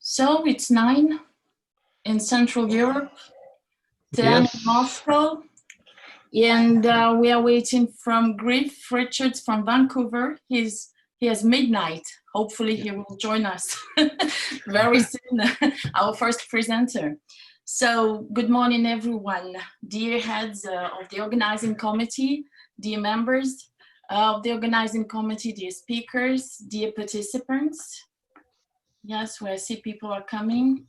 So it's 9 in Central Europe, 10 in Moscow, and we are waiting from Griff Richards from Vancouver. He has midnight. Hopefully he will join us very soon, our first presenter. So good morning, everyone. Dear heads of the organizing committee, dear members of the organizing committee, dear speakers, dear participants. Yes, where I see people are coming.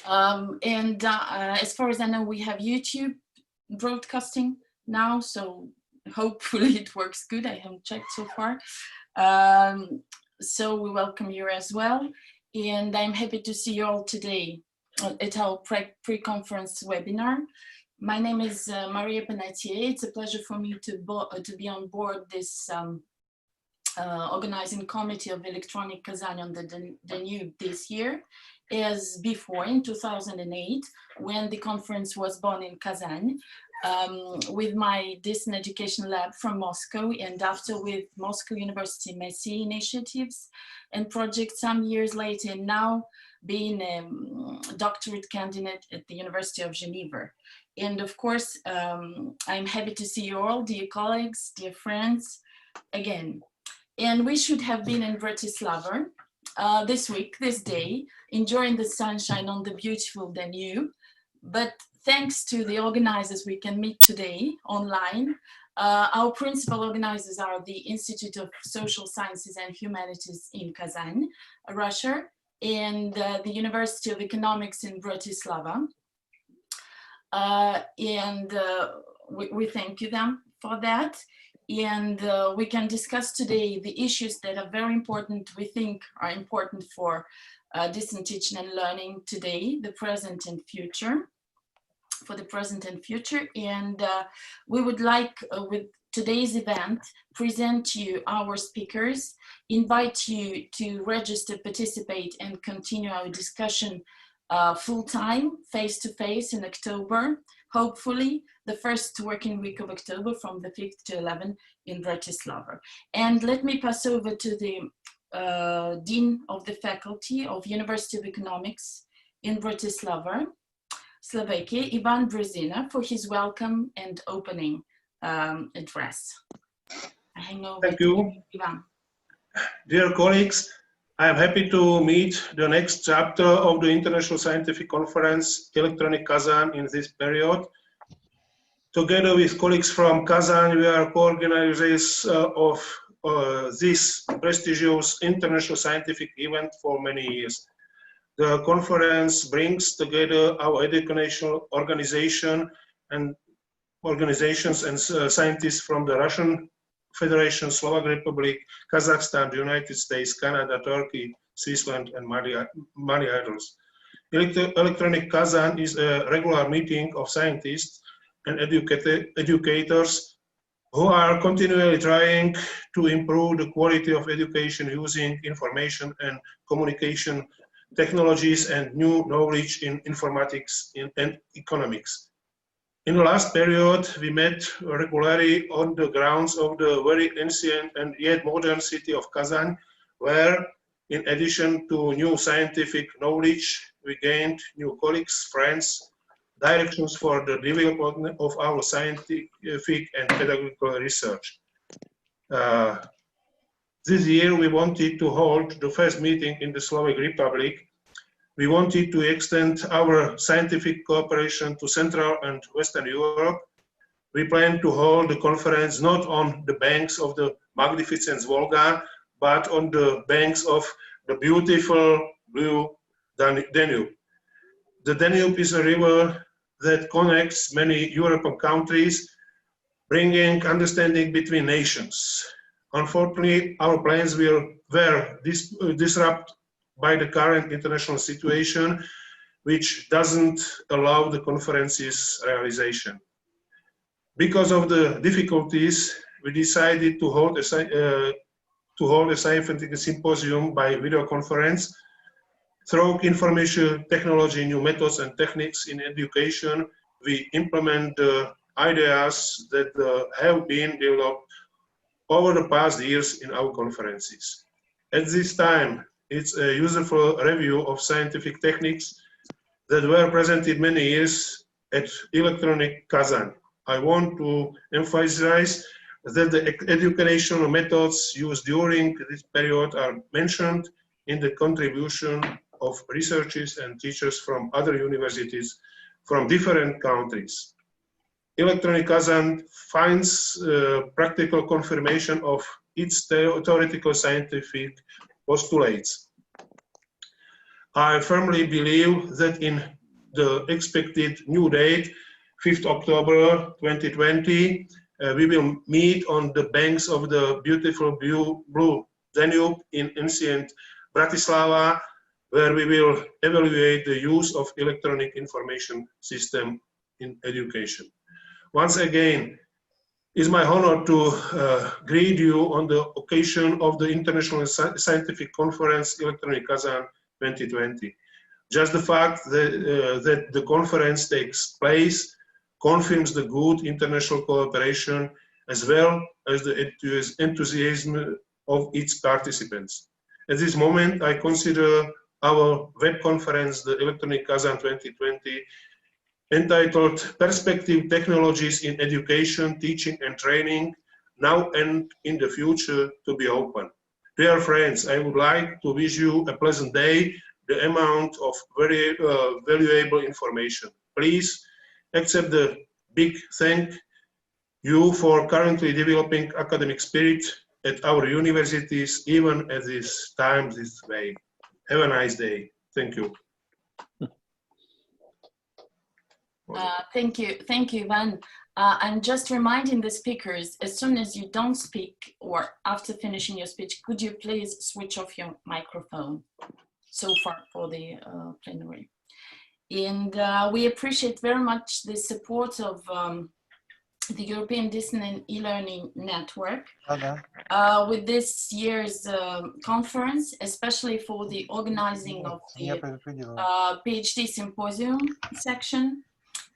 As far as I know, we have YouTube broadcasting now, so hopefully it works good. I haven't checked so far. So we welcome you as well. And I'm happy to see you all today at our pre-conference webinar. My name is Maria Panatier. It's a pleasure for me to be on board this organizing committee of Electronic Kazan on the Danube this year, as before in 2008, when the conference was born in Kazan, with my Distant Education Lab from Moscow, and after with Moscow University MESI initiatives and projects some years later, and now being a doctorate candidate at the University of Geneva. And of course, I'm happy to see you all, dear colleagues, dear friends, again. And we should have been in Bratislava this week, this day, enjoying the sunshine on the beautiful Danube. But thanks to the organizers, we can meet today online. Our principal organizers are the Institute of Social Sciences and Humanities in Kazan, Russia, and the University of Economics in Bratislava. We thank you them for that. And we can discuss today the issues that are very important, we think are important for distant teaching and learning today, the present and future, for the present and future. And we would like, with today's event, present you our speakers, invite you to register, participate, and continue our discussion full-time, face-to-face in October, hopefully the first working week of October from the 5th to 11th in Bratislava. And let me pass over to the Dean of the Faculty of University of Economics in Bratislava, Slovakia, Ivan Brezina, for his welcome and opening address. I hand over Thank you, Ivan. Dear colleagues, I am happy to meet the next chapter of the International Scientific Conference, Electronic Kazan, in this period. Together with colleagues from Kazan, we are co-organizers of this prestigious international scientific event for many years. The conference brings together our educational organizations and scientists from the Russian Federation, Slovak Republic, Kazakhstan, the United States, Canada, Turkey, Switzerland, and many others. Electronic Kazan is a regular meeting of scientists and educators who are continually trying to improve the quality of education using information and communication technologies and new knowledge in informatics and economics. In the last period, we met regularly on the grounds of the very ancient and yet modern city of Kazan, where, in addition to new scientific knowledge, we gained new colleagues, friends, directions for the development of our scientific and pedagogical research. This year, we wanted to hold the first meeting in the Slovak Republic. We wanted to extend our scientific cooperation to Central and Western Europe. We plan to hold the conference not on the banks of the magnificent Volga, but on the banks of the beautiful blue Danube. The Danube is a river that connects many European countries, bringing understanding between nations. Unfortunately, our plans were disrupted by the current international situation, which doesn't allow the conference's realization. Because of the difficulties, we decided to hold a scientific symposium by video conference. Through information technology, new methods and techniques in education, we implement the ideas that have been developed over the past years in our conferences. At this time, It's a useful review of scientific techniques that were presented many years at Electronic Kazan. I want to emphasize that the educational methods used during this period are mentioned in the contribution of researchers and teachers from other universities from different countries. Electronic Kazan finds practical confirmation of its theoretical scientific postulates. I firmly believe that in the expected new date, 5th October 2020, we will meet on the banks of the beautiful blue Danube in ancient Bratislava, where we will evaluate the use of electronic information system in education. Once again, it's my honor to greet you on the occasion of the International Scientific Conference Electronic Kazan 2020. Just the fact that the conference takes place confirms the good international cooperation as well as the enthusiasm of its participants. At this moment, I consider our web conference, the Electronic Kazan 2020, entitled Perspective Technologies in Education, Teaching and Training, now and in the future, to be open. Dear friends, I would like to wish you a pleasant day, the amount of very valuable information. Please accept the big thank you for currently developing academic spirit at our universities, even at this time, this way. Have a nice day. Thank you. Thank you, Ivan. I'm just reminding the speakers, as soon as you don't speak or after finishing your speech, could you please switch off your microphone so far for the plenary. And we appreciate very much the support of the European Distance and E-Learning Network with this year's conference, especially for the organizing of the PhD symposium section.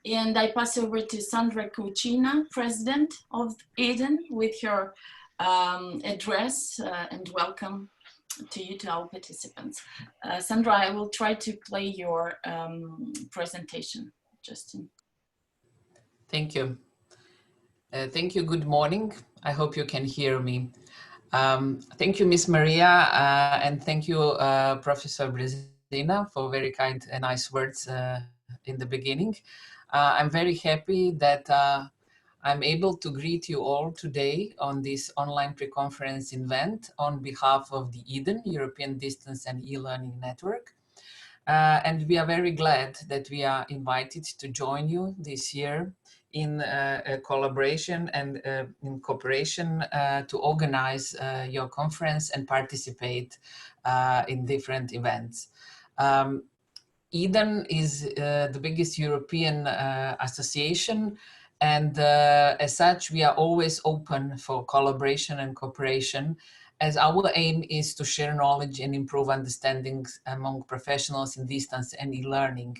And I pass over to Sandra Kuchina, President of Eden, with her address and welcome to you, to our participants. Sandra, I will try to play your presentation, Justin. Thank you. Thank you. Good morning. I hope you can hear me. Thank you, Miss Maria, and thank you, Professor Brezina, for very kind and nice words in the beginning. I'm very happy that I'm able to greet you all today on this online pre-conference event on behalf of the EDEN, European Distance and E-Learning Network. And we are very glad that we are invited to join you this year in a collaboration and in cooperation to organize your conference and participate in different events. EDEN is the biggest European association, and as such, we are always open for collaboration and cooperation, as our aim is to share knowledge and improve understandings among professionals in distance and e-learning.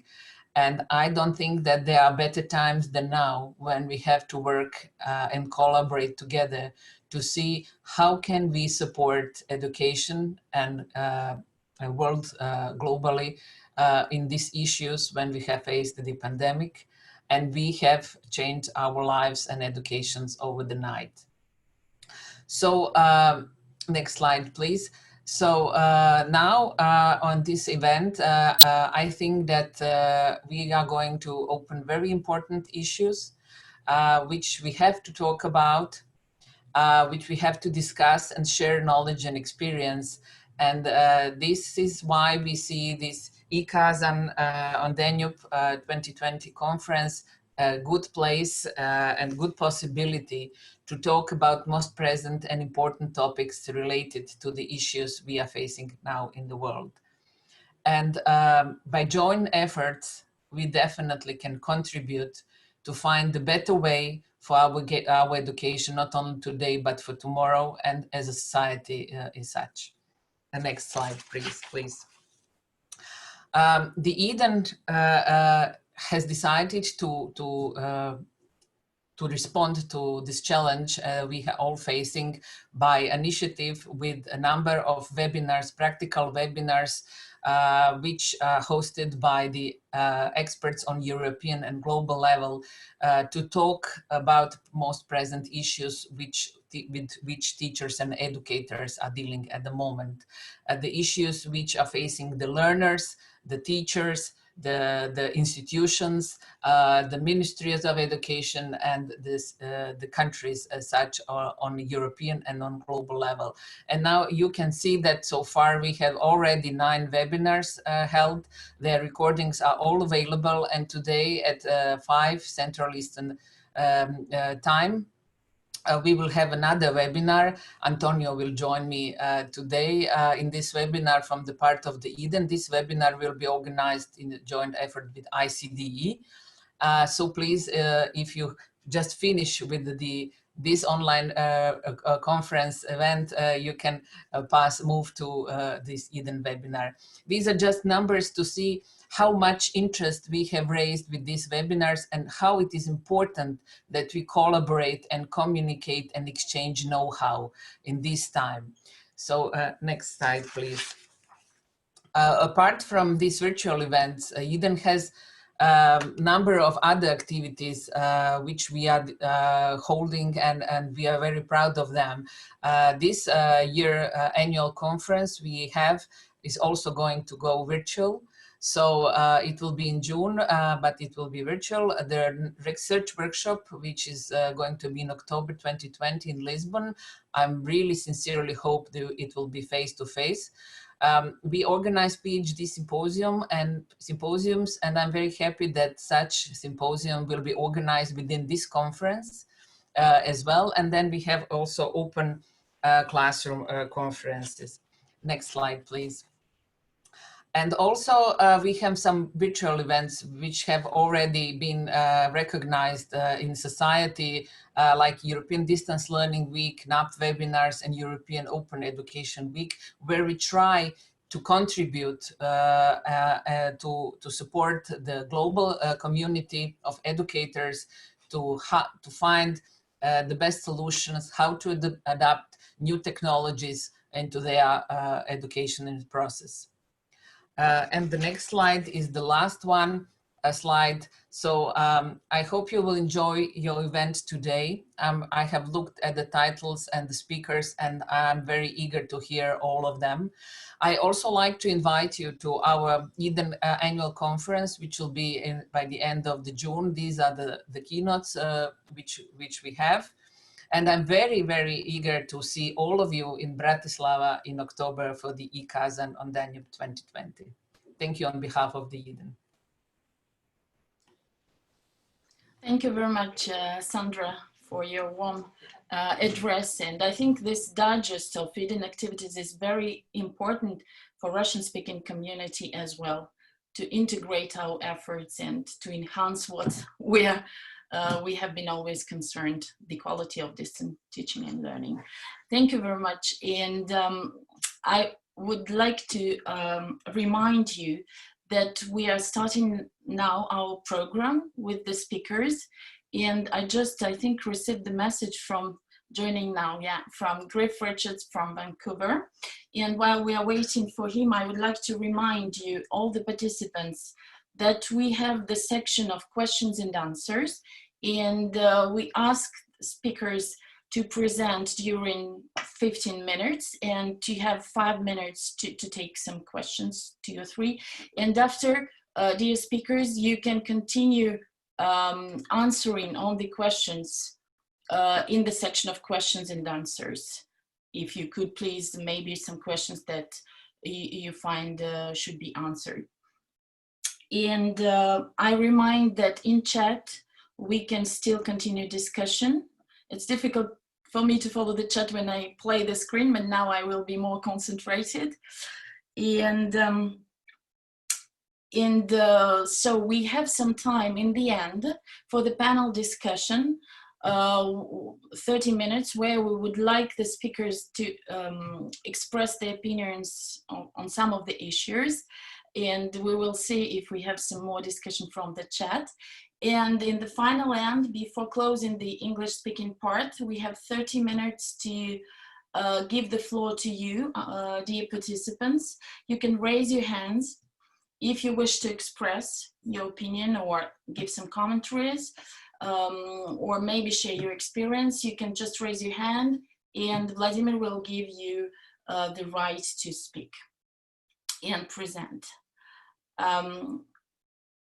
And I don't think that there are better times than now when we have to work and collaborate together to see how can we support education and world globally in these issues when we have faced the pandemic and we have changed our lives and educations over the night. So next slide, please. So now on this event, I think that we are going to open very important issues which we have to talk about, which we have to discuss and share knowledge and experience. And this is why we see this Kazan on Danube 2020 conference a good place and good possibility to talk about most present and important topics related to the issues we are facing now in the world. And by joint efforts, we definitely can contribute to find the better way for our education, not only today, but for tomorrow and as a society as such. The next slide, please. The EDEN has decided to to respond to this challenge we are all facing by initiative with a number of webinars, practical webinars, which are hosted by the experts on European and global level to talk about most present issues with which teachers and educators are dealing at the moment. The issues which are facing the learners, the teachers, the institutions, the ministries of education, and the countries as such on European and on global level. And now you can see that so far we have already 9 webinars held. Their recordings are all available, and today at 5 Central Eastern time, we will have another webinar. Antonio will join me today in this webinar from the part of the Eden. This webinar will be organized in a joint effort with ICDE. So please, if you just finish with this online conference event, you can move to this Eden webinar. These are just numbers to see how much interest we have raised with these webinars and how it is important that we collaborate and communicate and exchange know-how in this time. So next slide, please. Apart from these virtual events, Eden has a number of other activities which we are holding, and we are very proud of them. This year annual conference we have is also going to go virtual. So it will be in June, but it will be virtual. The research workshop, which is going to be in October 2020 in Lisbon, I'm really sincerely hope that it will be face-to-face. We organize PhD symposiums, and I'm very happy that such symposium will be organized within this conference as well. And then we have also open classroom conferences. Next slide, please. And also we have some virtual events which have already been recognized in society, like European Distance Learning Week, NAP webinars, and European Open Education Week, where we try to contribute to support the global community of educators to find the best solutions, how to adapt new technologies into their education process. And the next slide is the last slide. So I hope you will enjoy your event today. I have looked at the titles and the speakers, and I'm very eager to hear all of them. I also like to invite you to our Eden annual conference, which will be by the end of June. These are the keynotes which we have. And I'm very, very eager to see all of you in Bratislava in October for the Kazan on Danube 2020. Thank you on behalf of the Eden. Thank you very much, Sandra, for your warm address. And I think this digest of Eden activities is very important for Russian-speaking community as well, to integrate our efforts and to enhance what we have been always concerned, the quality of distance teaching and learning. Thank you very much. And I would like to remind you that we are starting now our program with the speakers. And I think received the message from joining now, from Griff Richards from Vancouver. And while we are waiting for him, I would like to remind you, all the participants, that we have the section of questions and answers, and we ask speakers to present during 15 minutes and to have 5 minutes to take some questions, 2 or 3. And after, dear speakers, you can continue answering all the questions in the section of questions and answers. If you could please, maybe some questions that you find should be answered. And I remind that in chat, we can still continue discussion. It's difficult for me to follow the chat when I play the screen, but now I will be more concentrated. And so we have some time in the end for the panel discussion, 30 minutes, where we would like the speakers to express their opinions on some of the issues. And we will see if we have some more discussion from the chat. And in the final end, before closing the English speaking part, we have 30 minutes to give the floor to you, dear participants. You can raise your hands if you wish to express your opinion or give some commentaries, or maybe share your experience. You can just raise your hand and Vladimir will give you the right to speak and present.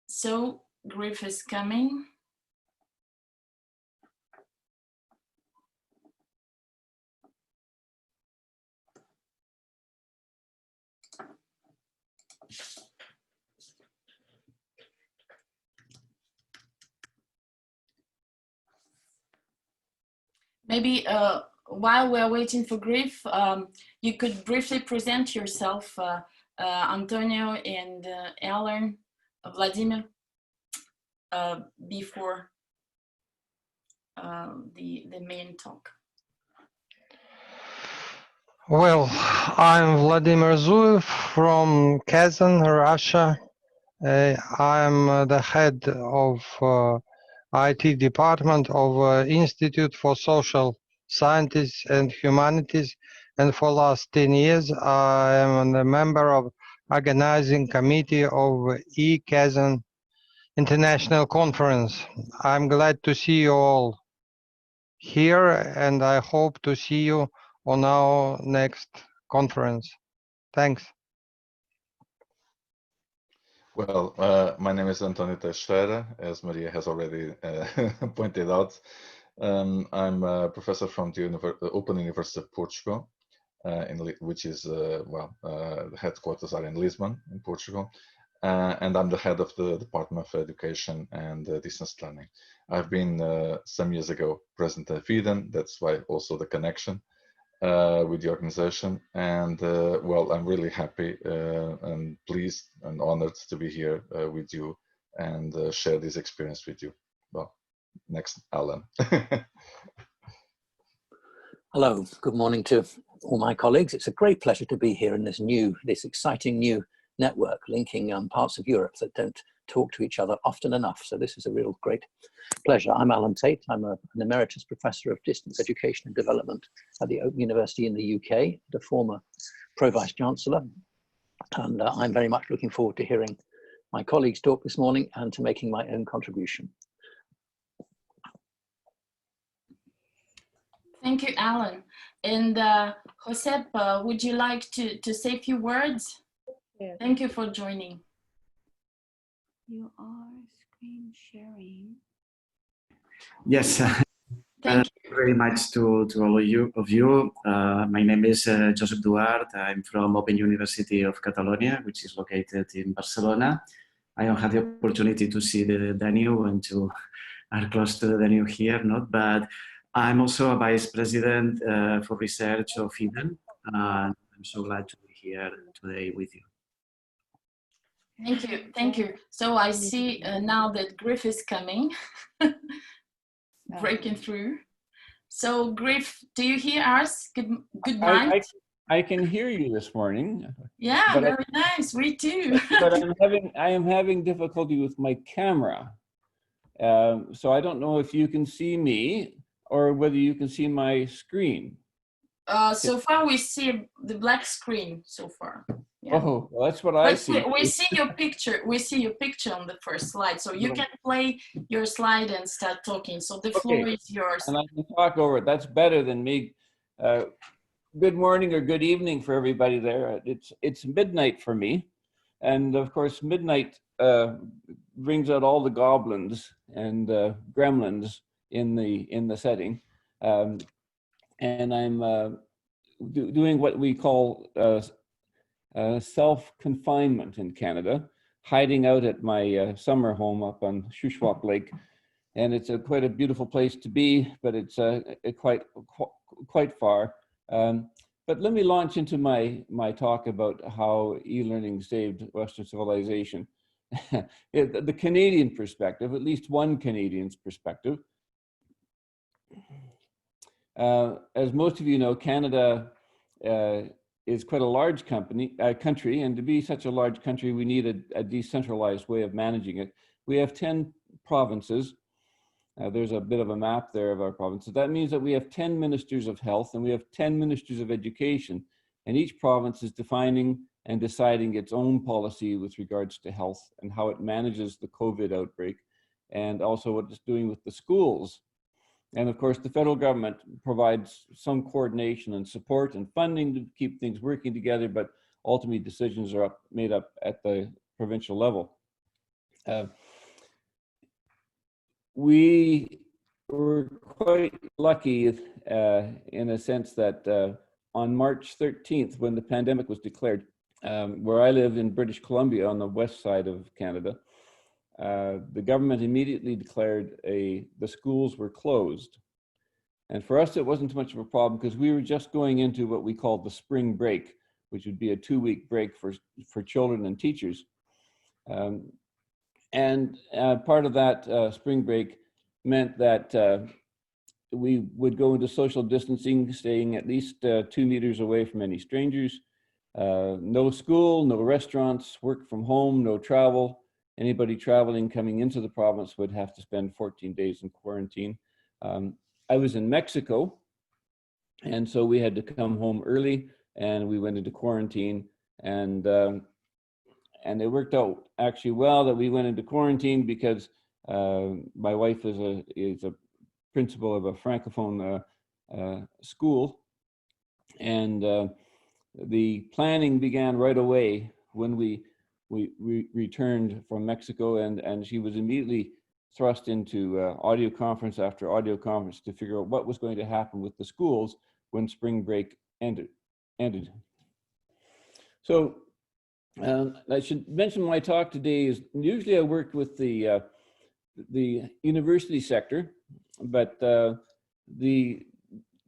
So Griff is coming. Maybe while we're waiting for Griff, you could briefly present yourself, Antonio and Alan, Vladimir, before the main talk. Well, I'm Vladimir Zuev from Kazan, Russia. I'm the head of IT department of Institute for Social Sciences and Humanities, and for last 10 years I am a member of organizing committee of Kazan International Conference. I'm glad to see you all here, and I hope to see you on our next conference. Thanks. Well, my name is Antonio Teixeira, as Maria has already pointed out. I'm a professor from the Open University of Portugal, which is, the headquarters are in Lisbon, in Portugal. And I'm the head of the Department of Education and Distance Learning. I've been some years ago president at VIDEN, that's why also the connection with the organization. And well, I'm really happy and pleased and honored to be here with you and share this experience with you. Well, next, Alan. Hello, good morning to all my colleagues. It's a great pleasure to be here in this exciting new network linking parts of Europe that don't talk to each other often enough. So this is a real great pleasure. I'm Alan Tate. I'm an emeritus professor of distance education and development at the Open University in the UK, the former Pro-Vice Chancellor. And I'm very much looking forward to hearing my colleagues talk this morning and to making my own contribution. Thank you, Alan. And Josep, would you like to say a few words? Yes. Thank you for joining. You are screen sharing. Yes, Thank you very much to all of you. My name is Josep Duarte. I'm from Open University of Catalonia, which is located in Barcelona. I don't have the opportunity to see the Danube and to are close to the Danube here, but I'm also a vice president for research of VIDEN. I'm so glad to be here today with you. Thank you. So I see now that Griff is coming, breaking through. So Griff, do you hear us? Good night. I can hear you this morning. Yeah, very nice. We too. But I am having difficulty with my camera. So I don't know if you can see me or whether you can see my screen. So far we see the black screen so far. Yeah. Oh, well, that's what I see. We see your picture. We see your picture on the first slide. So you can play your slide and start talking. So the floor is yours. And I can talk over it. That's better than me. Good morning or good evening for everybody there. It's midnight for me. And of course, midnight brings out all the goblins and gremlins in the setting. And I'm doing what we call self-confinement in Canada, hiding out at my summer home up on Shuswap Lake. And it's quite a beautiful place to be, but it's quite far. But let me launch into my talk about how e-learning saved Western civilization. The Canadian perspective, at least one Canadian's perspective. As most of you know, Canada is quite a large country, and to be such a large country, we need a decentralized way of managing it. We have 10 provinces. There's a bit of a map there of our provinces. That means that we have 10 ministers of health and we have 10 ministers of education, and each province is defining and deciding its own policy with regards to health and how it manages the COVID outbreak, and also what it's doing with the schools. And of course, the federal government provides some coordination and support and funding to keep things working together, but ultimately decisions are made up at the provincial level. We were quite lucky in a sense that on March 13th, when the pandemic was declared, where I live in British Columbia on the west side of Canada, the government immediately declared the schools were closed. And for us, it wasn't much of a problem because we were just going into what we called the spring break, which would be a 2-week break for children and teachers. And part of that spring break meant that we would go into social distancing, staying at least 2 meters away from any strangers. No school, no restaurants, work from home, no travel. Anybody traveling coming into the province would have to spend 14 days in quarantine. I was in Mexico, and so we had to come home early, and we went into quarantine, and it worked out actually well that we went into quarantine because my wife is a principal of a Francophone school, and the planning began right away when we returned from Mexico, and she was immediately thrust into audio conference after audio conference to figure out what was going to happen with the schools when spring break ended. So I should mention my talk today is usually I work with the university sector, but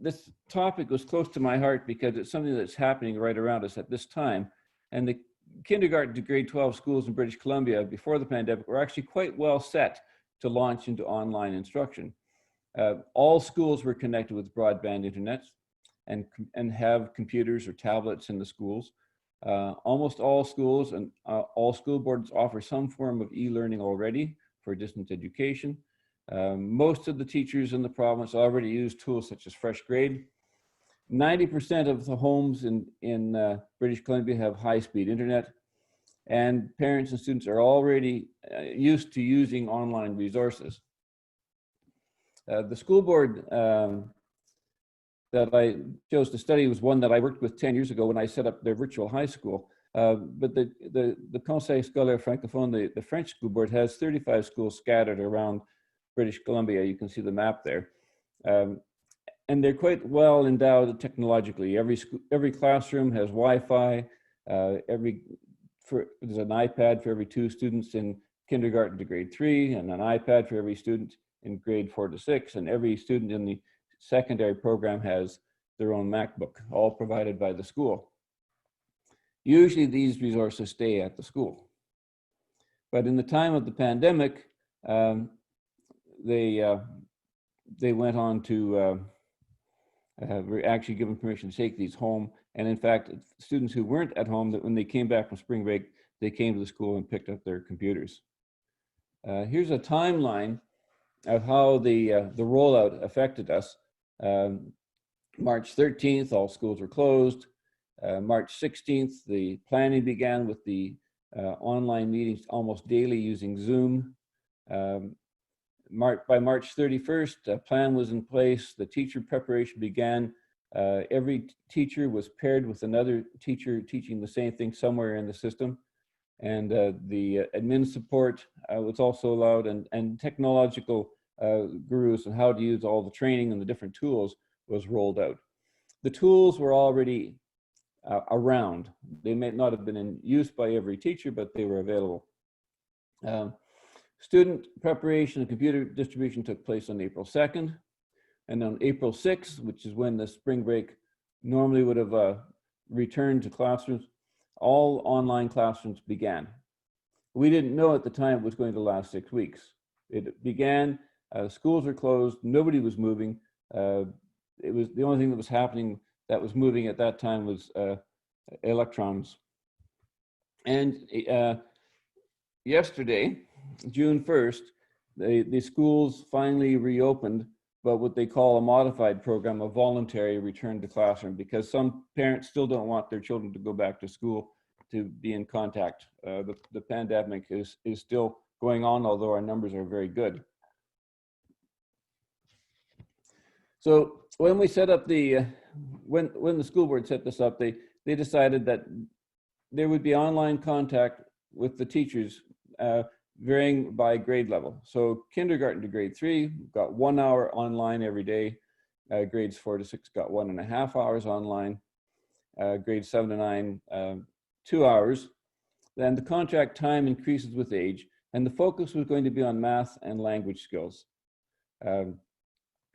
this topic was close to my heart because it's something that's happening right around us at this time. And the kindergarten to grade 12 schools in British Columbia before the pandemic were actually quite well set to launch into online instruction. All schools were connected with broadband internet and have computers or tablets in the schools. Almost all schools and all school boards offer some form of e-learning already for distance education. Most of the teachers in the province already use tools such as Fresh Grade. 90% of the homes in British Columbia have high-speed internet, and parents and students are already used to using online resources. The school board that I chose to study was one that I worked with 10 years ago when I set up their virtual high school. But the Conseil Scolaire Francophone, the French school board, has 35 schools scattered around British Columbia. You can see the map there. And they're quite well endowed technologically. Every classroom has Wi-Fi. There's an iPad for every 2 students in kindergarten to grade 3, and an iPad for every student in grade 4 to 6, and every student in the secondary program has their own MacBook, all provided by the school. Usually these resources stay at the school. But in the time of the pandemic, they went on to were actually given permission to take these home. And in fact, students who weren't at home, that when they came back from spring break, they came to the school and picked up their computers. Here's a timeline of how the rollout affected us. March 13th, all schools were closed. March 16th, the planning began with the online meetings almost daily using Zoom. By March 31st, a plan was in place. The teacher preparation began. Every teacher was paired with another teacher teaching the same thing somewhere in the system. And the admin support was also allowed, and technological gurus on how to use all the training and the different tools was rolled out. The tools were already around. They may not have been in use by every teacher, but they were available. Student preparation and computer distribution took place on April 2nd. And on April 6th, which is when the spring break normally would have returned to classrooms, all online classrooms began. We didn't know at the time it was going to last 6 weeks. It began, schools were closed, nobody was moving. It was the only thing that was happening that was moving at that time was electrons. And yesterday, June 1st, the schools finally reopened, but what they call a modified program, a voluntary return to classroom, because some parents still don't want their children to go back to school to be in contact. The pandemic is still going on, although our numbers are very good. So when we set up the, when the school board set this up, they decided that there would be online contact with the teachers, varying by grade level. So kindergarten to grade 3 got 1 hour online every day. Grades 4 to 6 got 1.5 hours online. Grades 7 to 9, 2 hours. Then the contact time increases with age, and the focus was going to be on math and language skills.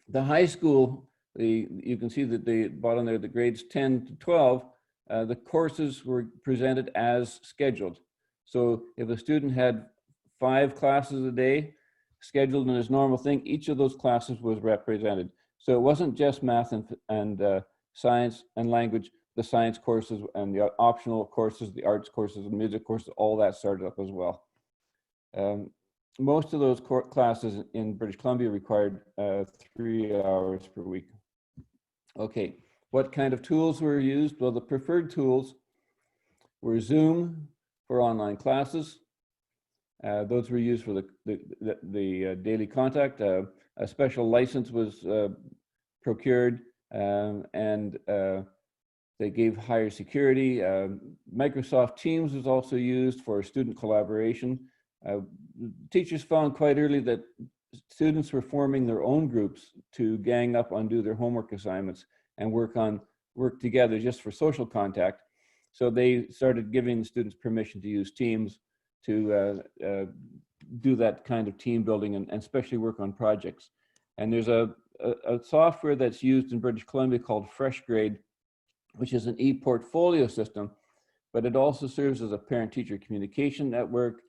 The high school, you can see that the bottom there, the grades 10 to 12, the courses were presented as scheduled. So if a student had 5 classes a day scheduled in his normal thing, each of those classes was represented. So it wasn't just math and science and language, the science courses and the optional courses, the arts courses and music courses, all that started up as well. Most of those classes in British Columbia required 3 hours per week. Okay, what kind of tools were used? Well, the preferred tools were Zoom for online classes. Those were used for the daily contact. A special license was procured, and they gave higher security. Microsoft Teams was also used for student collaboration. Teachers found quite early that students were forming their own groups to gang up on do their homework assignments and work together just for social contact. So they started giving students permission to use Teams to do that kind of team building and especially work on projects. And there's a software that's used in British Columbia called FreshGrade, which is an e-portfolio system, but it also serves as a parent-teacher communication network.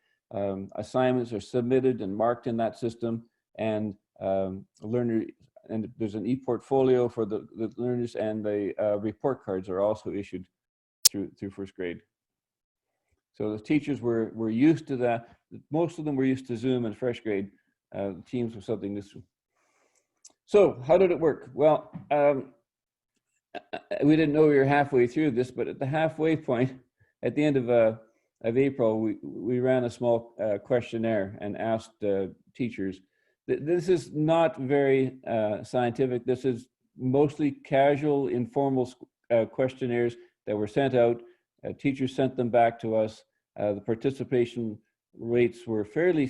Assignments are submitted and marked in that system, and there's an e-portfolio for the learners, and the report cards are also issued through first grade. So the teachers were used to that. Most of them were used to Zoom and FreshGrade. Teams was something new. So how did it work? Well, we didn't know we were halfway through this, but at the halfway point, at the end of April, we ran a small questionnaire and asked teachers. This is not very scientific. This is mostly casual, informal questionnaires that were sent out. Teachers sent them back to us. The participation rates were fairly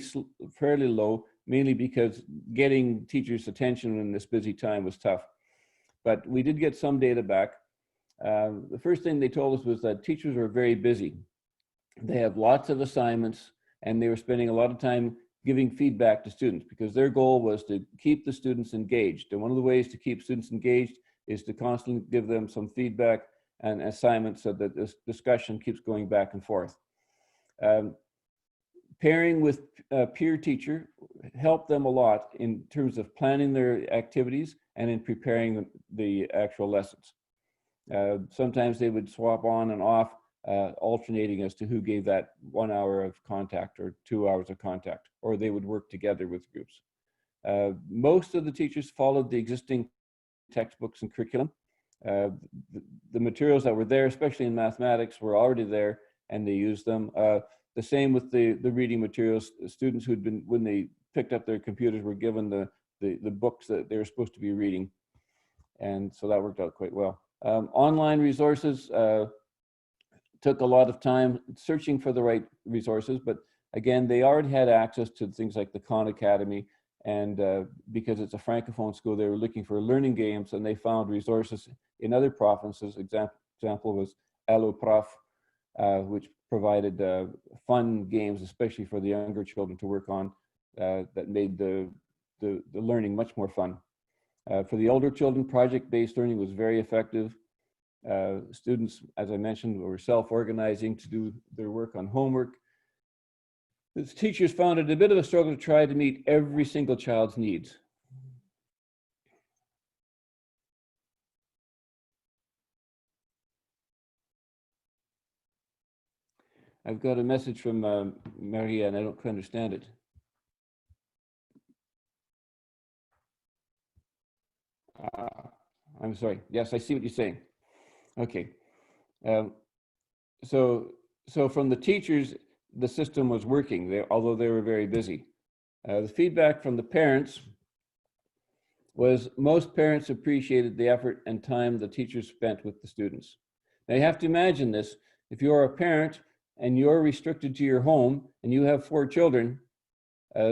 low, mainly because getting teachers' attention in this busy time was tough. But we did get some data back. The first thing they told us was that teachers were very busy. They have lots of assignments, and they were spending a lot of time giving feedback to students because their goal was to keep the students engaged. And one of the ways to keep students engaged is to constantly give them some feedback and assignments so that this discussion keeps going back and forth. Pairing with a peer teacher helped them a lot in terms of planning their activities and in preparing the actual lessons. Sometimes they would swap on and off, alternating as to who gave that 1 hour of contact or 2 hours of contact, or they would work together with groups. Most of the teachers followed the existing textbooks and curriculum. The materials that were there, especially in mathematics, were already there, and they used them. The same with the reading materials. The students who'd been, when they picked up their computers, were given the books that they were supposed to be reading. And so that worked out quite well. Online resources took a lot of time searching for the right resources, but again, they already had access to things like the Khan Academy, and because it's a Francophone school, they were looking for learning games, and they found resources in other provinces. Example was Allo Prof, which provided fun games, especially for the younger children to work on, that made the learning much more fun. For the older children, project-based learning was very effective. Students, as I mentioned, were self-organizing to do their work on homework. The teachers found it a bit of a struggle to try to meet every single child's needs. I've got a message from Maria, and I don't quite understand it. I'm sorry. Yes, I see what you're saying. Okay. So from the teachers, the system was working, although they were very busy. The feedback from the parents was most parents appreciated the effort and time the teachers spent with the students. Now you have to imagine this. If you're a parent and you're restricted to your home and you have 4 children,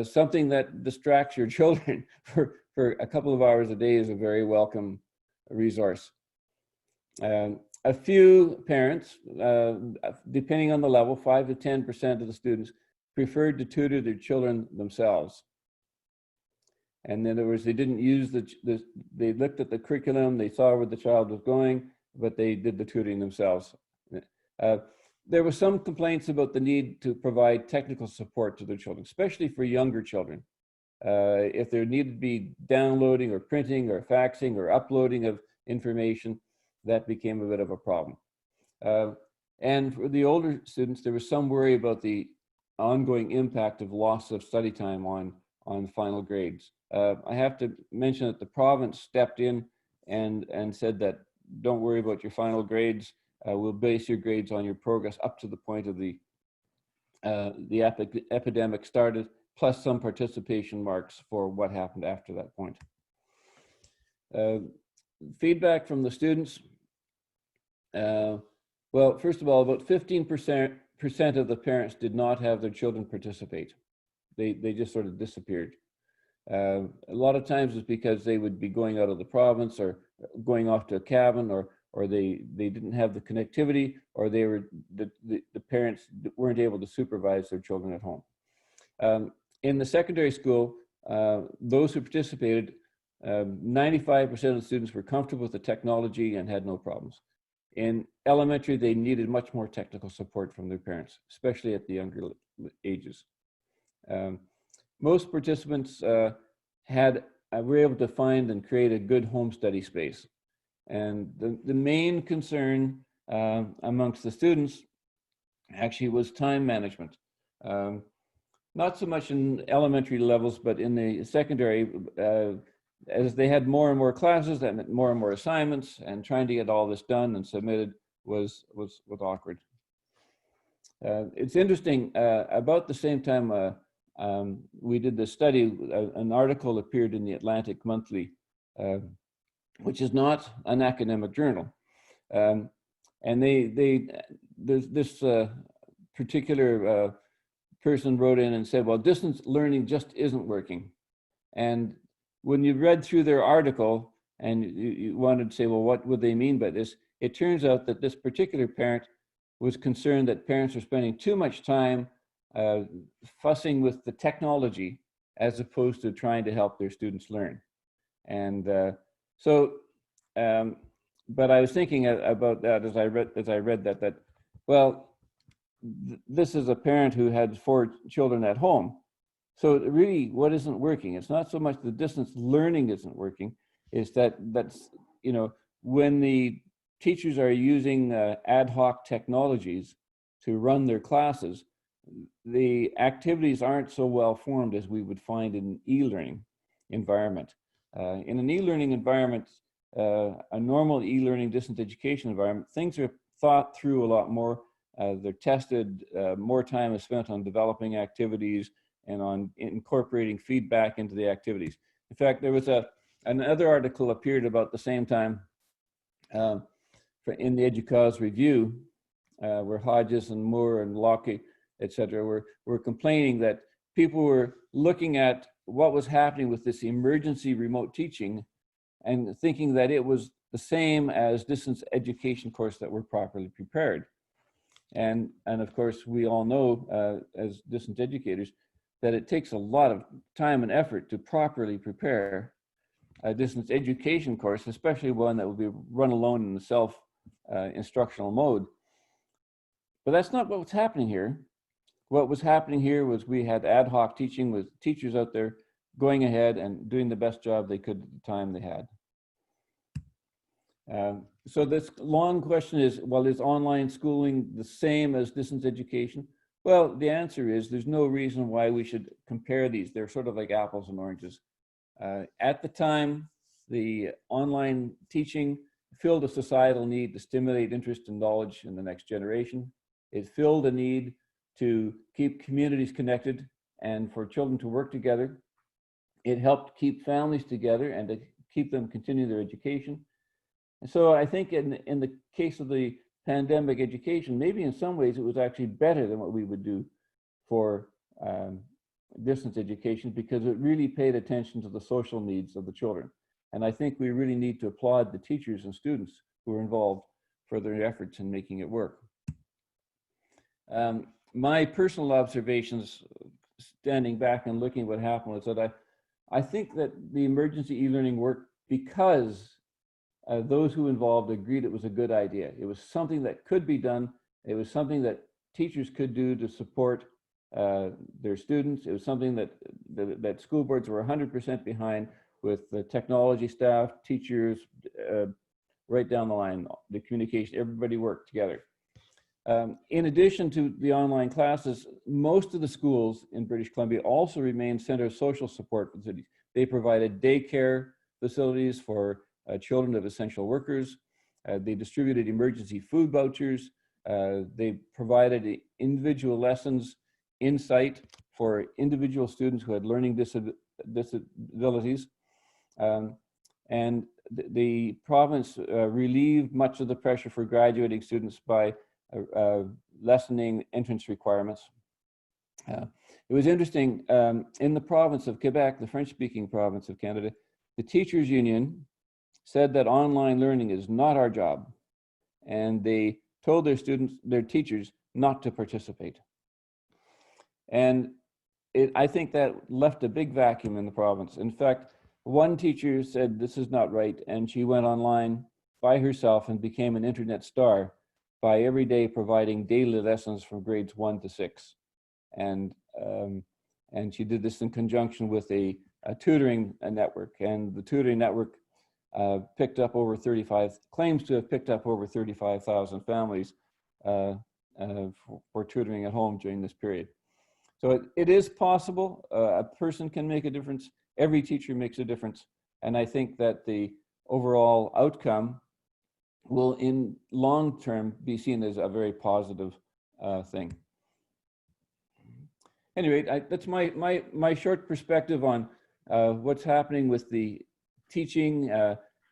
something that distracts your children for a couple of hours a day is a very welcome resource. A few parents, depending on the level, 5 to 10% of the students preferred to tutor their children themselves. And in other words, they didn't use they looked at the curriculum, they saw where the child was going, but they did the tutoring themselves. There were some complaints about the need to provide technical support to their children, especially for younger children. If there needed to be downloading or printing or faxing or uploading of information, that became a bit of a problem. And for the older students, there was some worry about the ongoing impact of loss of study time on final grades. I have to mention that the province stepped in and said that don't worry about your final grades. We'll base your grades on your progress up to the point of the epidemic started, plus some participation marks for what happened after that point. Feedback from the students. Well, first of all, about 15% of the parents did not have their children participate. They just sort of disappeared. A lot of times it's because they would be going out of the province or going off to a cabin, or they didn't have the connectivity, or the parents weren't able to supervise their children at home. In the secondary school, those who participated, 95% of the students were comfortable with the technology and had no problems. In elementary, they needed much more technical support from their parents, especially at the younger ages. Most participants were able to find and create a good home study space. And the main concern amongst the students actually was time management. Not so much in elementary levels, but in the secondary, as they had more and more classes, that meant more and more assignments, and trying to get all this done and submitted was awkward. It's interesting, about the same time we did this study, an article appeared in the Atlantic Monthly, which is not an academic journal. And there's this particular person wrote in and said, well, distance learning just isn't working. And when you read through their article and you wanted to say, well, what would they mean by this? It turns out that this particular parent was concerned that parents are spending too much time fussing with the technology as opposed to trying to help their students learn. And but I was thinking about that as I read that well, this is a parent who had 4 children at home. So really, what isn't working? It's not so much the distance learning isn't working. It's that's you know, when the teachers are using ad hoc technologies to run their classes, the activities aren't so well formed as we would find in an e-learning environment. In an e-learning environment, a normal e-learning distance education environment, things are thought through a lot more. They're tested, more time is spent on developing activities and on incorporating feedback into the activities. In fact, there was another article appeared about the same time in the EDUCAUSE review, where Hodges and Moore and Locke, et cetera, were complaining that people were looking at what was happening with this emergency remote teaching and thinking that it was the same as distance education course that were properly prepared. And of course, we all know as distance educators that it takes a lot of time and effort to properly prepare a distance education course, especially one that will be run alone in the self-instructional mode. But that's not what was happening here. What was happening here was we had ad hoc teaching with teachers out there going ahead and doing the best job they could at the time they had. So this long question is, well, is online schooling the same as distance education? Well, the answer is there's no reason why we should compare these. They're sort of like apples and oranges. At the time the online teaching filled a societal need to stimulate interest and knowledge in the next generation. It filled a need to keep communities connected and for children to work together. It helped keep families together and to keep them continue their education. And so I think in the case of the pandemic education, maybe in some ways it was actually better than what we would do for distance education, because it really paid attention to the social needs of the children. And I think we really need to applaud the teachers and students who were involved for their efforts in making it work. My personal observations, standing back and looking at what happened, was that I think that the emergency e-learning worked because those who involved agreed it was a good idea. It was something that could be done. It was something that teachers could do to support their students. It was something that school boards were 100% behind, with the technology staff, teachers, right down the line, the communication, everybody worked together. In addition to the online classes, most of the schools in British Columbia also remained centers of social support for the cities. They provided daycare facilities for children of essential workers. They distributed emergency food vouchers. They provided individual lessons in site for individual students who had learning disabilities. And the province relieved much of the pressure for graduating students by lessening entrance requirements. It was interesting, in the province of Quebec, the French-speaking province of Canada, the teachers union said that online learning is not our job, and they told their students, their teachers, not to participate. And I think that left a big vacuum in the province. In fact, one teacher said this is not right, and she went online by herself and became an internet star by every day providing daily lessons from grades 1 to 6. And she did this in conjunction with a tutoring network, and the tutoring network picked up over 35, claims to have picked up over 35,000 families for tutoring at home during this period. So it is possible. A person can make a difference. Every teacher makes a difference. And I think that the overall outcome will in long term be seen as a very positive thing. Anyway, that's my short perspective on what's happening with the teaching.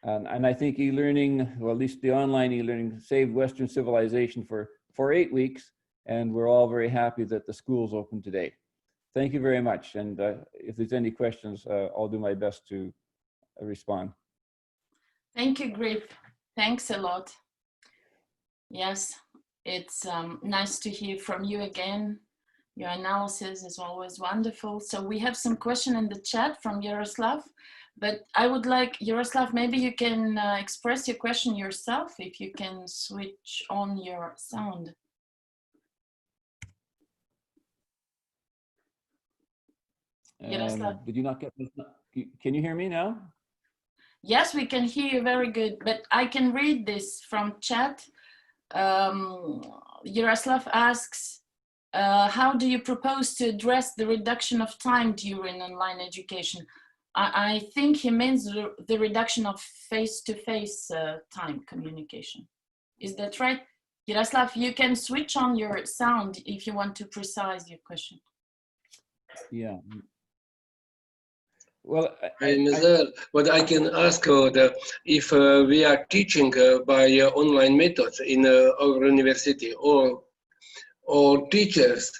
And I think e-learning, or at least the online e-learning, saved Western civilization for 8 weeks. And we're all very happy that the school's open today. Thank you very much. And if there's any questions, I'll do my best to respond. Thank you, Griff. Thanks a lot. Yes, it's nice to hear from you again. Your analysis is always wonderful. So we have some question in the chat from Yaroslav, but I would like, Yaroslav, maybe you can express your question yourself if you can switch on your sound. Yaroslav. Did you not get me? Can you hear me now? Yes, we can hear you very good, but I can read this from chat. Yaroslav asks, how do you propose to address the reduction of time during online education? I think he means the reduction of face-to-face time communication. Is that right? Yaroslav, you can switch on your sound if you want to precise your question. Yeah. Well, I'm there, but I can ask if we are teaching by online methods in our university, or teachers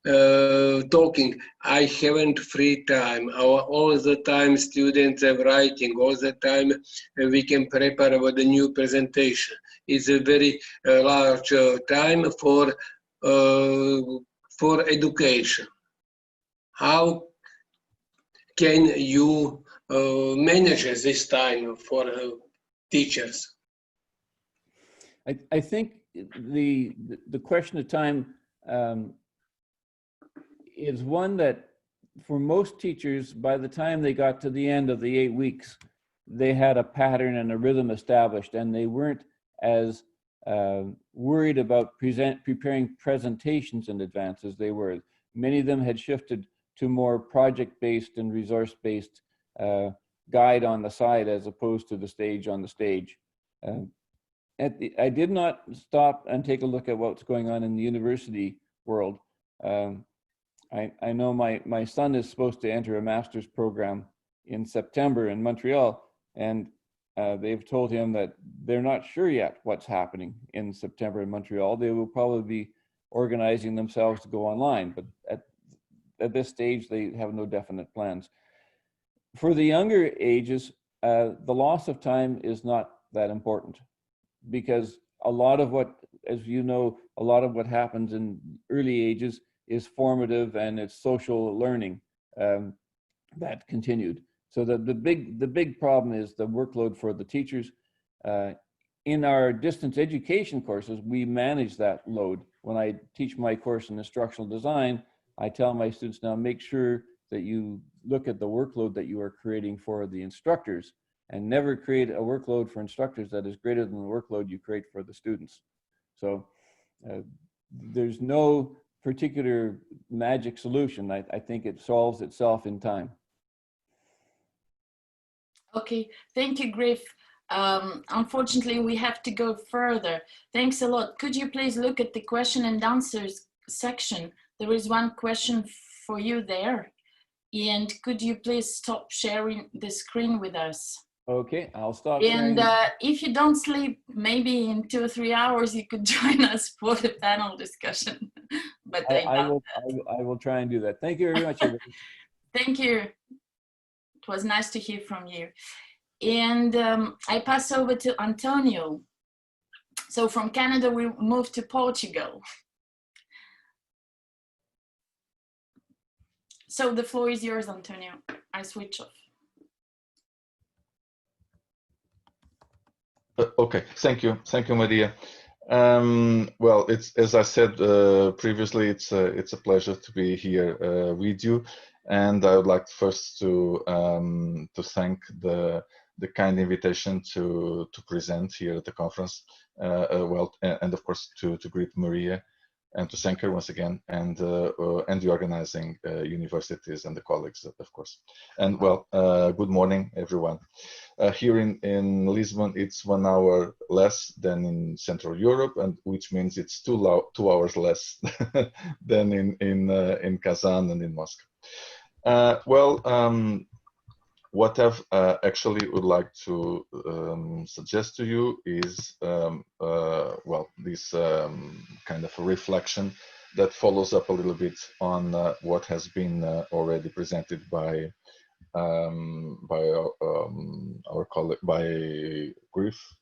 talking, I haven't free time, all the time students are writing, all the time we can prepare with a new presentation. It's a very large time for education. How can you manage this time for teachers? I think the question of time is one that for most teachers, by the time they got to the end of the 8 weeks, they had a pattern and a rhythm established, and they weren't as worried about preparing presentations in advance as they were. Many of them had shifted to more project-based and resource-based guide on the side as opposed to the stage on the stage. I did not stop and take a look at what's going on in the university world. I know my son is supposed to enter a master's program in September in Montreal, and they've told him that they're not sure yet what's happening in September in Montreal. They will probably be organizing themselves to go online, but at this stage, they have no definite plans. For the younger ages, the loss of time is not that important, because a lot of what, as you know, a lot of what happens in early ages is formative, and it's social learning that continued. So the big problem is the workload for the teachers. In our distance education courses, we manage that load. When I teach my course in instructional design, I tell my students, now make sure that you look at the workload that you are creating for the instructors, and never create a workload for instructors that is greater than the workload you create for the students. So there's no particular magic solution. I think it solves itself in time. Okay, thank you, Griff. Unfortunately, we have to go further. Thanks a lot. Could you please look at the question and answers section? There is one question for you there. And could you please stop sharing the screen with us? Okay, I'll stop. And if you don't sleep, maybe in 2 or 3 hours, you could join us for the panel discussion. But I will try and do that. Thank you very much, everybody. Thank you. It was nice to hear from you. And I pass over to Antonio. So from Canada, we moved to Portugal. So the floor is yours, Antonio. I switch off. Okay, thank you, Maria. Well, it's, as I said previously, it's a pleasure to be here with you, and I would like first to thank the kind invitation to present here at the conference. Well, and of course to greet Maria and to thank her once again, and the organizing universities and the colleagues, of course. And well, good morning, everyone. Here in Lisbon, it's 1 hour less than in Central Europe, and which means it's 2 hours less than in Kazan and in Moscow. What I've actually would like to suggest to you is, well, this kind of a reflection that follows up a little bit on what has been already presented by our colleague, by Griff.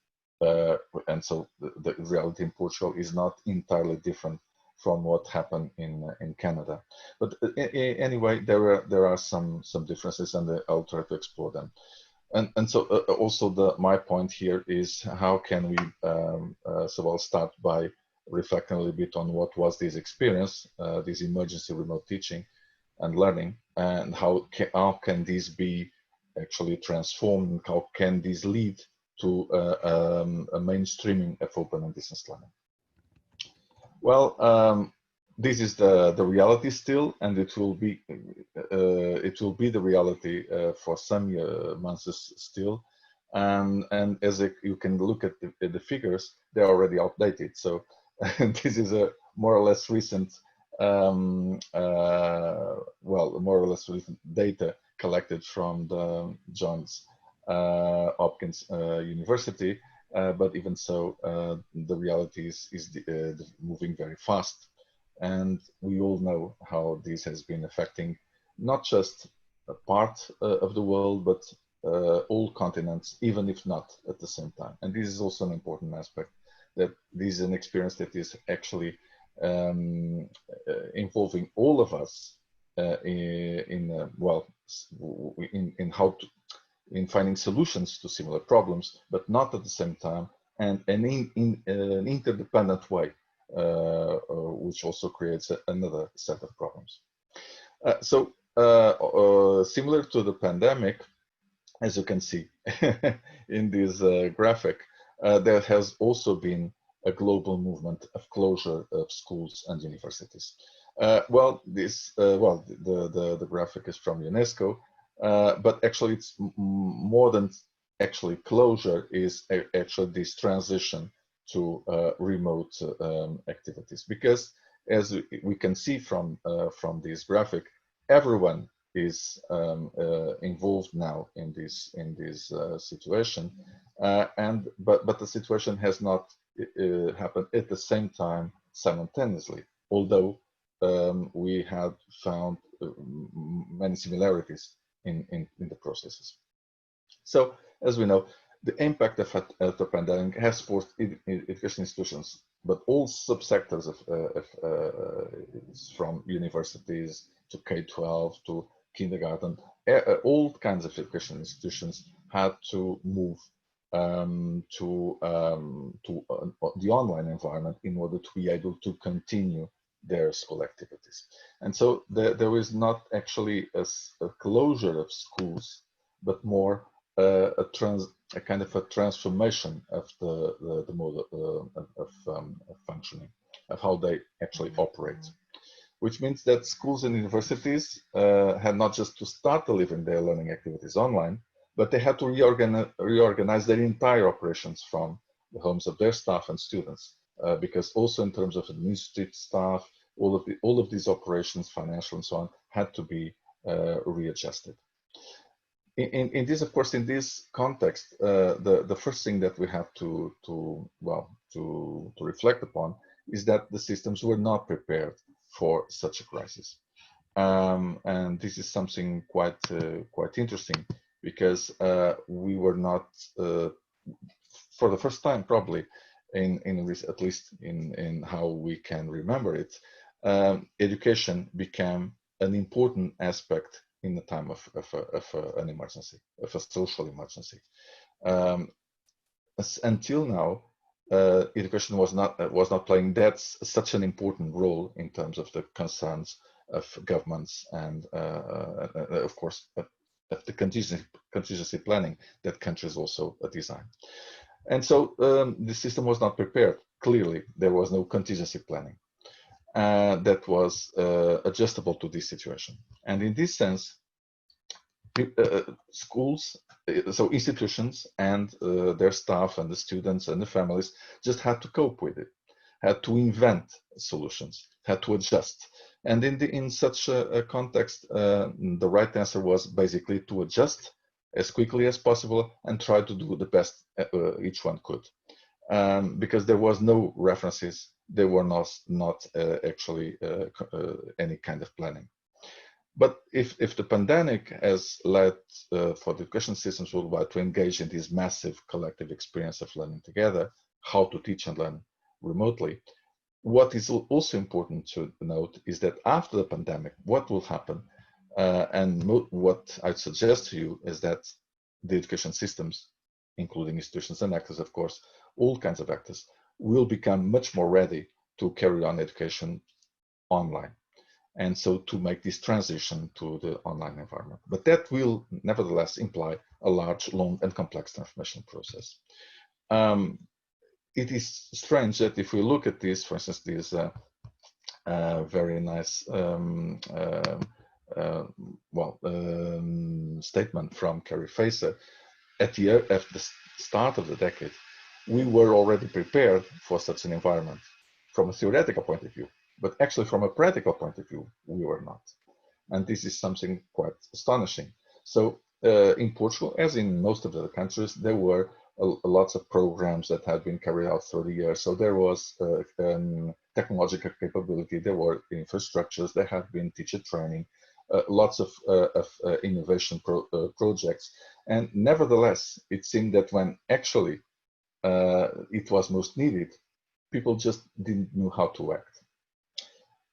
And so the reality in Portugal is not entirely different from what happened in Canada. But anyway, there are some differences, and I'll try to explore them. And so also my point here is, how can we so I'll start by reflecting a little bit on what was this experience, this emergency remote teaching and learning, and how can this be actually transformed, and how can this lead to a mainstreaming of open and distance learning. Well, this is the reality still, and it will be the reality for some months still. And as you can look at the figures, they're already outdated. So this is a more or less recent, more or less recent data collected from the Johns Hopkins University. But even so, the reality is moving very fast. And we all know how this has been affecting not just a part of the world, but all continents, even if not at the same time. And this is also an important aspect, that this is an experience that is actually involving all of us in finding solutions to similar problems, but not at the same time, and in an interdependent way, which also creates another set of problems. Similar to the pandemic, as you can see in this graphic, there has also been a global movement of closure of schools and universities. The graphic is from UNESCO, but actually it's more than actually closure is actually this transition to remote activities, because as we can see from this graphic, everyone is involved now in this situation, but the situation has not happened at the same time simultaneously, although we have found many similarities in the processes. So, as we know, the impact of the pandemic has forced education institutions, but all subsectors from universities to K-12 to kindergarten, all kinds of education institutions had to move to the online environment in order to be able to continue their school activities. And so there is not actually a closure of schools, but more a kind of a transformation of the mode of functioning, of how they actually operate. Which means that schools and universities had not just to start delivering their learning activities online, but they had to reorganize their entire operations from the homes of their staff and students, because also in terms of administrative staff, all of these operations, financial and so on, had to be readjusted. In this, of course, in this context, the first thing that we have to reflect upon is that the systems were not prepared for such a crisis, and this is something quite interesting, because we were not, for the first time probably, at least in how we can remember it, education became an important aspect in the time of an emergency, of a social emergency. Until now, education was not playing such an important role in terms of the concerns of governments and, of course, of the contingency planning that countries also design. And so the system was not prepared. Clearly, there was no contingency planning that was adjustable to this situation. And in this sense, schools, so institutions and their staff and the students and the families just had to cope with it, had to invent solutions, had to adjust. And in such a context, the right answer was basically to adjust as quickly as possible and try to do the best each one could. Because there was no references, there were not actually any kind of planning. But if the pandemic has led for the education systems worldwide to engage in this massive collective experience of learning together, how to teach and learn remotely, what is also important to note is that after the pandemic, what will happen, and what I'd suggest to you is that the education systems, including institutions and actors, of course, all kinds of actors, will become much more ready to carry on education online. And so to make this transition to the online environment. But that will nevertheless imply a large, long, and complex transformation process. It is strange that if we look at this, for instance, this very nice statement from Carrie Facer, at the start of the decade, we were already prepared for such an environment from a theoretical point of view. But actually, from a practical point of view, we were not. And this is something quite astonishing. So in Portugal, as in most of the other countries, there were lots of programs that had been carried out through the years. So there was technological capability, there were infrastructures, there had been teacher training, lots of innovation projects. And nevertheless, it seemed that when actually it was most needed, people just didn't know how to act.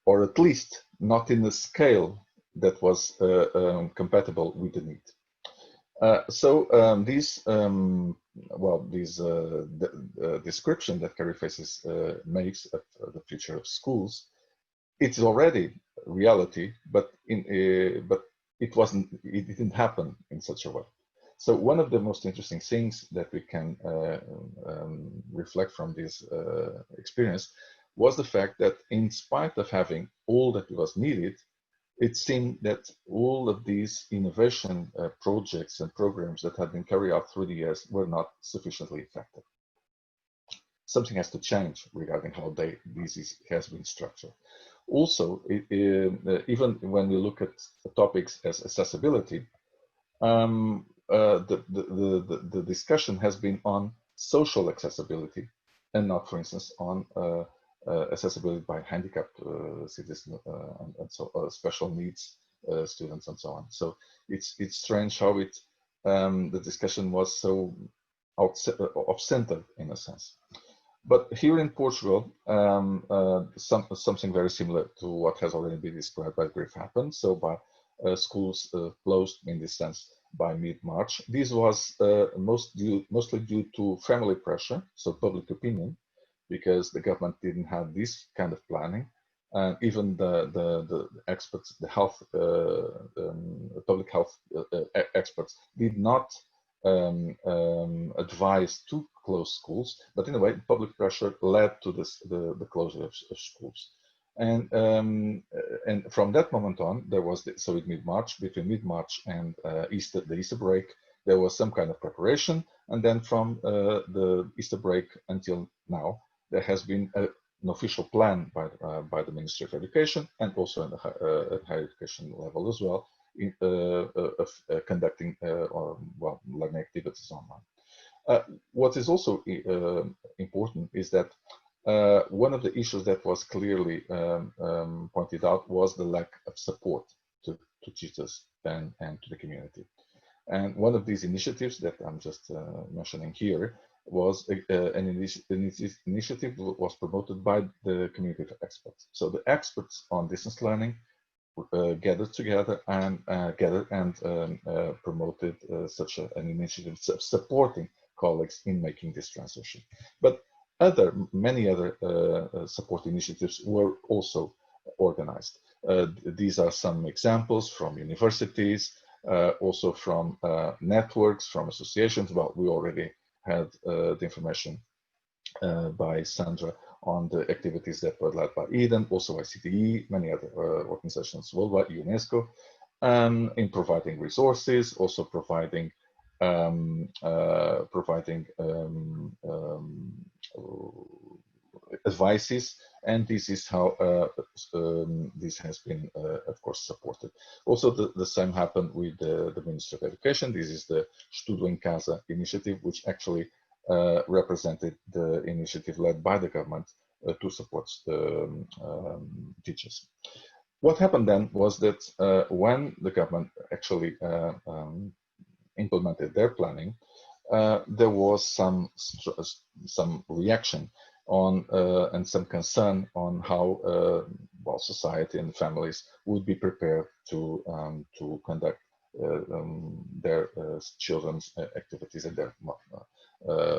Or at least not in a scale that was compatible with the need. This description that Carrie Faces makes of the future of schools, it's already reality, but it didn't happen in such a way. So one of the most interesting things that we can reflect from this experience was the fact that in spite of having all that was needed, it seemed that all of these innovation projects and programs that had been carried out through the years were not sufficiently effective. Something has to change regarding how this has been structured. Also, even when we look at topics as accessibility, the discussion has been on social accessibility and not, for instance, on accessibility by handicapped citizens and so special needs students and so on. So it's strange how the discussion was so off-center in a sense. But here in Portugal, something very similar to what has already been described by Griff happened. So by schools closed in this sense by mid-March. This was mostly due to family pressure, so public opinion, because the government didn't have this kind of planning. And even the experts, the health, public health experts did not advise to close schools, but in a way, public pressure led to the closure of schools. And from that moment on, there was so in mid-March, between mid-March and the Easter break, there was some kind of preparation, and then from the Easter break until now, there has been an official plan by the Ministry of Education and also at the higher education level as well, of conducting learning activities online. What is also important is that one of the issues that was clearly pointed out was the lack of support to teachers and to the community. And one of these initiatives that I'm just mentioning here was an initiative was promoted by the community of experts. So the experts on distance learning gathered together and promoted such an initiative supporting colleagues in making this transition. But many other support initiatives were also organized. These are some examples from universities, also from networks, from associations. Well, we already had the information by Sandra on the activities that were led by Eden, also ICTE, many other organizations worldwide, UNESCO, in providing resources, also providing advices, and this is how this has been, of course, supported. Also, the same happened with the Ministry of Education. This is the Estudo em Casa initiative, which actually represented the initiative led by the government to support the teachers. What happened then was that when the government actually implemented their planning, there was some reaction on and some concern on how society and families would be prepared to conduct their children's activities and their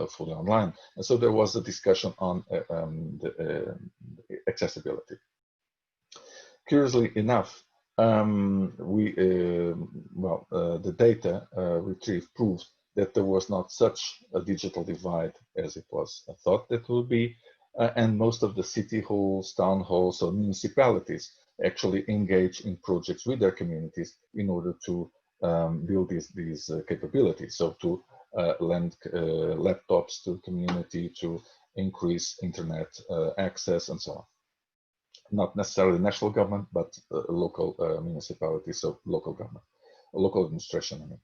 fully online. And so there was a discussion on the accessibility. Curiously enough, the data retrieved proved that there was not such a digital divide as it was thought that would be, and most of the city halls, town halls, or municipalities actually engage in projects with their communities in order to build these capabilities. So to lend laptops to the community, to increase internet access, and so on. Not necessarily national government, but local municipalities, so local government, local administration, I mean.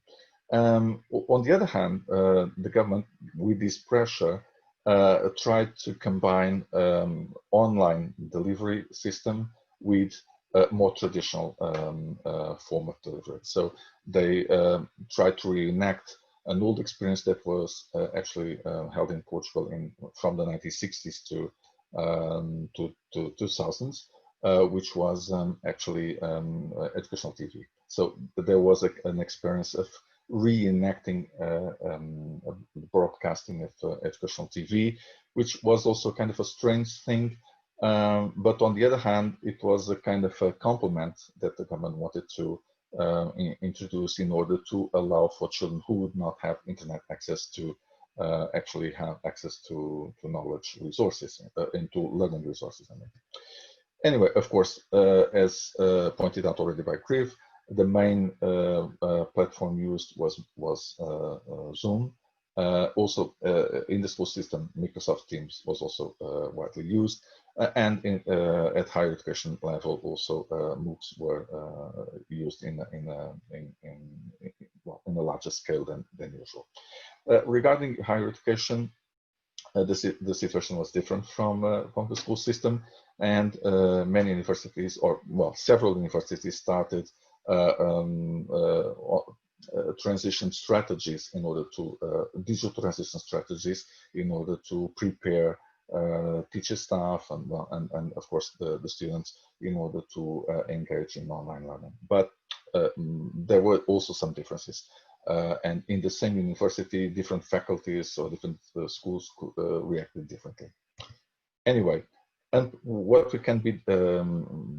On the other hand, the government, with this pressure, tried to combine online delivery system with a more traditional form of delivery. So they tried to reenact an old experience that was actually held in Portugal from the 1960s to 2000s, which was actually educational TV. So there was an experience of reenacting broadcasting of educational TV, which was also kind of a strange thing. But on the other hand, it was a kind of a complement that the government wanted to introduce in order to allow for children who would not have internet access to actually have access to knowledge resources and to learning resources. I mean. Anyway, of course, as pointed out already by Kriv, the main platform used was Zoom. Also, in the school system, Microsoft Teams was also widely used, and at higher education level, also MOOCs were used in a larger scale than usual. Regarding higher education, the situation was different from the school system, and many universities, or well, several universities started transition strategies in order to digital transition strategies in order to prepare teacher staff and of course the students in order to engage in online learning. But there were also some differences. And in the same university, different faculties or different schools reacted differently. Anyway, and what we can be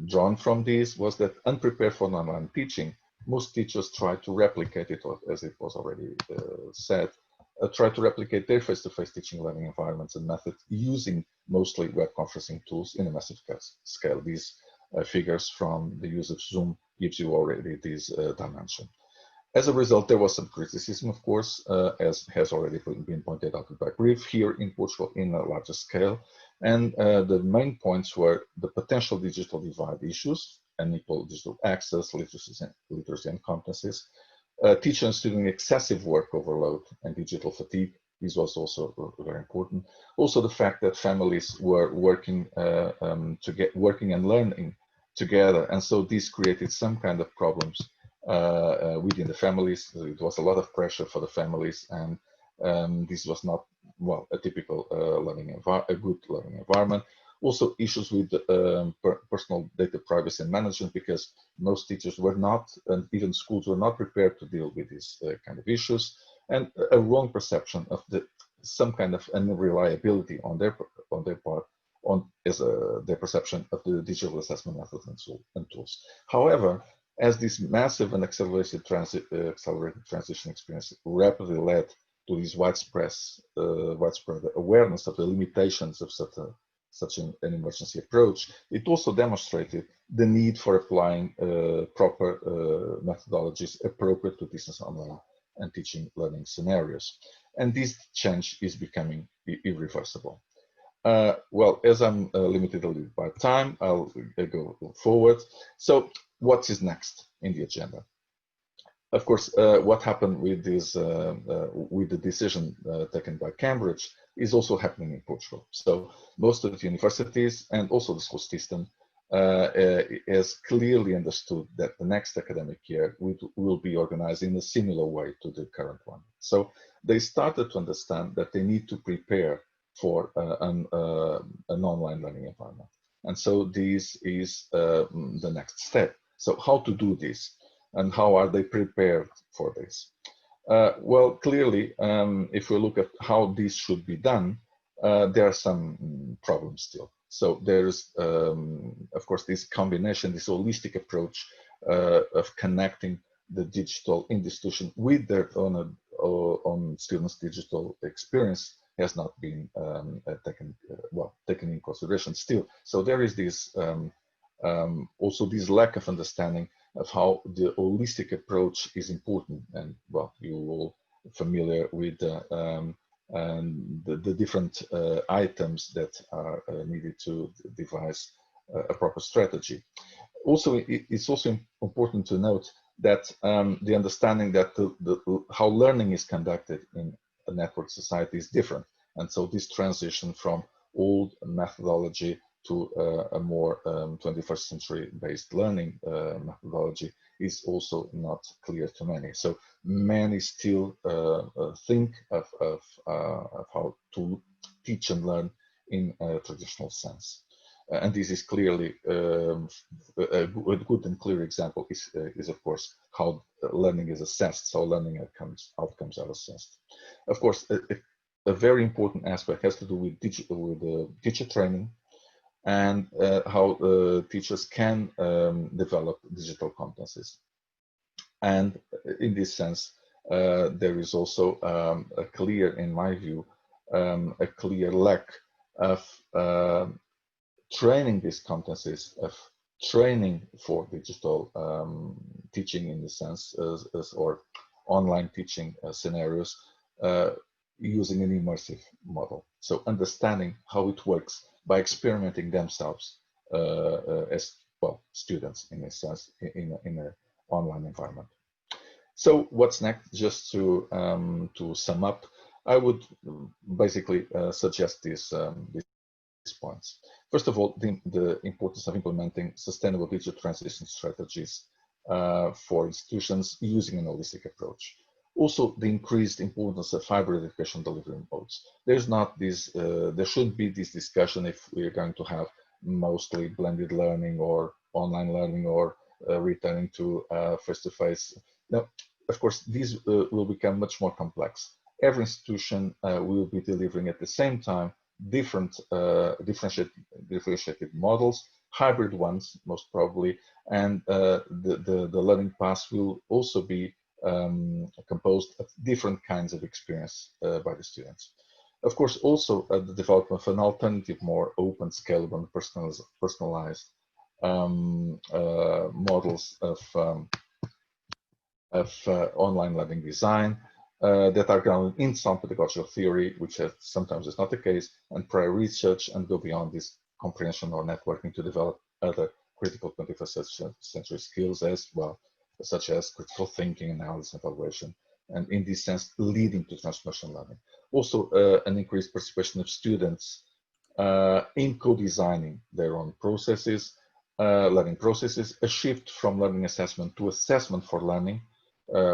drawn from this was that unprepared for online teaching, most teachers try to replicate it, or as it was already said, try to replicate their face-to-face teaching learning environments and methods using mostly web conferencing tools in a massive scale. These figures from the use of Zoom gives you already this dimension. As a result, there was some criticism, of course, as has already been pointed out by Kriv, here in Portugal in a larger scale. And the main points were the potential digital divide issues, unequal digital access, literacy and competencies, teacher and student excessive work overload and digital fatigue. This was also very important. Also, the fact that families were working working and learning together, and so this created some kind of problems within the families. It was a lot of pressure for the families, and this was not, well, a typical a good learning environment. Also, issues with personal data privacy and management, because most teachers were not, and even schools were not prepared to deal with these kind of issues, and a wrong perception of some kind of unreliability on their part their perception of the digital assessment methods and tools. However, as this massive and accelerated transition experience rapidly led to this widespread awareness of the limitations of such an emergency approach, it also demonstrated the need for applying proper methodologies appropriate to distance online and teaching learning scenarios. And this change is becoming irreversible. Well, as I'm limited a little by time, I'll go forward. So what is next in the agenda? Of course, what happened with this, with the decision taken by Cambridge is also happening in Portugal. So most of the universities and also the school system has clearly understood that the next academic year will be organized in a similar way to the current one. So they started to understand that they need to prepare for an online learning environment. And so this is the next step. So how to do this, and how are they prepared for this? Well, clearly, if we look at how this should be done, there are some problems still. So there's, of course, this combination, this holistic approach of connecting the digital institution with their own students' digital experience has not been taken in consideration still. So there is this also this lack of understanding of how the holistic approach is important. And well, you're all familiar with the different items that are needed to devise a proper strategy. Also, it's also important to note that the understanding that how learning is conducted in a network society is different. And so this transition from old methodology to a more 21st century based learning methodology is also not clear to many. So many still think of how to teach and learn in a traditional sense. And this is clearly a good and clear example is of course how learning is assessed, so learning outcomes are assessed. Of course, a very important aspect has to do with teacher training and how teachers can develop digital competencies. And in this sense, there is also a clear, in my view, a clear lack of training these competencies of training for digital teaching in the sense or online teaching scenarios using an immersive model. So understanding how it works by experimenting themselves as well, students in a sense in an online environment. So what's next? Just to sum up, I would basically suggest these points. First of all, the importance of implementing sustainable digital transition strategies for institutions using an holistic approach. Also, the increased importance of hybrid education delivery modes. There's not this, there shouldn't be this discussion if we're going to have mostly blended learning or online learning or returning to face-to-face. Now, of course, these will become much more complex. Every institution will be delivering at the same time different differentiated models, hybrid ones most probably, and the learning paths will also be composed of different kinds of experience by the students. Of course, also the development of an alternative, more open, scalable, and personalized models of online learning design that are grounded in some pedagogical theory, which sometimes is not the case, and prior research, and go beyond this comprehension or networking to develop other critical 21st century skills as well, such as critical thinking, analysis, and evaluation, and in this sense, leading to transformational learning. Also, an increased participation of students in co-designing their own processes, learning processes, a shift from learning assessment to assessment for learning,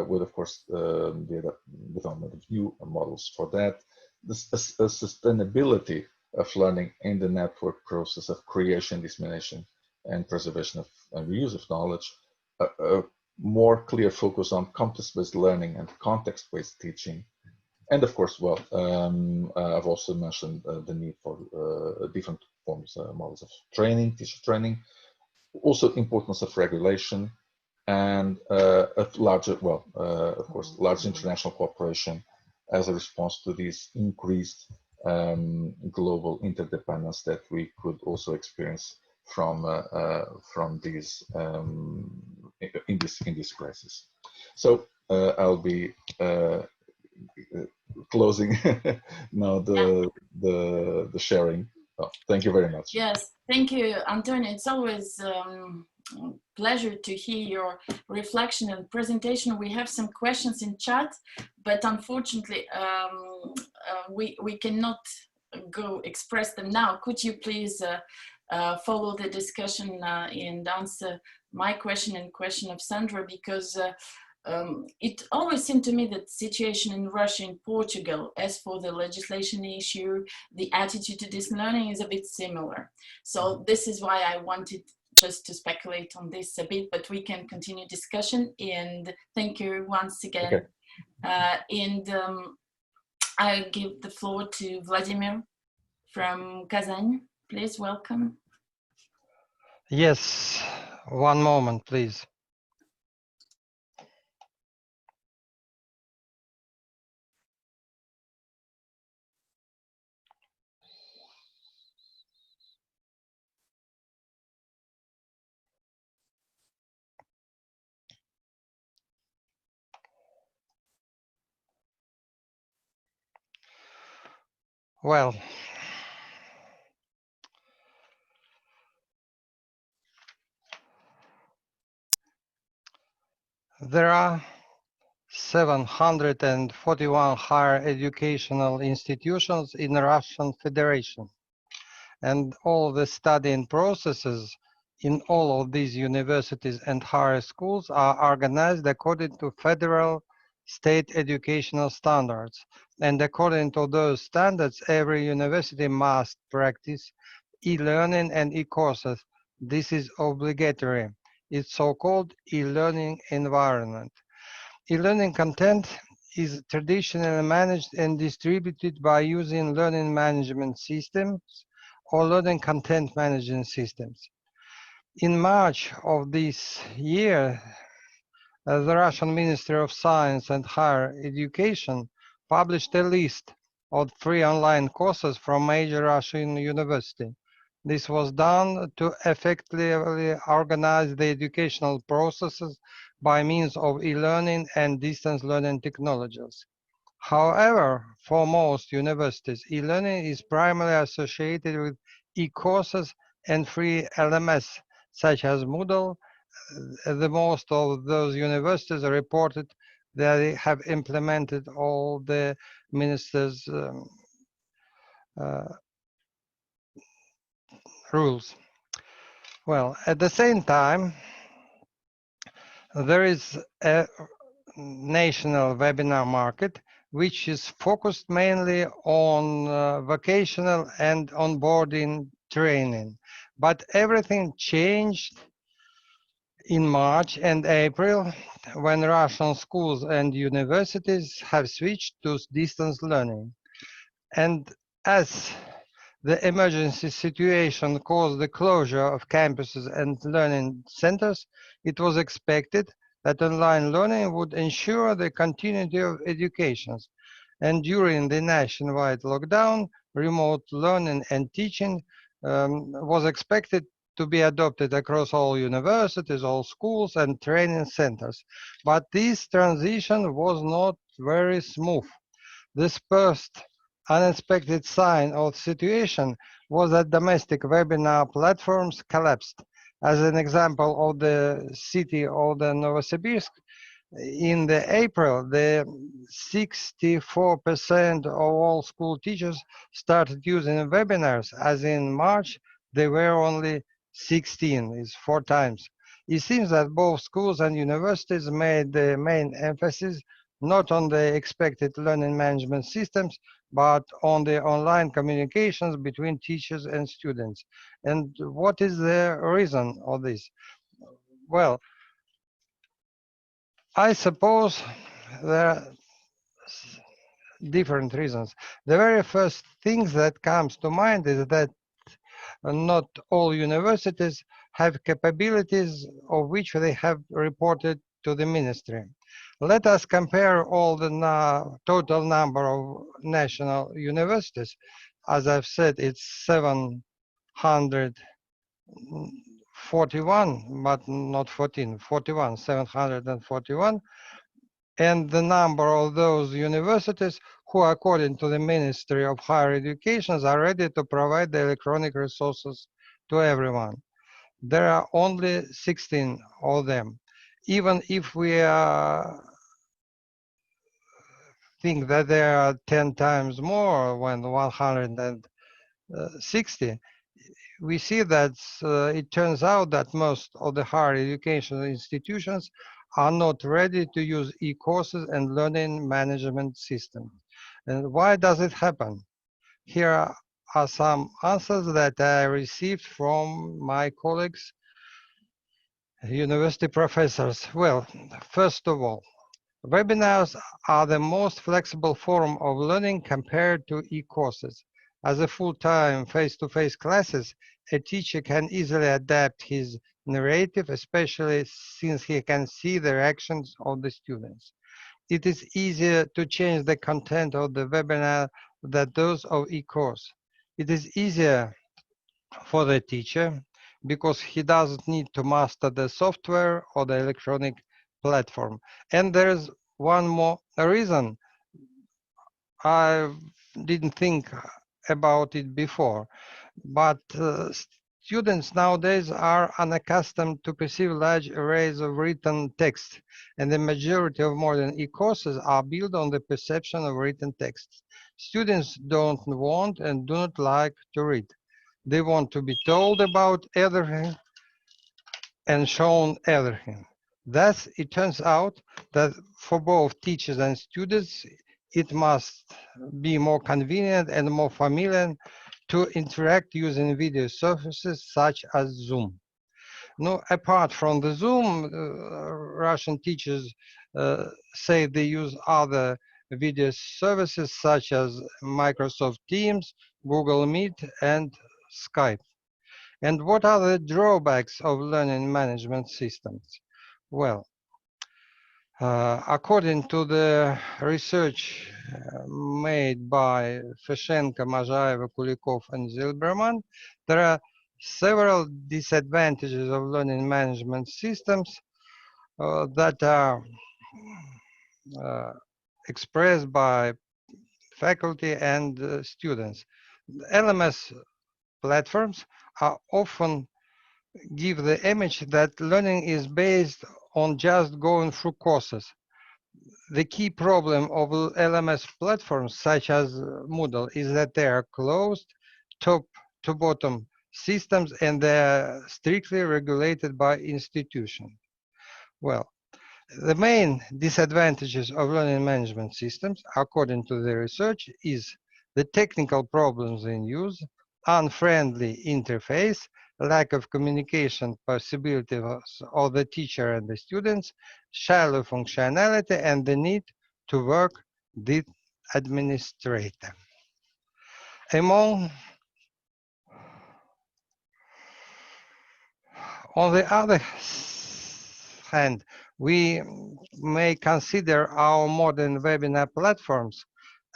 with, of course, the development of new models for that, the sustainability of learning in the network process of creation, dissemination, and preservation of and reuse of knowledge, a more clear focus on competence-based learning and context-based teaching, and of course, well, I've also mentioned the need for different forms, models of training, teacher training, also importance of regulation, and of larger, well, of course, large international cooperation as a response to this increased global interdependence that we could also experience from these in this crisis. So I'll be closing now the sharing. Oh, thank you very much. Yes, thank you, Antonio. It's always pleasure to hear your reflection and presentation. We have some questions in chat, but unfortunately we cannot go express them now. Could you please follow the discussion and answer my question and question of Sandra, because it always seemed to me that the situation in Russia and Portugal, as for the legislation issue, the attitude to distance learning is a bit similar. So this is why I wanted just to speculate on this a bit, but we can continue discussion. And thank you once again. Okay. I'll give the floor to Vladimir from Kazan. Please welcome. Yes, one moment, please. Well, there are 741 higher educational institutions in the Russian Federation, and all the studying processes in all of these universities and higher schools are organized according to federal state educational standards. And according to those standards, every university must practice e-learning and e-courses. This is obligatory. It's so-called e-learning environment. E-learning content is traditionally managed and distributed by using learning management systems or learning content management systems. In March of this year, the Russian Ministry of Science and Higher Education published a list of free online courses from major Russian universities. This was done to effectively organize the educational processes by means of e-learning and distance learning technologies. However, for most universities, e-learning is primarily associated with e-courses and free LMS, such as Moodle. The most of those universities reported that they have implemented all the minister's rules. Well, at the same time, there is a national webinar market which is focused mainly on vocational and onboarding training. But everything changed in March and April when Russian schools and universities have switched to distance learning. And as the emergency situation caused the closure of campuses and learning centers, it was expected that online learning would ensure the continuity of education. And during the nationwide lockdown, remote learning and teaching was expected to be adopted across all universities, all schools and training centers. But this transition was not very smooth. This first unexpected sign of the situation was that domestic webinar platforms collapsed. As an example of the city of the Novosibirsk, in the April, the 64% of all school teachers started using webinars, as in March, they were only 16, is 4 times. It seems that both schools and universities made the main emphasis not on the expected learning management systems, but on the online communications between teachers and students. And what is the reason of this? Well, I suppose there are different reasons. The very first thing that comes to mind is that not all universities have capabilities of which they have reported to the ministry. Let us compare all the total number of national universities. As I've said, it's 741, but not 14, 41, 741. And the number of those universities who, according to the Ministry of Higher Education, are ready to provide the electronic resources to everyone. There are only 16 of them. Even if we think that there are 10 times more when 160, we see that it turns out that most of the higher education institutions are not ready to use e-courses and learning management systems. And why does it happen? Here are some answers that I received from my colleagues, university professors. Well, first of all, webinars are the most flexible form of learning compared to e-courses. As a full-time face-to-face classes, a teacher can easily adapt his narrative, especially since he can see the reactions of the students. It is easier to change the content of the webinar than those of e-course. It is easier for the teacher because he doesn't need to master the software or the electronic platform. And there's one more reason. I didn't think about it before, but students nowadays are unaccustomed to perceive large arrays of written text, and the majority of modern e-courses are built on the perception of written text. Students don't want and do not like to read. They want to be told about everything and shown everything. Thus, it turns out that for both teachers and students, it must be more convenient and more familiar to interact using video services such as Zoom. No, apart from the Zoom, Russian teachers say they use other video services such as Microsoft Teams, Google Meet, and Skype. And what are the drawbacks of learning management systems? Well, according to the research made by Feshenko, Mazhaeva, Kulikov, and Zilberman, there are several disadvantages of learning management systems that are expressed by faculty and students. LMS platforms are often give the image that learning is based on just going through courses. The key problem of LMS platforms such as Moodle is that they are closed top to bottom systems and they are strictly regulated by institutions. Well, the main disadvantages of learning management systems, according to the research, is the technical problems in use, unfriendly interface, lack of communication possibilities of the teacher and the students, shallow functionality, and the need to work with administrator. On the other hand, we may consider our modern webinar platforms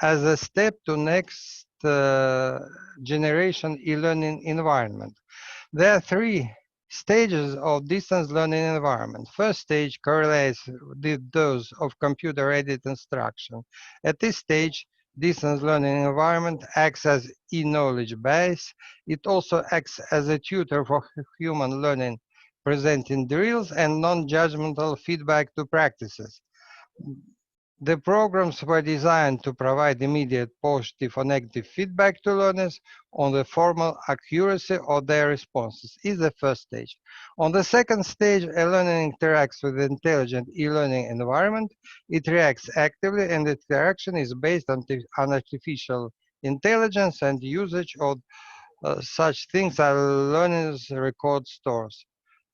as a step to next generation e-learning environment. There are three stages of distance learning environment. First stage correlates with those of computer-aided instruction. At this stage, distance learning environment acts as e-knowledge base. It also acts as a tutor for human learning, presenting drills and non-judgmental feedback to practices. The programs were designed to provide immediate positive or negative feedback to learners on the formal accuracy of their responses is the first stage. On the second stage, a learner interacts with the intelligent e-learning environment. It reacts actively and the interaction is based on artificial intelligence and usage of such things as learners' record stores.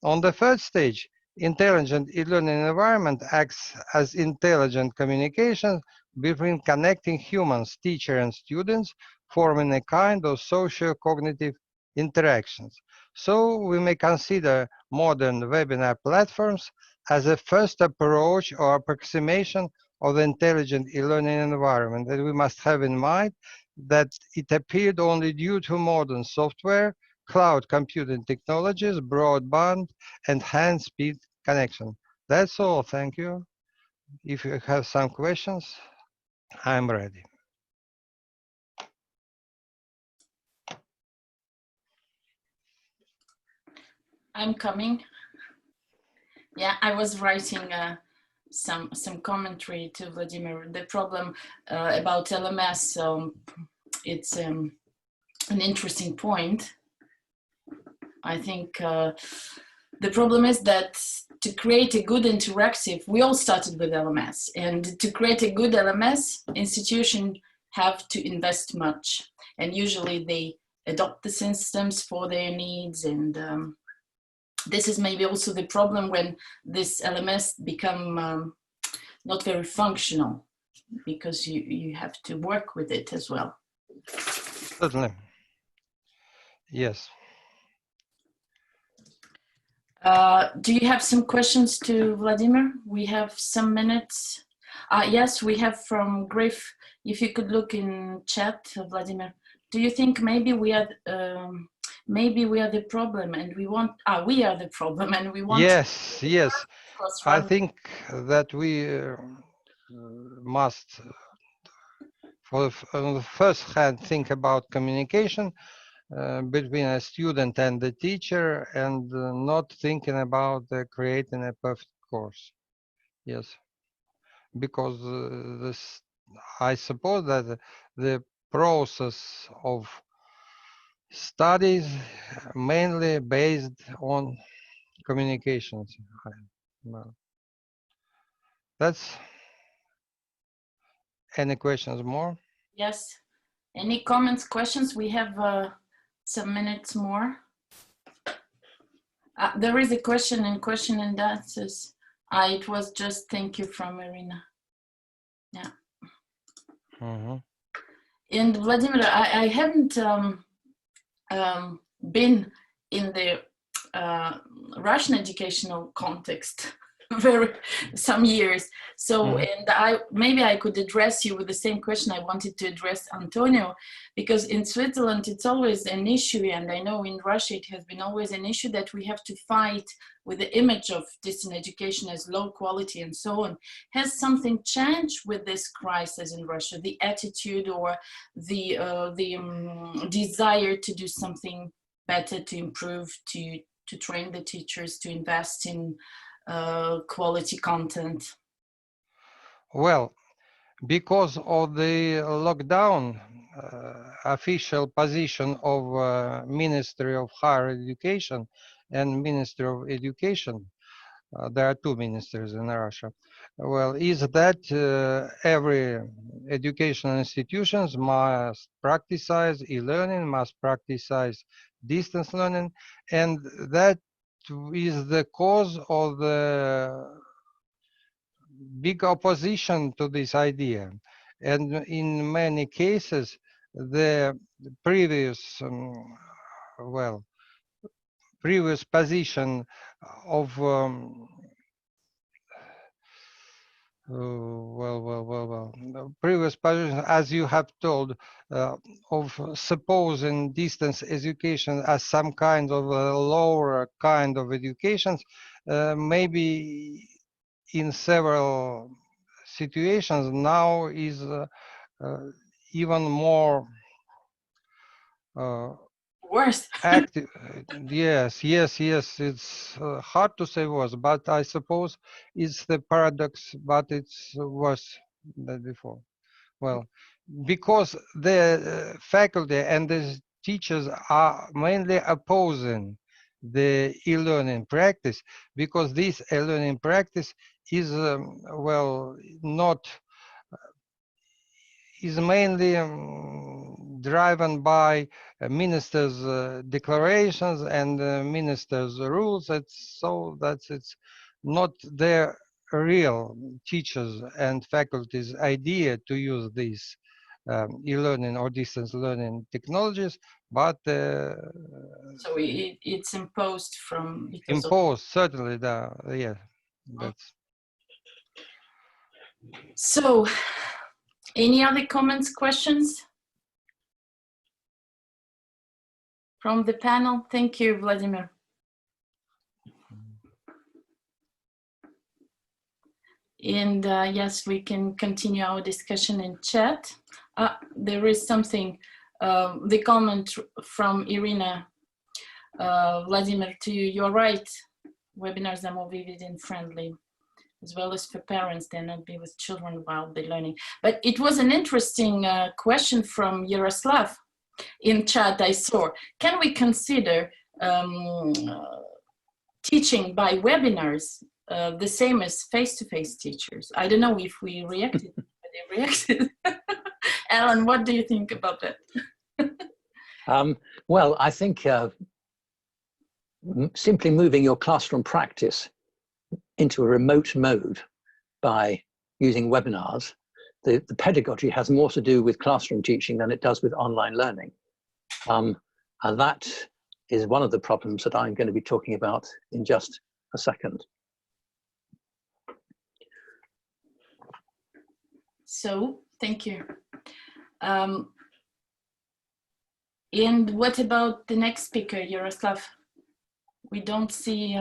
On the third stage, intelligent e-learning environment acts as intelligent communication between connecting humans, teacher and students, forming a kind of socio-cognitive interactions. So we may consider modern webinar platforms as a first approach or approximation of the intelligent e-learning environment, and we must have in mind that it appeared only due to modern software, cloud computing technologies, broadband, and high-speed connection. That's all. Thank you. If you have some questions, I'm ready. I'm coming. Yeah, I was writing some commentary to Vladimir. The problem about LMS, it's an interesting point. I think the problem is that to create a good interactive, we all started with LMS, and to create a good LMS, institutions have to invest much, and usually they adopt the systems for their needs, and this is maybe also the problem when this LMS become not very functional, because you have to work with it as well. Certainly. Yes. Do you have some questions to Vladimir? We have some minutes. Yes, we have from Griff. If you could look in chat, Vladimir. Do you think maybe we are the problem and we want? We are the problem and we want. Yes, yes. I think that we must, on the first hand, think about communication between a student and the teacher, and not thinking about creating a perfect course. Yes, because this, I suppose that the process of studies mainly based on communications. That's any questions more? Yes. Any comments, questions? We have some minutes more. There is a question and answers. It was just thank you from Marina. Yeah. Mm-hmm. And Vladimir, I haven't been in the Russian educational context. some years. So, and maybe I could address you with the same question I wanted to address Antonio, because in Switzerland it's always an issue, and I know in Russia it has been always an issue that we have to fight with the image of distant education as low quality and so on. Has something changed with this crisis in Russia? The attitude or the desire to do something better, to improve, to train the teachers, to invest in quality content? Well, because of the lockdown, official position of Ministry of Higher Education and Ministry of Education, there are two ministers in Russia, well, is that every educational institutions must practice e-learning, must practice distance learning, and that is the cause of the big opposition to this idea. And in many cases, the previous, previous position of previous position, as you have told, of supposing distance education as some kind of a lower kind of education, maybe in several situations now is even more worse. Active. Yes. It's hard to say worse, but I suppose it's the paradox, but it's worse than before. Well, because the faculty and the teachers are mainly opposing the e-learning practice, because this e-learning practice is is mainly driven by ministers' declarations and ministers' rules. It's not their real teachers and faculties' idea to use these e-learning or distance learning technologies, but so it's imposed from imposed, certainly. Yeah, that's. So, any other comments, questions from the panel? Thank you, Vladimir. And yes, we can continue our discussion in chat. There is something, the comment from Irina. Vladimir, to you, you're right. Webinars are more vivid and friendly, as well as for parents. They're not be with children while they're learning. But it was an interesting question from Yaroslav in chat I saw. Can we consider teaching by webinars the same as face-to-face teachers? I don't know if we reacted, but they reacted. Alan, what do you think about that? Well, I think simply moving your classroom practice into a remote mode by using webinars, the pedagogy has more to do with classroom teaching than it does with online learning. And that is one of the problems that I'm going to be talking about in just a second. So, thank you. And what about the next speaker, Yaroslav? We don't see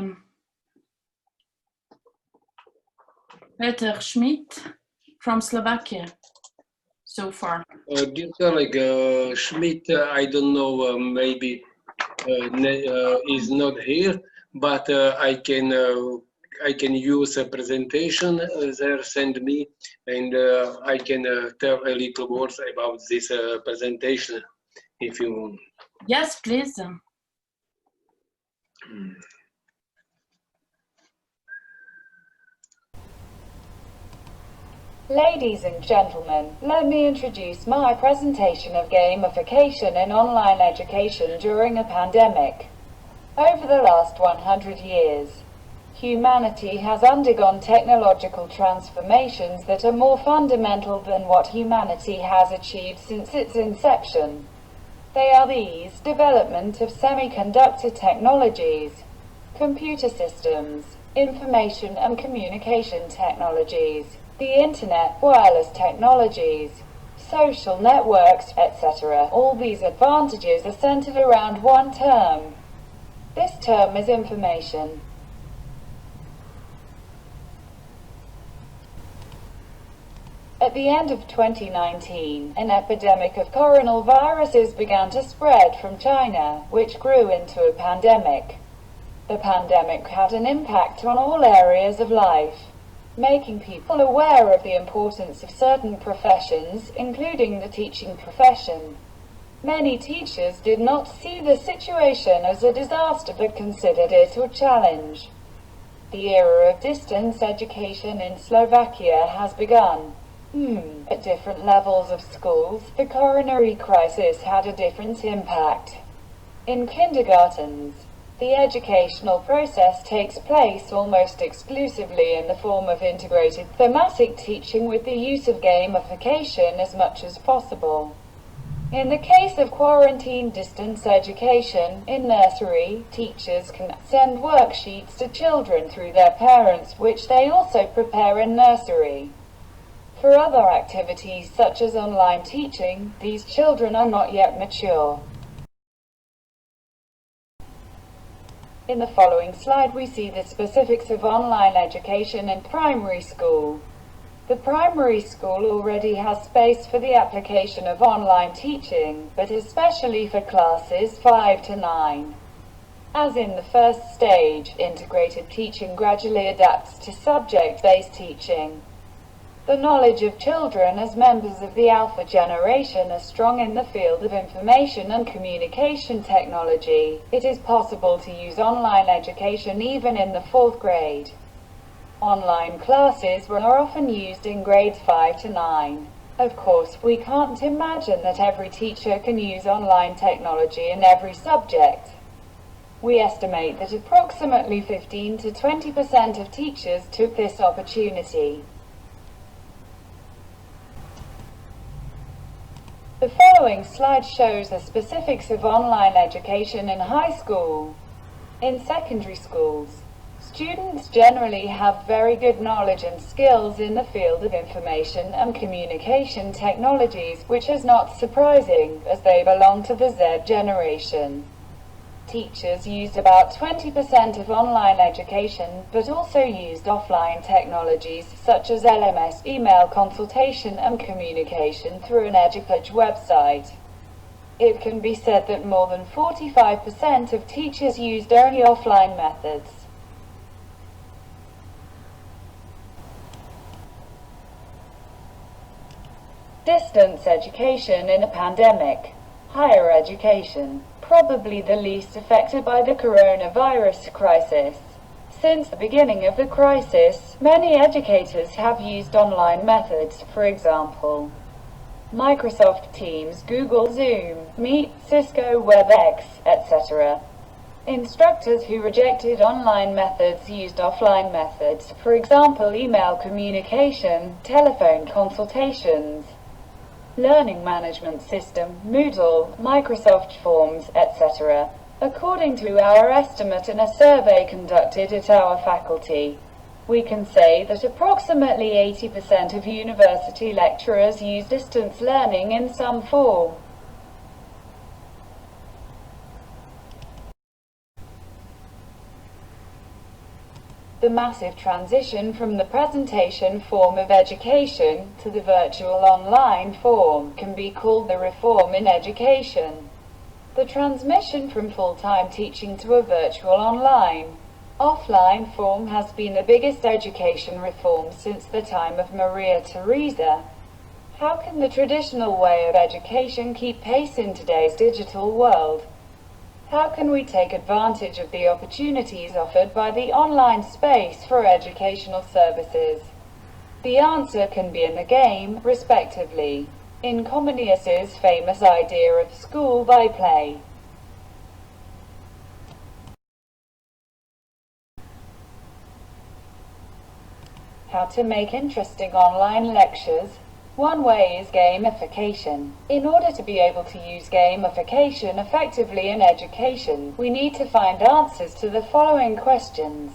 Peter Schmidt from Slovakia so far. Dear colleague, Schmidt, I don't know, maybe is not here, but I can use a presentation there, send me, and I can tell a little words about this presentation, if you want. Yes, please. Ladies and gentlemen, let me introduce my presentation of gamification in online education during a pandemic. Over the last 100 years, humanity has undergone technological transformations that are more fundamental than what humanity has achieved since its inception. They are these: development of semiconductor technologies, computer systems, information and communication technologies, the internet, wireless technologies, social networks, etc. All these advantages are centered around one term. This term is information. At the end of 2019, an epidemic of coronaviruses began to spread from China, which grew into a pandemic. The pandemic had an impact on all areas of life, making people aware of the importance of certain professions, including the teaching profession. Many teachers did not see the situation as a disaster but considered it a challenge. The era of distance education in Slovakia has begun. At different levels of schools, the coronary crisis had a different impact. In kindergartens, the educational process takes place almost exclusively in the form of integrated thematic teaching with the use of gamification as much as possible. In the case of quarantine distance education, in nursery, teachers can send worksheets to children through their parents, which they also prepare in nursery. For other activities such as online teaching, these children are not yet mature. In the following slide we see the specifics of online education in primary school. The primary school already has space for the application of online teaching, but especially for classes 5 to 9. As in the first stage, integrated teaching gradually adapts to subject-based teaching. The knowledge of children as members of the alpha generation are strong in the field of information and communication technology. It is possible to use online education even in the 4th grade. Online classes are often used in grades 5 to 9. Of course, we can't imagine that every teacher can use online technology in every subject. We estimate that approximately 15 to 20% of teachers took this opportunity. The following slide shows the specifics of online education in high school. In secondary schools, students generally have very good knowledge and skills in the field of information and communication technologies, which is not surprising, as they belong to the Z generation. Teachers used about 20% of online education, but also used offline technologies such as LMS, email consultation and communication through an EduPage website. It can be said that more than 45% of teachers used only offline methods. Distance education in a pandemic. Higher education. Probably the least affected by the coronavirus crisis. Since the beginning of the crisis, many educators have used online methods, for example, Microsoft Teams, Google Zoom, Meet, Cisco WebEx, etc. Instructors who rejected online methods used offline methods, for example email communication, telephone consultations, Learning Management System, Moodle, Microsoft Forms, etc. According to our estimate in a survey conducted at our faculty, we can say that approximately 80% of university lecturers use distance learning in some form. The massive transition from the presentation form of education to the virtual online form can be called the reform in education. The transmission from full-time teaching to a virtual online, offline form has been the biggest education reform since the time of Maria Theresa. How can the traditional way of education keep pace in today's digital world? How can we take advantage of the opportunities offered by the online space for educational services? The answer can be in the game, respectively, in Comenius's famous idea of school by play. How to make interesting online lectures. One way is gamification. In order to be able to use gamification effectively in education, we need to find answers to the following questions.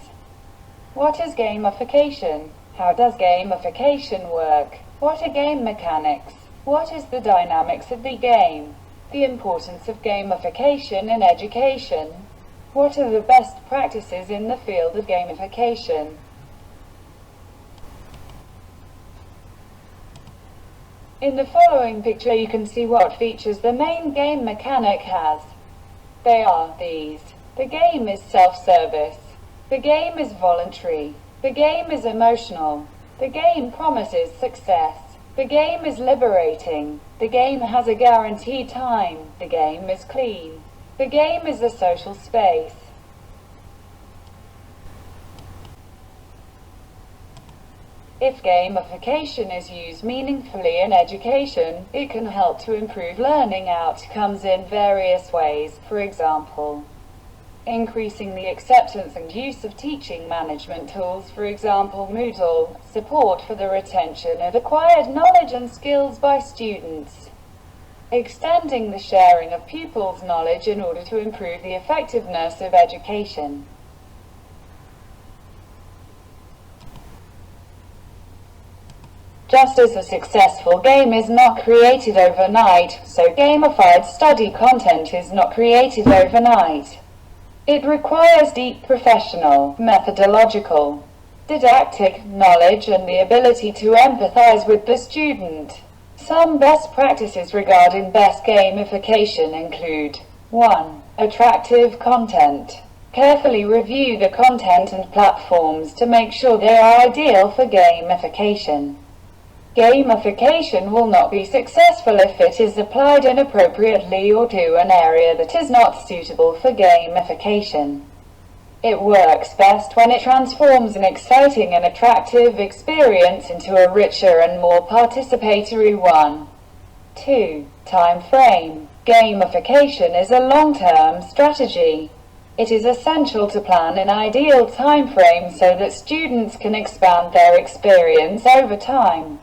What is gamification? How does gamification work? What are game mechanics? What is the dynamics of the game? The importance of gamification in education. What are the best practices in the field of gamification? In the following picture you can see what features the main game mechanic has. They are these. The game is self-service. The game is voluntary. The game is emotional. The game promises success. The game is liberating. The game has a guaranteed time. The game is clean. The game is a social space. If gamification is used meaningfully in education, it can help to improve learning outcomes in various ways. For example, increasing the acceptance and use of teaching management tools, for example Moodle, support for the retention of acquired knowledge and skills by students, extending the sharing of pupils' knowledge in order to improve the effectiveness of education. Just as a successful game is not created overnight, so gamified study content is not created overnight. It requires deep professional, methodological, didactic knowledge and the ability to empathize with the student. Some best practices regarding best gamification include 1. Attractive content. Carefully review the content and platforms to make sure they are ideal for gamification. Gamification will not be successful if it is applied inappropriately or to an area that is not suitable for gamification. It works best when it transforms an exciting and attractive experience into a richer and more participatory one. 2. Time frame. Gamification is a long-term strategy. It is essential to plan an ideal time frame so that students can expand their experience over time.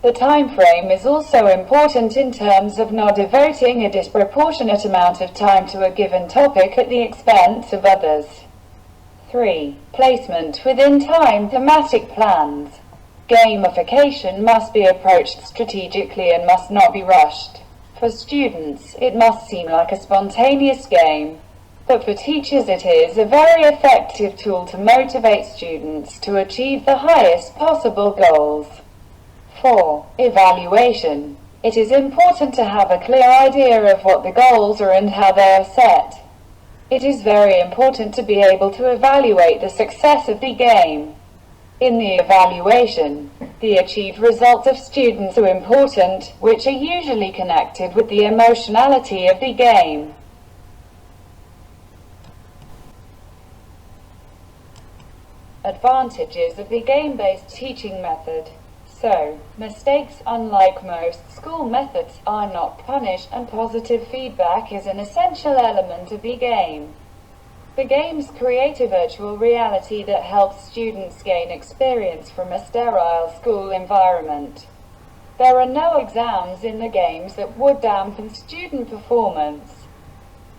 The time frame is also important in terms of not devoting a disproportionate amount of time to a given topic at the expense of others. 3. Placement within time thematic plans. Gamification must be approached strategically and must not be rushed. For students, it must seem like a spontaneous game, but for teachers it is a very effective tool to motivate students to achieve the highest possible goals. 4. Evaluation. It is important to have a clear idea of what the goals are and how they are set. It is very important to be able to evaluate the success of the game. In the evaluation, the achieved results of students are important, which are usually connected with the emotionality of the game. Advantages of the game-based teaching method. So, mistakes, unlike most school methods, are not punished, and positive feedback is an essential element of the game. The games create a virtual reality that helps students gain experience from a sterile school environment. There are no exams in the games that would dampen student performance.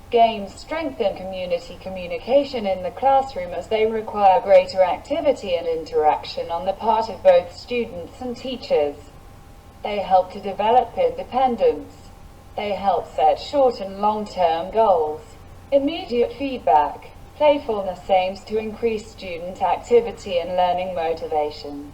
Games strengthen community communication in the classroom as they require greater activity and interaction on the part of both students and teachers. They help to develop independence. They help set short and long-term goals. Immediate feedback. Playfulness aims to increase student activity and learning motivation.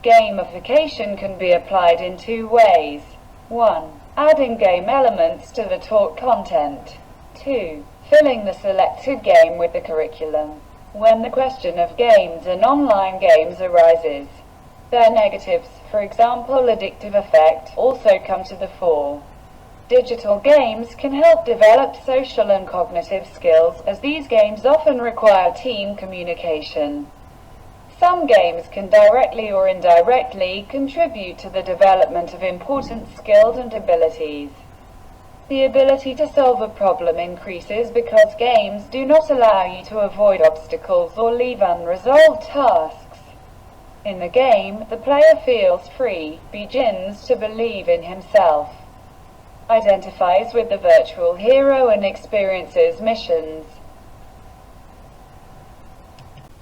Gamification can be applied in two ways. 1. Adding game elements to the taught content. 2. Filling the selected game with the curriculum. When the question of games and online games arises, their negatives, for example addictive effect, also come to the fore. Digital games can help develop social and cognitive skills, as these games often require team communication. Some games can directly or indirectly contribute to the development of important skills and abilities. The ability to solve a problem increases because games do not allow you to avoid obstacles or leave unresolved tasks. In the game, the player feels free, begins to believe in himself. identifies with the virtual hero and experiences missions.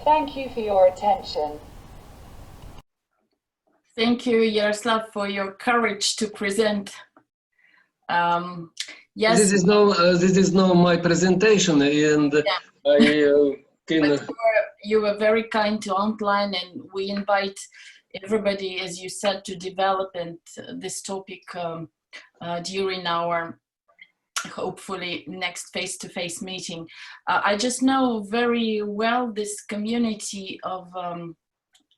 Thank you for your attention. Thank you, Yaroslav, for your courage to present. Yes, This is now my presentation, and I can. but you were very kind to outline, and we invite everybody, as you said, to develop and this topic during our hopefully next face-to-face meeting. I just know very well this community of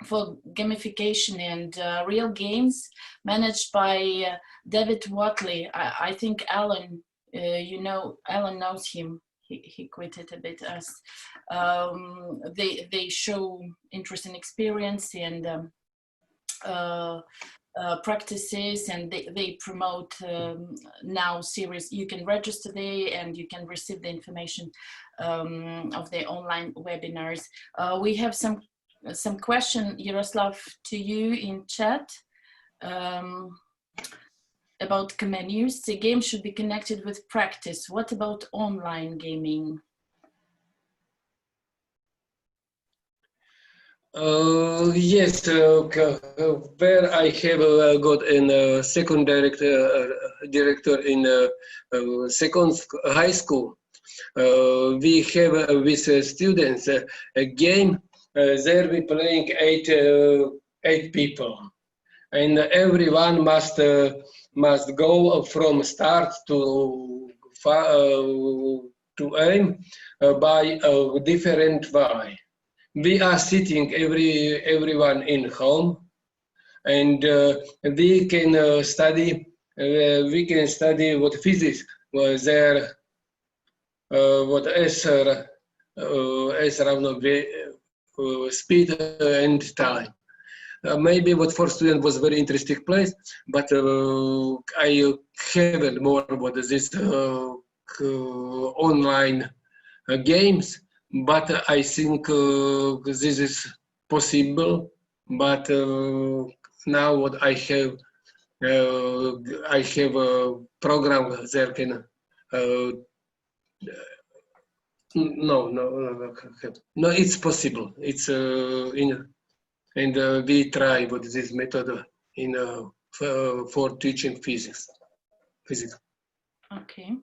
for gamification and real games managed by David Watley. I think Alan, you know, Alan knows him. He quitted a bit us. They show interesting experience and practices, and they promote now series. You can register there and you can receive the information of the online webinars. We have some question, Yaroslav, to you in chat about command use. The game should be connected with practice. What about online gaming? Yes, where I have got a second director in high school. We have with students a game. There we playing eight people, and everyone must go from start to aim by a different way. We are sitting everyone in home, and we can study. We can study what physics was there. What S равно speed and time. Maybe what for student was very interesting place, but I haven't more about this online games. But I think this is possible. But now what I have a program that can. No, it's possible. It's and we try with this method in for teaching physics. Okay.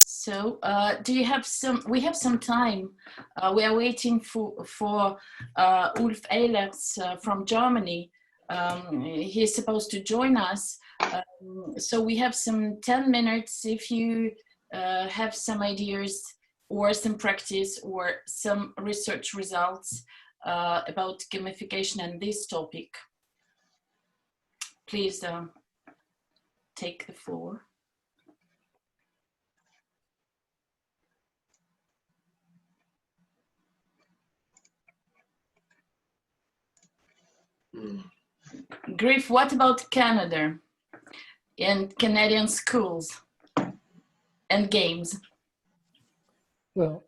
So, do you have some? We have some time. We are waiting for Ulf Ehlers from Germany. He's supposed to join us. So we have some 10 minutes. If you have some ideas or some practice or some research results about gamification and this topic, please take the floor. Griff, what about Canada and Canadian schools and games? Well,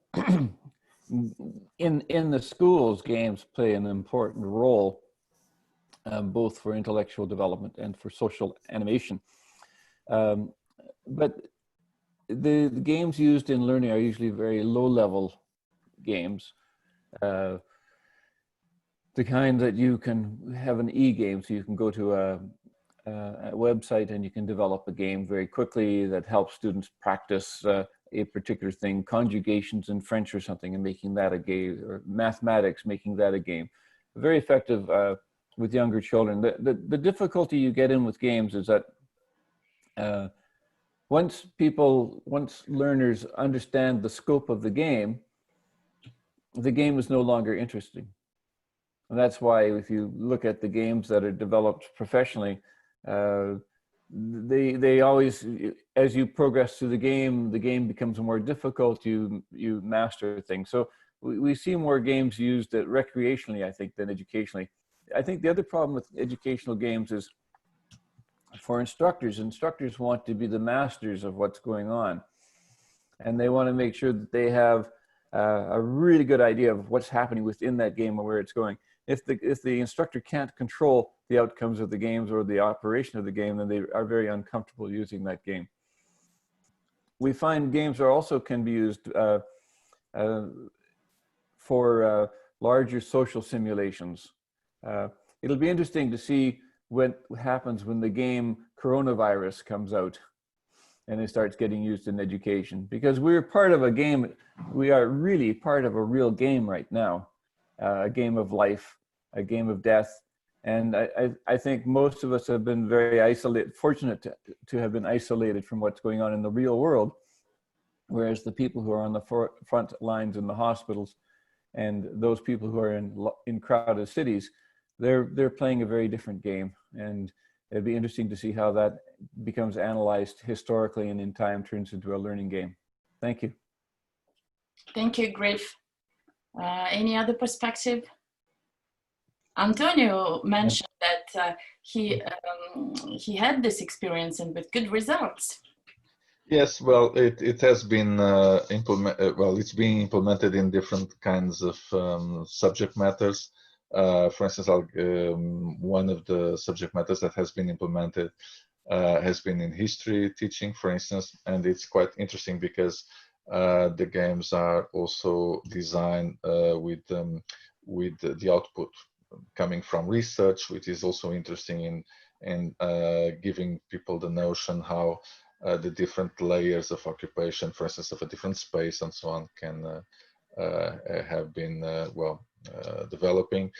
in the schools, games play an important role, both for intellectual development and for social animation. But the games used in learning are usually very low-level games. The kind that you can have an e-game, so you can go to a website and you can develop a game very quickly that helps students practice a particular thing, conjugations in French or something, and making that a game, or mathematics, making that a game. Very effective with younger children. The difficulty you get in with games is that once learners understand the scope of the game is no longer interesting. And that's why if you look at the games that are developed professionally, they always, as you progress through the game becomes more difficult, you master things. So we see more games used recreationally, I think, than educationally. I think the other problem with educational games is for instructors want to be the masters of what's going on. And they want to make sure that they have a really good idea of what's happening within that game or where it's going. If the instructor can't control the outcomes of the games or the operation of the game, then they are very uncomfortable using that game. We find games are also can be used for larger social simulations. It'll be interesting to see what happens when the game Coronavirus comes out and it starts getting used in education, because we're part of a game. We are really part of a real game right now, a game of life, a game of death. And I think most of us have been very isolated, fortunate to have been isolated from what's going on in the real world. Whereas the people who are on the front lines in the hospitals and those people who are in crowded cities, they're playing a very different game. And it'd be interesting to see how that becomes analyzed historically and in time turns into a learning game. Thank you. Thank you, Griff. Any other perspective? Antonio mentioned that he had this experience and with good results. Yes, well, it has been it's being implemented in different kinds of subject matters. For instance, one of the subject matters that has been implemented has been in history teaching, for instance, and it's quite interesting because the games are also designed with the output coming from research, which is also interesting in giving people the notion how the different layers of occupation, for instance, of a different space and so on, can have been developing.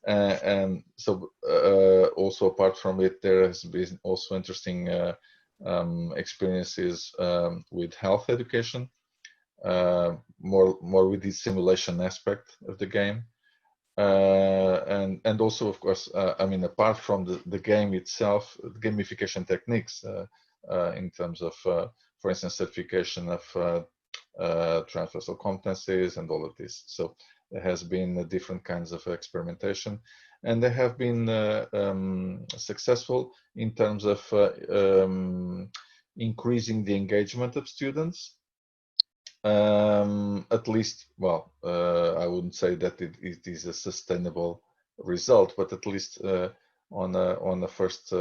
And so also apart from it, there has been also interesting experiences with health education, more with the simulation aspect of the game. And also, of course, I mean, apart from the game itself, the gamification techniques in terms of, for instance, certification of transversal competencies and all of this. So there has been different kinds of experimentation, and they have been successful in terms of increasing the engagement of students. At least, well, I wouldn't say that it is a sustainable result, but at least on the first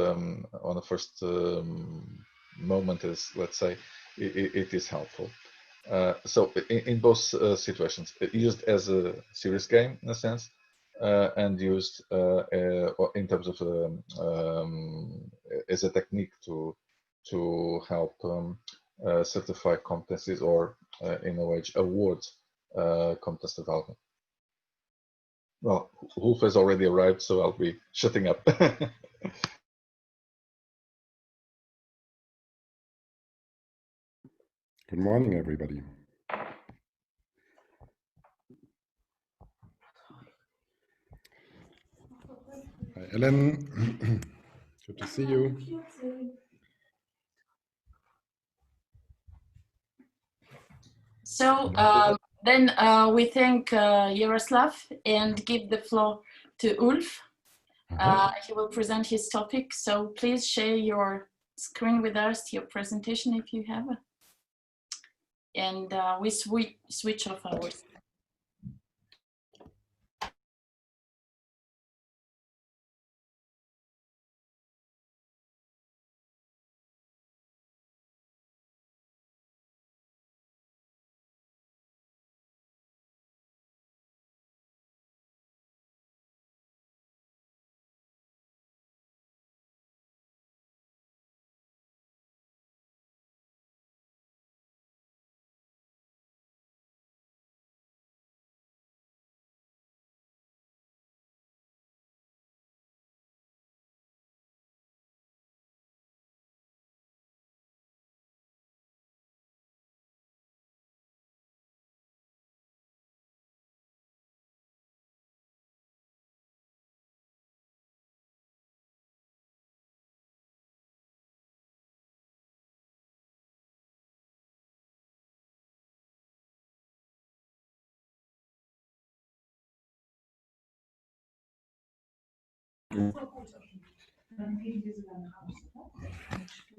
moment, is, let's say, it is helpful. So in both situations, used as a serious game in a sense, and used in terms of as a technique to help certify competencies or in a way award competence development. Well, Ulf has already arrived, so I'll be shutting up. Good morning, everybody. Hi, Ellen. Good to see you. So then we thank Yaroslav and give the floor to Ulf. He will present his topic. So please share your screen with us, your presentation if you have. And we switch off ours.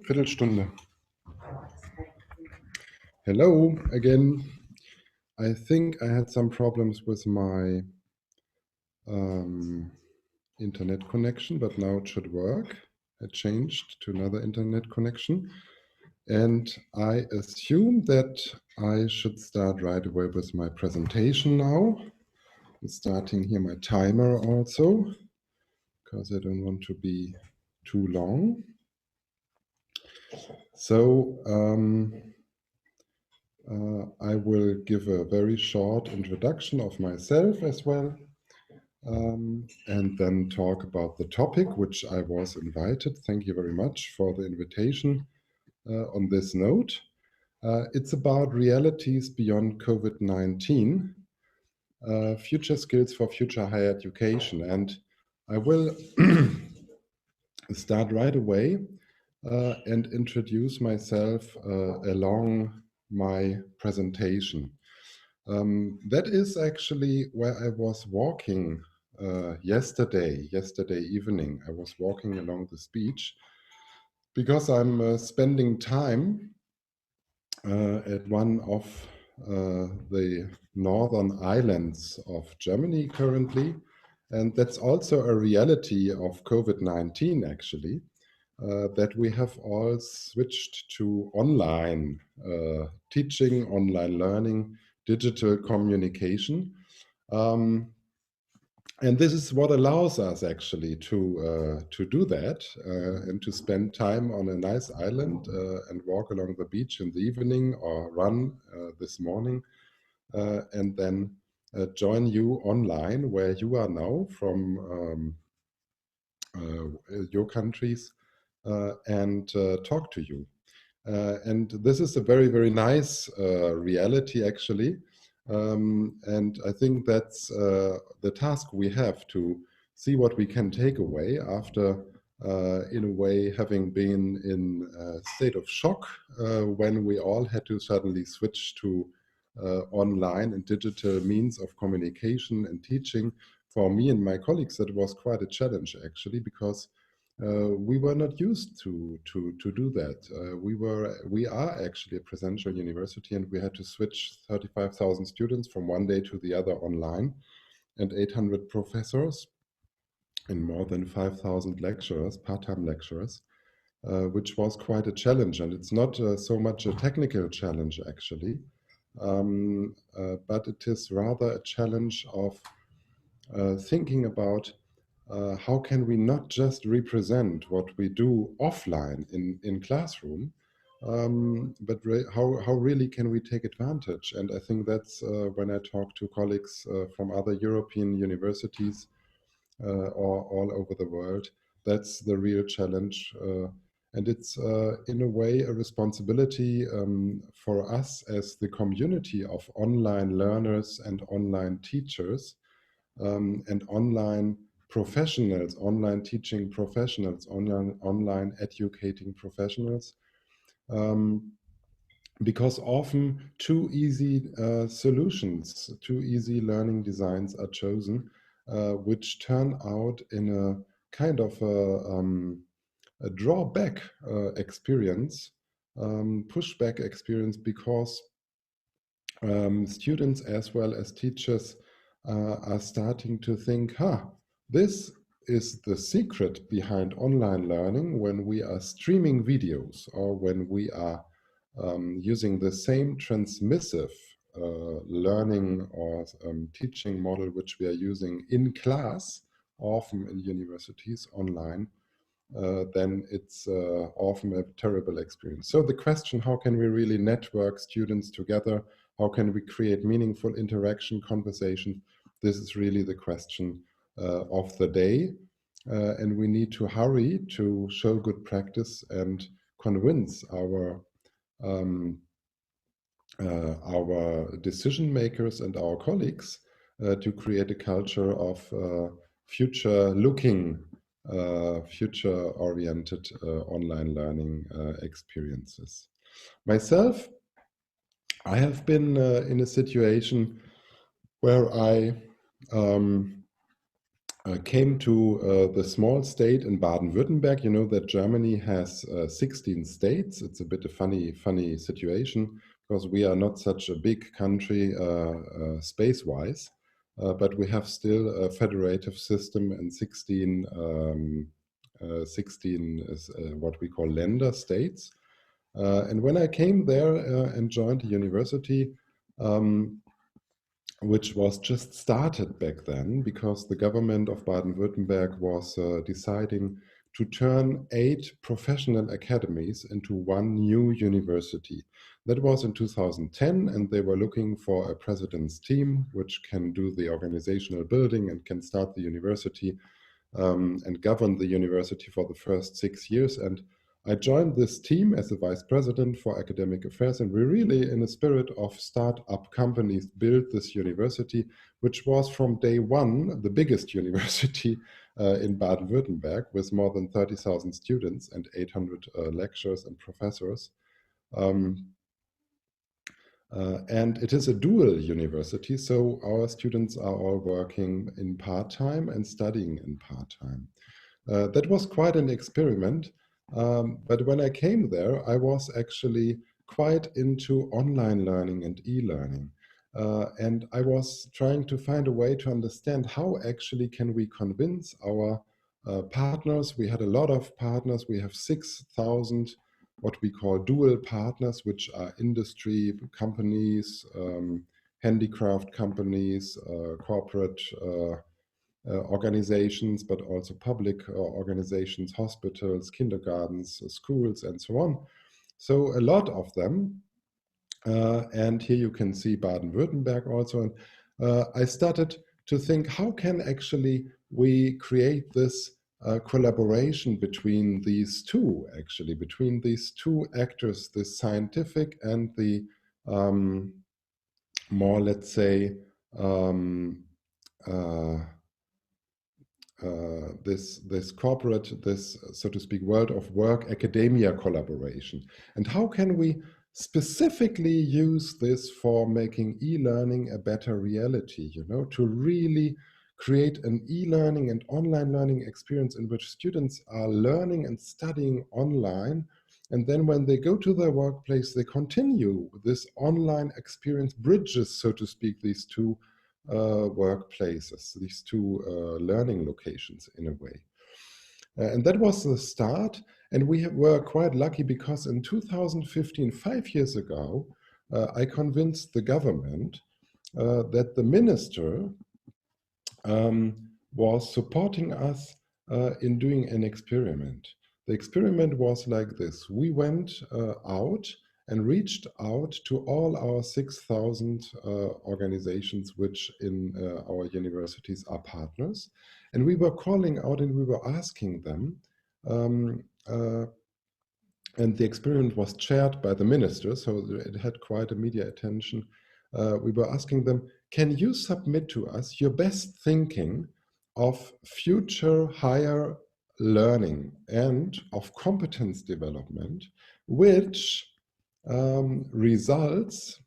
Viertelstunde. Hello again. I think I had some problems with my internet connection, but now it should work. I changed to another internet connection. And I assume that I should start right away with my presentation now. I'm starting here my timer also, because I don't want to be too long. So I will give a very short introduction of myself as well, and then talk about the topic which I was invited. Thank you very much for the invitation on this note. It's about realities beyond COVID-19, future skills for future higher education. And I will start right away and introduce myself along my presentation. That is actually where I was walking yesterday evening. I was walking along this beach because I'm spending time at one of the northern islands of Germany currently. And that's also a reality of COVID-19 actually, that we have all switched to online teaching, online learning, digital communication. And this is what allows us actually to do that and to spend time on a nice island and walk along the beach in the evening or run this morning and then join you online where you are now from your countries and talk to you. And this is a very, very nice reality actually. And I think that's the task we have to see what we can take away after, in a way, having been in a state of shock when we all had to suddenly switch to online and digital means of communication and teaching. For me and my colleagues, that was quite a challenge actually, because we were not used to do that. We are actually a presential university, and we had to switch 35,000 students from one day to the other online, and 800 professors and more than 5,000 lecturers, part-time lecturers, which was quite a challenge. And it's not so much a technical challenge actually, but it is rather a challenge of thinking about how can we not just represent what we do offline in classroom, but how really can we take advantage? And I think that's when I talk to colleagues from other European universities or all over the world, that's the real challenge. And it's in a way a responsibility for us as the community of online learners and online teachers and online professionals, online teaching professionals, online educating professionals, because often too easy solutions, too easy learning designs are chosen, which turn out in a kind of a drawback experience, pushback experience, because students as well as teachers are starting to think, this is the secret behind online learning when we are streaming videos or when we are using the same transmissive learning or teaching model which we are using in class, often in universities online, then it's often a terrible experience. So the question, how can we really network students together? How can we create meaningful interaction, conversation? This is really the question of the day. And we need to hurry to show good practice and convince our decision makers and our colleagues to create a culture of future-looking, future-oriented online learning experiences. Myself, I have been in a situation where I came to the small state in Baden-Württemberg. You know that Germany has 16 states. It's a bit a funny situation because we are not such a big country space-wise. but we have still a federative system and 16 is, what we call Länder states. And when I came there and joined the university, which was just started back then, because the government of Baden-Württemberg was deciding to turn 8 professional academies into one new university. That was in 2010, and they were looking for a president's team which can do the organizational building and can start the university and govern the university for the first 6 years. And I joined this team as a vice president for academic affairs, and we really, in a spirit of start-up companies, built this university, which was from day one the biggest university in Baden-Württemberg, with more than 30,000 students and 800 lecturers and professors. And it is a dual university, so our students are all working in part-time and studying in part-time. That was quite an experiment. But when I came there, I was actually quite into online learning and e-learning. And I was trying to find a way to understand how actually can we convince our partners. We had a lot of partners. We have 6,000 what we call dual partners, which are industry companies, handicraft companies, corporate organizations, but also public organizations, hospitals, kindergartens, schools, and so on. So a lot of them. And here you can see Baden-Württemberg also. And I started to think, how can actually we create this collaboration between these two, actually, between these two actors, the scientific and the more, let's say, this corporate, this, so to speak, world of work, academia collaboration. And how can we specifically use this for making e-learning a better reality, you know, to really create an e-learning and online learning experience in which students are learning and studying online. And then when they go to their workplace, they continue this online experience, bridges, so to speak, these two workplaces, these two learning locations in a way. And that was the start. And we were quite lucky because in 2015, 5 years ago, I convinced the government that the minister was supporting us in doing an experiment. The experiment was like this. We went out and reached out to all our 6,000 organizations which in our universities are partners. And we were calling out and we were asking them, and the experiment was chaired by the minister, so it had quite a media attention. We were asking them, can you submit to us your best thinking of future higher learning and of competence development, which results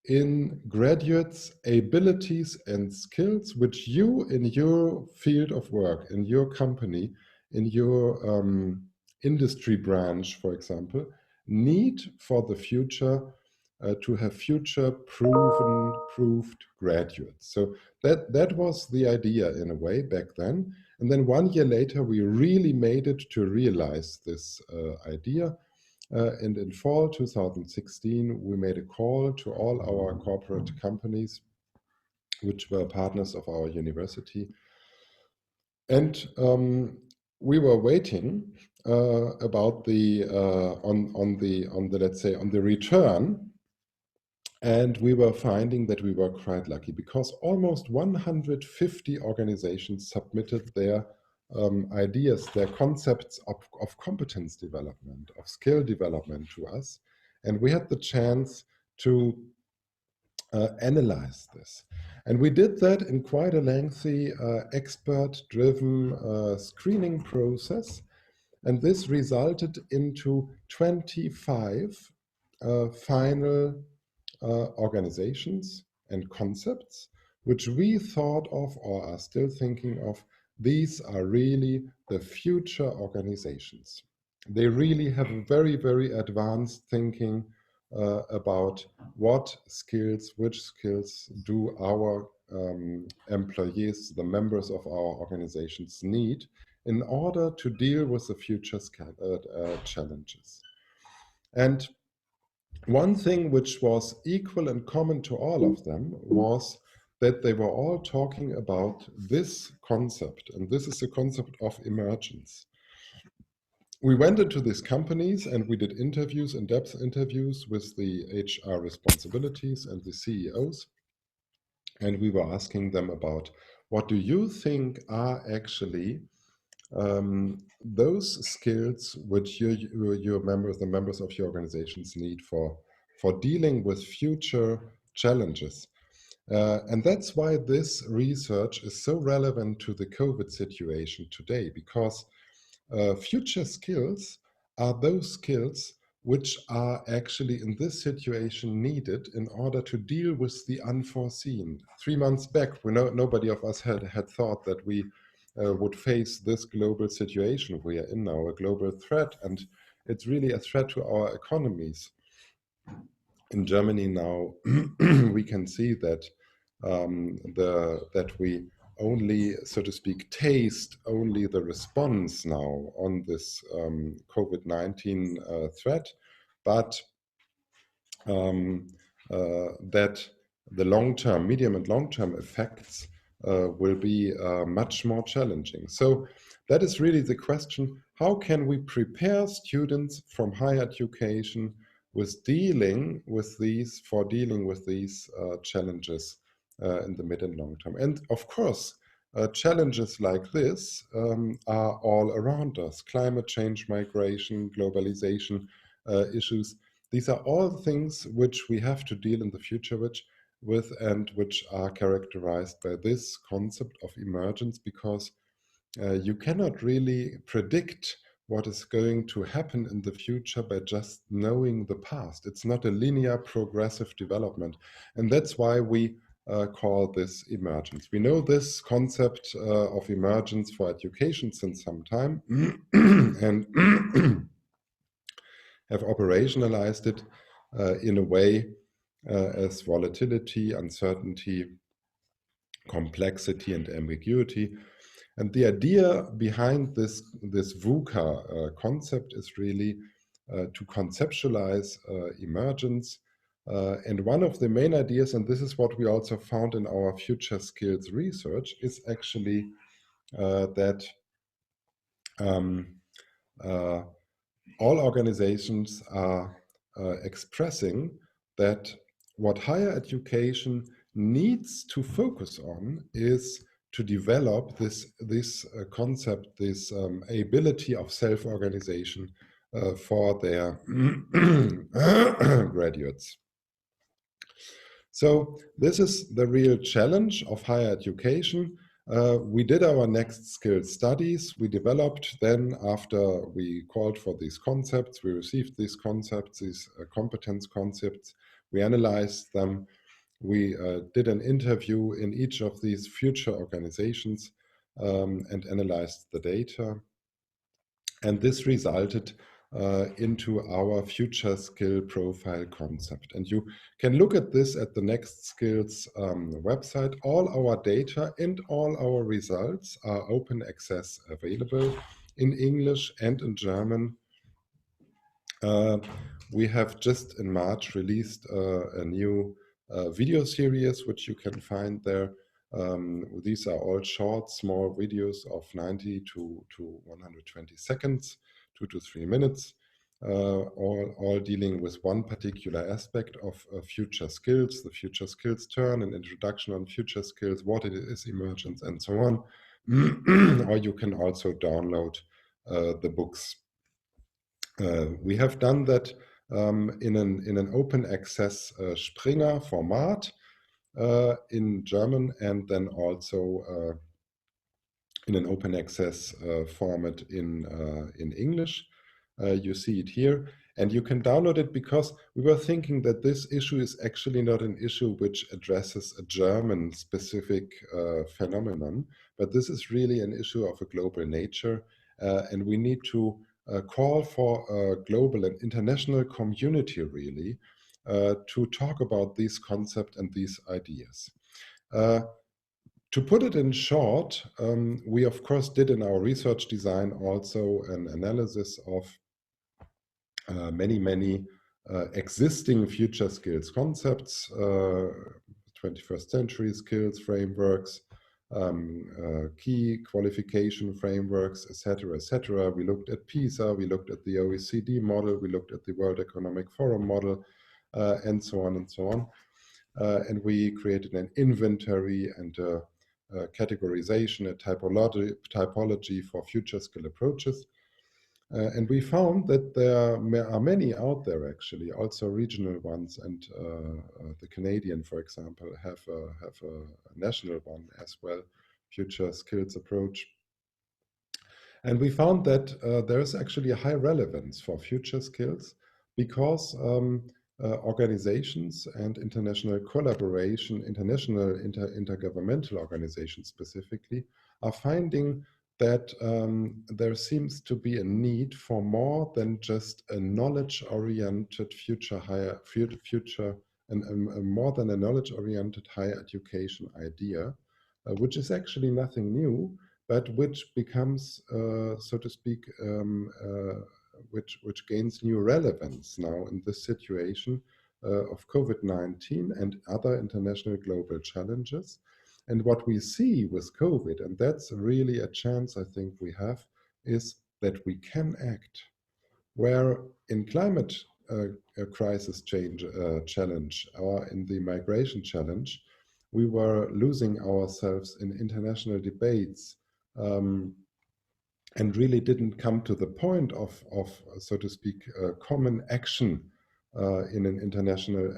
in graduates' abilities and skills which you in your field of work, in your company, in your industry branch, for example, need for the future to have future proved graduates. So that was the idea in a way back then. And then 1 year later, we really made it to realize this idea. And in fall 2016, we made a call to all our corporate companies, which were partners of our university. And we were waiting about the let's say on the return, and we were finding that we were quite lucky because almost 150 organizations submitted their ideas, their concepts of competence development, of skill development to us, and we had the chance to analyze this. And we did that in quite a lengthy expert-driven screening process. And this resulted into 25 final organizations and concepts, which we thought of or are still thinking of. These are really the future organizations. They really have a very, very advanced thinking about what skills, which skills do our employees, the members of our organizations need in order to deal with the future challenges. And one thing which was equal and common to all of them was that they were all talking about this concept, and this is the concept of emergence. We went into these companies and we did interviews, in-depth interviews with the HR responsibilities and the CEOs, and we were asking them about what do you think are actually those skills which your members, the members of your organizations need for dealing with future challenges. And that's why this research is so relevant to the COVID situation today, because future skills are those skills which are actually in this situation needed in order to deal with the unforeseen. 3 months back, nobody of us had thought that we would face this global situation we are in now, a global threat, and it's really a threat to our economies. In Germany now, we can see that that we only, so to speak, taste only the response now on this COVID-19 threat, but that the long-term, medium and long-term effects will be much more challenging. So that is really the question: how can we prepare students from higher education with dealing with these challenges in the mid and long term? And of course, challenges like this are all around us: climate change, migration, globalization issues. These are all things which we have to deal in the future with, and which are characterized by this concept of emergence, because you cannot really predict what is going to happen in the future by just knowing the past. It's not a linear progressive development. And that's why we call this emergence. We know this concept of emergence for education since some time and have operationalized it in a way as volatility, uncertainty, complexity, and ambiguity. And the idea behind this VUCA concept is really to conceptualize emergence. And one of the main ideas, and this is what we also found in our future skills research, is actually that all organizations are expressing that what higher education needs to focus on is to develop this concept, this ability of self-organization for their graduates. So this is the real challenge of higher education. We did our next skills studies. We developed then, after we called for these concepts, we received these concepts, these competence concepts, we analyzed them. We did an interview in each of these future organizations and analyzed the data. And this resulted into our future skill profile concept. And you can look at this at the Next Skills website. All our data and all our results are open access available in English and in German. We have just in March released a new video series, which you can find there. These are all short, small videos of 90 to 120 seconds, 2 to 3 minutes, all dealing with one particular aspect of future skills, the future skills turn, an introduction on future skills, what it is, emergence, and so on. Or you can also download the books. We have done that in an open access Springer format in German, and then also in an open access format in English. You see it here, and you can download it because we were thinking that this issue is actually not an issue which addresses a German specific phenomenon, but this is really an issue of a global nature, and we need to call for a global and international community really to talk about these concepts and these ideas. To put it in short, we of course did in our research design also an analysis of many existing future skills concepts, 21st century skills frameworks, key qualification frameworks, etc., etc. We looked at PISA, we looked at the OECD model, we looked at the World Economic Forum model, and so on and so on. And we created an inventory and a categorization, a typology for future skill approaches. And we found that there are many out there, actually, also regional ones, and the Canadian, for example, have a national one as well, future skills approach. And we found that there is actually a high relevance for future skills because organizations and international collaboration, intergovernmental organizations specifically, are finding that there seems to be a need for more than just a knowledge-oriented more than a knowledge-oriented higher education idea, which is actually nothing new, but which becomes, so to speak, which gains new relevance now in this situation of COVID-19 and other international global challenges. And what we see with COVID, and that's really a chance I think we have, is that we can act. Where in climate crisis challenge or in the migration challenge, we were losing ourselves in international debates and really didn't come to the point of so to speak, common action in an international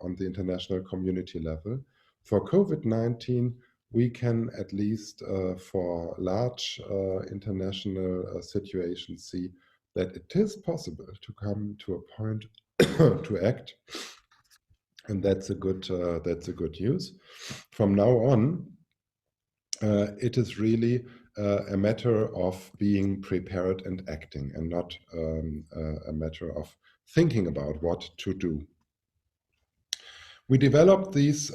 on the international community level. For COVID-19, we can at least for large international situations see that it is possible to come to a point to act, and that's a good news. From now on, it is really a matter of being prepared and acting, and not a matter of thinking about what to do. We developed these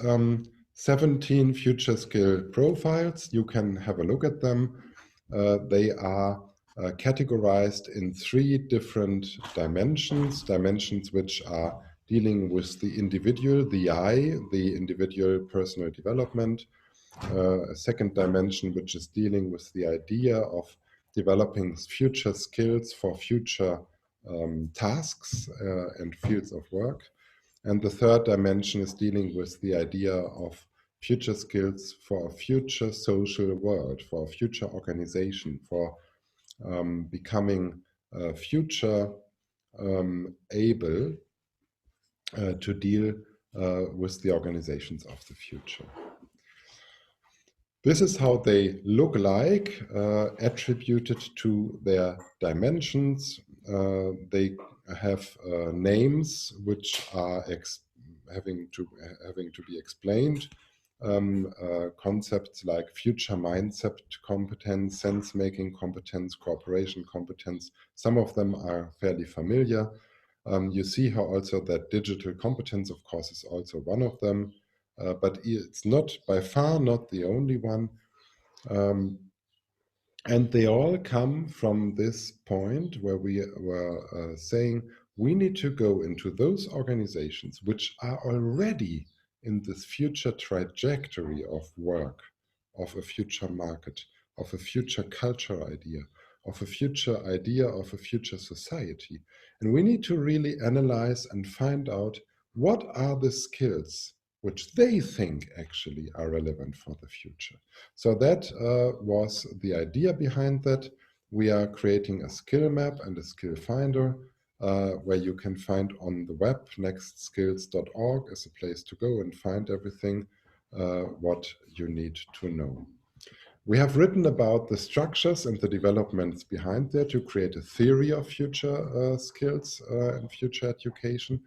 17 future skill profiles. You can have a look at them. They are categorized in 3 different dimensions which are dealing with the individual, the I, the individual personal development. A second dimension which is dealing with the idea of developing future skills for future tasks and fields of work. And the third dimension is dealing with the idea of future skills for a future social world, for a future organization, for becoming future able to deal with the organizations of the future. This is how they look like, attributed to their dimensions. They have names which are having to be explained. Concepts like future mindset competence, sense-making competence, cooperation competence. Some of them are fairly familiar. You see how also that digital competence, of course, is also one of them. But it's not by far not the only one. And they all come from this point where we were saying we need to go into those organizations which are already in this future trajectory of work, of a future market, of a future culture idea, of a future idea of a future society. And we need to really analyze and find out what are the skills which they think actually are relevant for the future. So that was the idea behind that. We are creating a skill map and a skill finder where you can find on the web, nextskills.org is a place to go and find everything what you need to know. We have written about the structures and the developments behind there to create a theory of future skills and future education.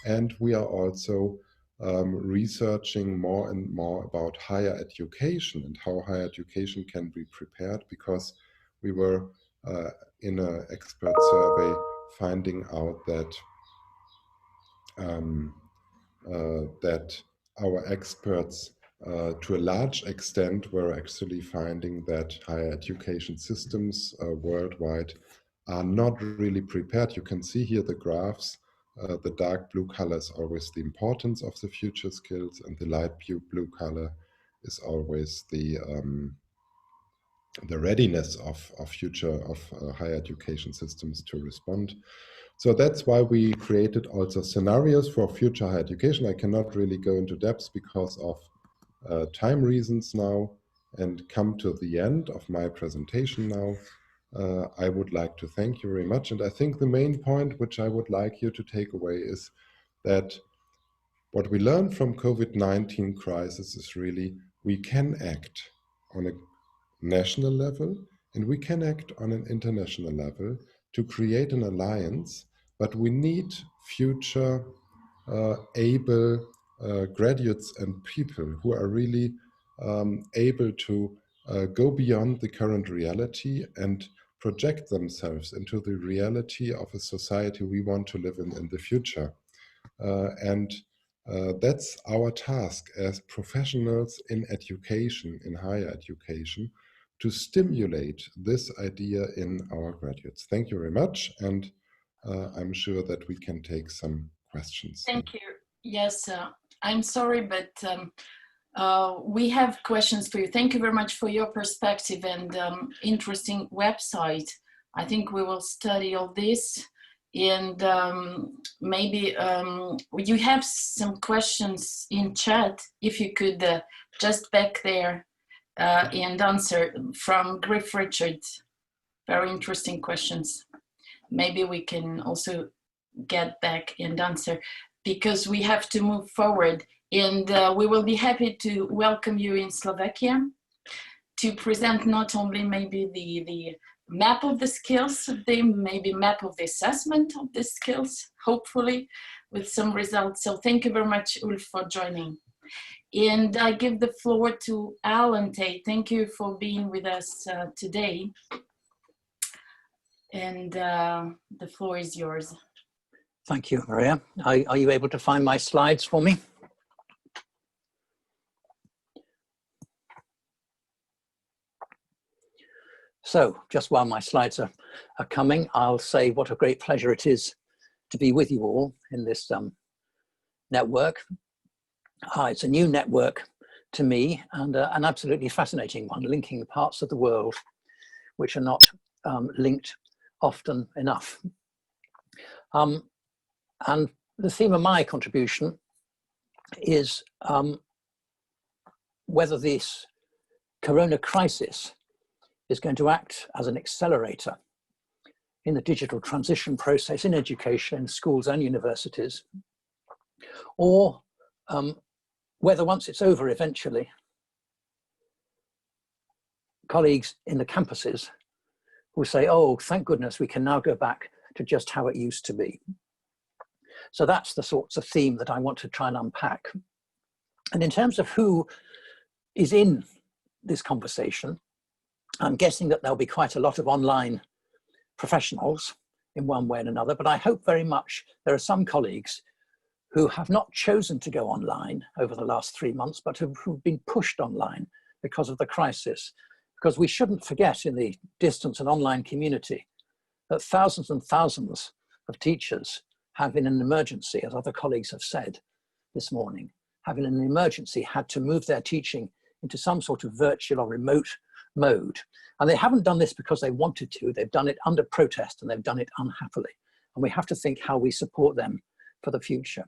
And we are also researching more and more about higher education and how higher education can be prepared, because we were in an expert survey finding out that our experts to a large extent were actually finding that higher education systems worldwide are not really prepared. You can see here the graphs. The dark blue color is always the importance of the future skills, and the light blue color is always the readiness of higher education systems to respond. So that's why we created also scenarios for future higher education. I cannot really go into depth because of time reasons now, and come to the end of my presentation now. I would like to thank you very much. And I think the main point which I would like you to take away is that what we learned from COVID-19 crisis is really we can act on a national level and we can act on an international level to create an alliance, but we need future able graduates and people who are really able to go beyond the current reality and project themselves into the reality of a society we want to live in the future. That's our task as professionals in education, in higher education, to stimulate this idea in our graduates. Thank you very much, and I'm sure that we can take some questions. Thank you. Yes, I'm sorry, but we have questions for you. Thank you very much for your perspective and interesting website. I think we will study all this, and maybe you have some questions in chat. If you could just back there and answer from Griff Richards. Very interesting questions. Maybe we can also get back and answer, because we have to move forward, and we will be happy to welcome you in Slovakia to present not only maybe the map of the skills, maybe map of the assessment of the skills, hopefully with some results. So thank you very much, Ulf, for joining. And I give the floor to Alan Tate. Thank you for being with us today. And the floor is yours. Thank you, Maria. Are you able to find my slides for me? So just while my slides are coming, I'll say what a great pleasure it is to be with you all in this network. It's a new network to me, and an absolutely fascinating one, linking parts of the world which are not linked often enough. And the theme of my contribution is whether this corona crisis is going to act as an accelerator in the digital transition process in education, in schools and universities, or whether once it's over eventually, colleagues in the campuses will say, oh, thank goodness we can now go back to just how it used to be. So that's the sorts of theme that I want to try and unpack. And in terms of who is in this conversation, I'm guessing that there'll be quite a lot of online professionals in one way and another, but I hope very much there are some colleagues who have not chosen to go online over the last 3 months, but who've been pushed online because of the crisis. Because we shouldn't forget in the distance and online community that thousands and thousands of teachers have in an emergency, as other colleagues have said this morning, have in an emergency had to move their teaching into some sort of virtual or remote mode. And they haven't done this because they wanted to, they've done it under protest and they've done it unhappily. And we have to think how we support them for the future.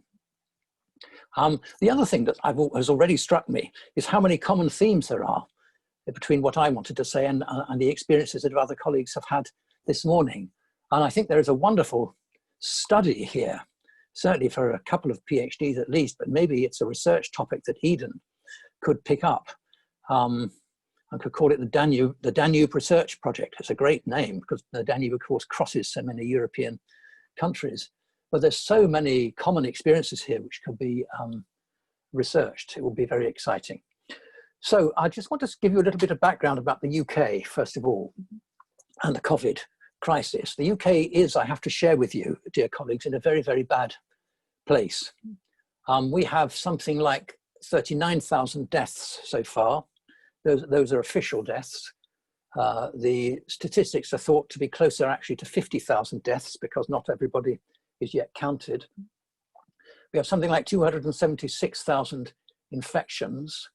The other thing that has already struck me is how many common themes there are between what I wanted to say and the experiences that other colleagues have had this morning. And I think there is a wonderful study here, certainly for a couple of PhDs at least, but maybe it's a research topic that Eden could pick up. I could call it the Danube Research Project. It's a great name because the Danube, of course, crosses so many European countries. But there's so many common experiences here which could be researched. It will be very exciting. So I just want to give you a little bit of background about the UK, first of all, and the COVID crisis. The UK is, I have to share with you, dear colleagues, in a very, very bad place. We have something like 39,000 deaths so far. Those are official deaths. The statistics are thought to be closer actually to 50,000 deaths because not everybody is yet counted. We have something like 276,000 infections.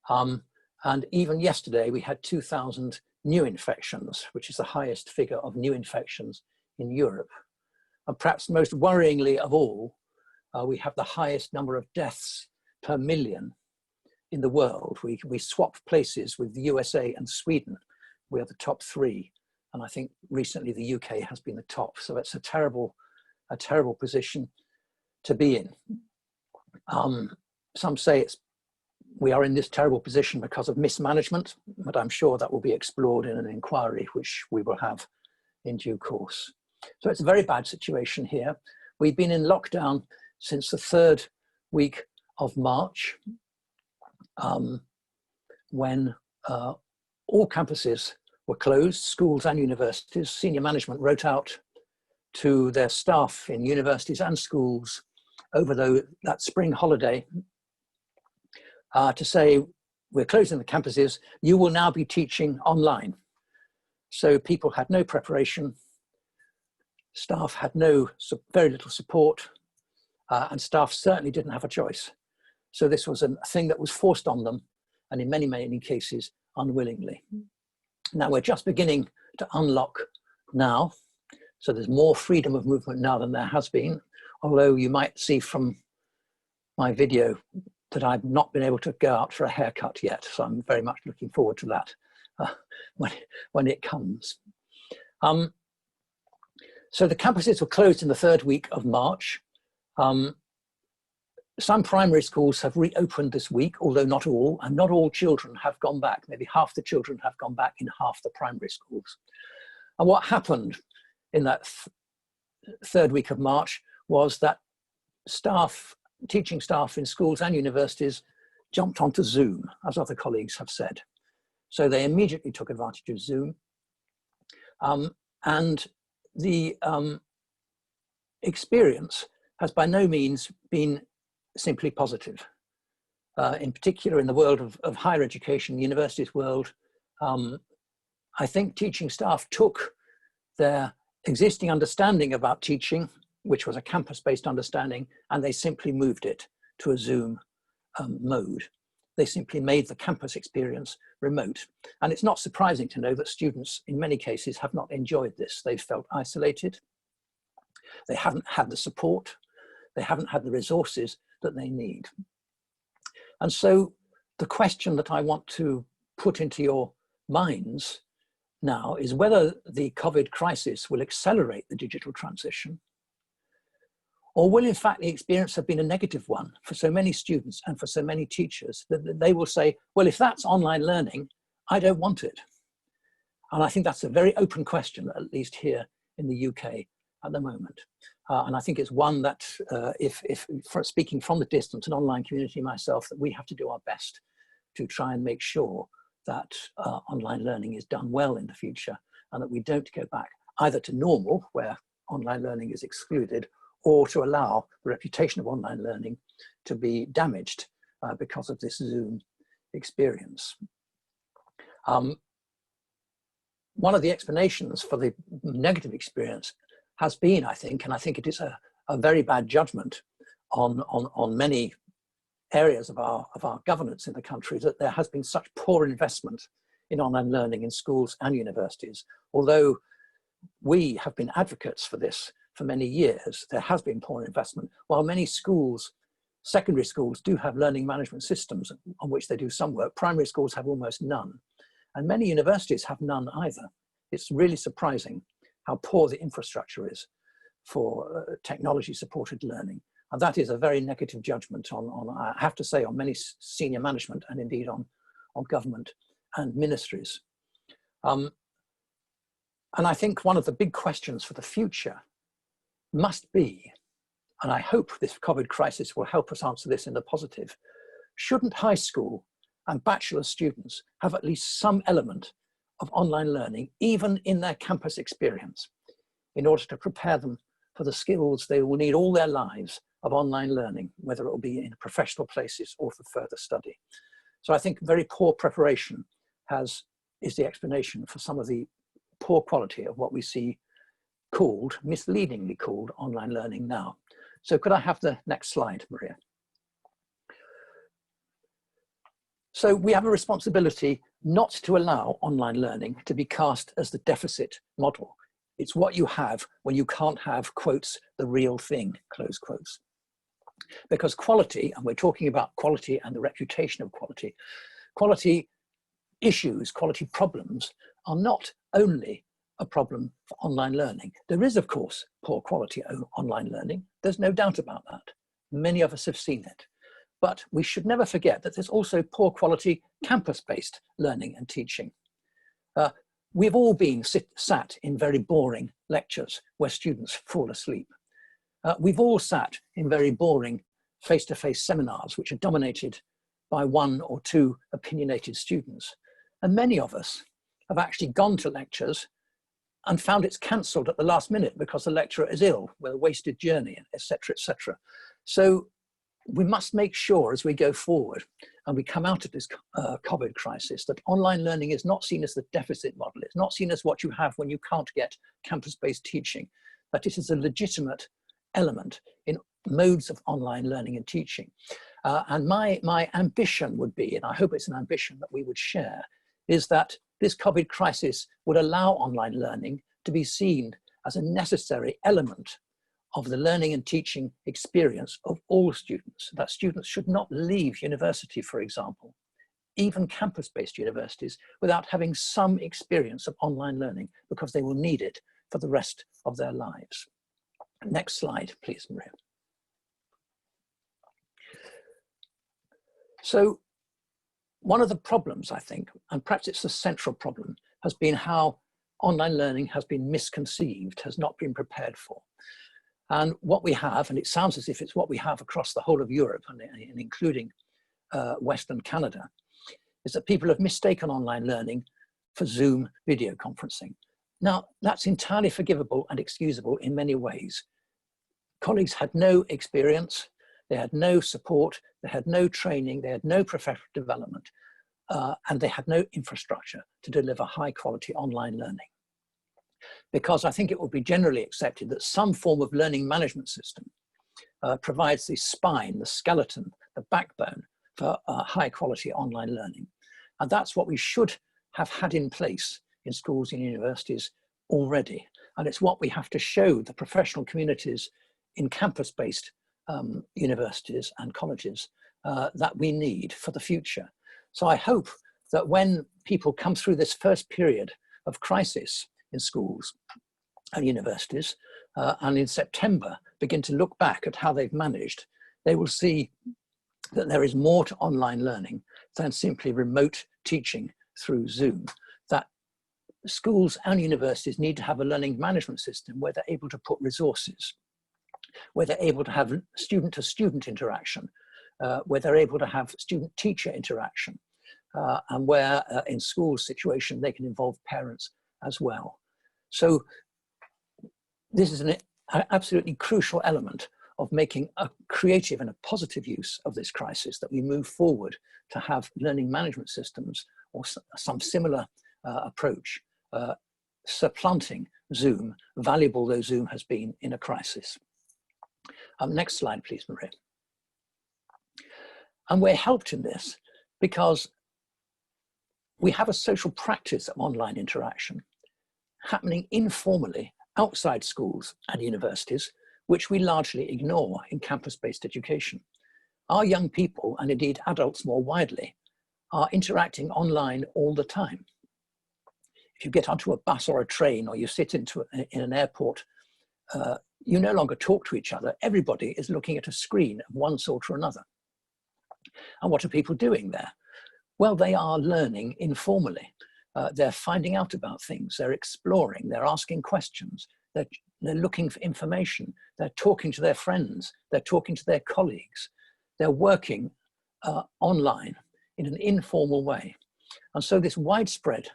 And even yesterday we had 2,000 new infections, which is the highest figure of new infections in Europe. And perhaps most worryingly of all, we have the highest number of deaths per million in the world. We swap places with the USA and Sweden. We are the top three. And I think recently the UK has been the top. So it's a terrible position to be in. Some say we are in this terrible position because of mismanagement, but I'm sure that will be explored in an inquiry, which we will have in due course. So it's a very bad situation here. We've been in lockdown since the 3rd week of March, when all campuses were closed, schools and universities. Senior management wrote out to their staff in universities and schools over that spring holiday to say, we're closing the campuses, you will now be teaching online. So people had no preparation, staff had very little support, and staff certainly didn't have a choice. So this was a thing that was forced on them, and in many, many cases, unwillingly. Now we're just beginning to unlock now. So there's more freedom of movement now than there has been, although you might see from my video that I've not been able to go out for a haircut yet. So I'm very much looking forward to that when it comes. So the campuses were closed in the 3rd week of March. Some primary schools have reopened this week, although not all, and not all children have gone back. Maybe half the children have gone back in half the primary schools. And what happened in that 3rd week of March was that teaching staff in schools and universities jumped onto Zoom, as other colleagues have said. So they immediately took advantage of Zoom. And the experience has by no means been simply positive. In particular, in the world of higher education, the universities world, I think teaching staff took their existing understanding about teaching, which was a campus-based understanding, and they simply moved it to a Zoom mode. They simply made the campus experience remote. And it's not surprising to know that students, in many cases, have not enjoyed this. They've felt isolated. They haven't had the support. They haven't had the resources that they need. And so the question that I want to put into your minds now is whether the COVID crisis will accelerate the digital transition, or will in fact the experience have been a negative one for so many students and for so many teachers that they will say, well, if that's online learning, I don't want it. And I think that's a very open question, at least here in the UK at the moment. And I think it's one that, for speaking from the distance, an online community myself, that we have to do our best to try and make sure that online learning is done well in the future, and that we don't go back either to normal, where online learning is excluded, or to allow the reputation of online learning to be damaged because of this Zoom experience. One of the explanations for the negative experience has been, I think, and I think it is a very bad judgment on many areas of our governance in the country, that there has been such poor investment in online learning in schools and universities. Although we have been advocates for this for many years, there has been poor investment. While many schools, secondary schools, do have learning management systems on which they do some work, primary schools have almost none. And many universities have none either. It's really surprising how poor the infrastructure is for technology-supported learning. And that is a very negative judgment on, I have to say, on many senior management, and indeed on government and ministries. And I think one of the big questions for the future must be, and I hope this COVID crisis will help us answer this in the positive, shouldn't high school and bachelor students have at least some element of online learning, even in their campus experience, in order to prepare them for the skills they will need all their lives of online learning, whether it will be in professional places or for further study. So I think very poor preparation is the explanation for some of the poor quality of what we see called, misleadingly called, online learning now. So could I have the next slide, Maria? So we have a responsibility not to allow online learning to be cast as the deficit model. It's what you have when you can't have, quotes, the real thing, close quotes. Because quality, and we're talking about quality and the reputation of quality, quality issues, quality problems are not only a problem for online learning. There is, of course, poor quality online learning. There's no doubt about that. Many of us have seen it. But we should never forget that there's also poor quality campus-based learning and teaching. We've all been sat in very boring lectures where students fall asleep. We've all sat in very boring face-to-face seminars which are dominated by one or two opinionated students. And many of us have actually gone to lectures and found it's cancelled at the last minute because the lecturer is ill, with a wasted journey, etc., etc. So we must make sure as we go forward and we come out of this COVID crisis that online learning is not seen as the deficit model. It's not seen as what you have when you can't get campus-based teaching, that it is a legitimate element in modes of online learning and teaching. And my ambition would be, and I hope it's an ambition that we would share, is that this COVID crisis would allow online learning to be seen as a necessary element of the learning and teaching experience of all students, that students should not leave university, for example, even campus-based universities, without having some experience of online learning, because they will need it for the rest of their lives. Next slide, please, Maria. So one of the problems, I think, and perhaps it's the central problem, has been how online learning has been misconceived, has not been prepared for. And what we have, and it sounds as if it's what we have across the whole of Europe, and including Western Canada, is that people have mistaken online learning for Zoom video conferencing. Now, that's entirely forgivable and excusable in many ways. Colleagues had no experience, they had no support, they had no training, they had no professional development, and they had no infrastructure to deliver high quality online learning. Because I think it will be generally accepted that some form of learning management system provides the spine, the skeleton, the backbone for high quality online learning. And that's what we should have had in place in schools and universities already. And it's what we have to show the professional communities in campus-based universities and colleges that we need for the future. So I hope that when people come through this first period of crisis in schools and universities, and in September begin to look back at how they've managed, they will see that there is more to online learning than simply remote teaching through Zoom. That schools and universities need to have a learning management system where they're able to put resources, where they're able to have student-to-student interaction, where they're able to have student-teacher interaction, and where in school situation they can involve parents as well. So this is an absolutely crucial element of making a creative and a positive use of this crisis, that we move forward to have learning management systems or some similar approach, supplanting Zoom, valuable though Zoom has been in a crisis. Next slide, please, Maria. And we're helped in this because we have a social practice of online interaction happening informally outside schools and universities, which we largely ignore in campus-based education. Our young people, and indeed adults more widely, are interacting online all the time. If you get onto a bus or a train, or you sit in an airport, you no longer talk to each other. Everybody is looking at a screen of one sort or another. And what are people doing there? Well, they are learning informally. They're finding out about things, they're exploring, they're asking questions, they're looking for information, they're talking to their friends, they're talking to their colleagues, they're working online in an informal way. And so this widespread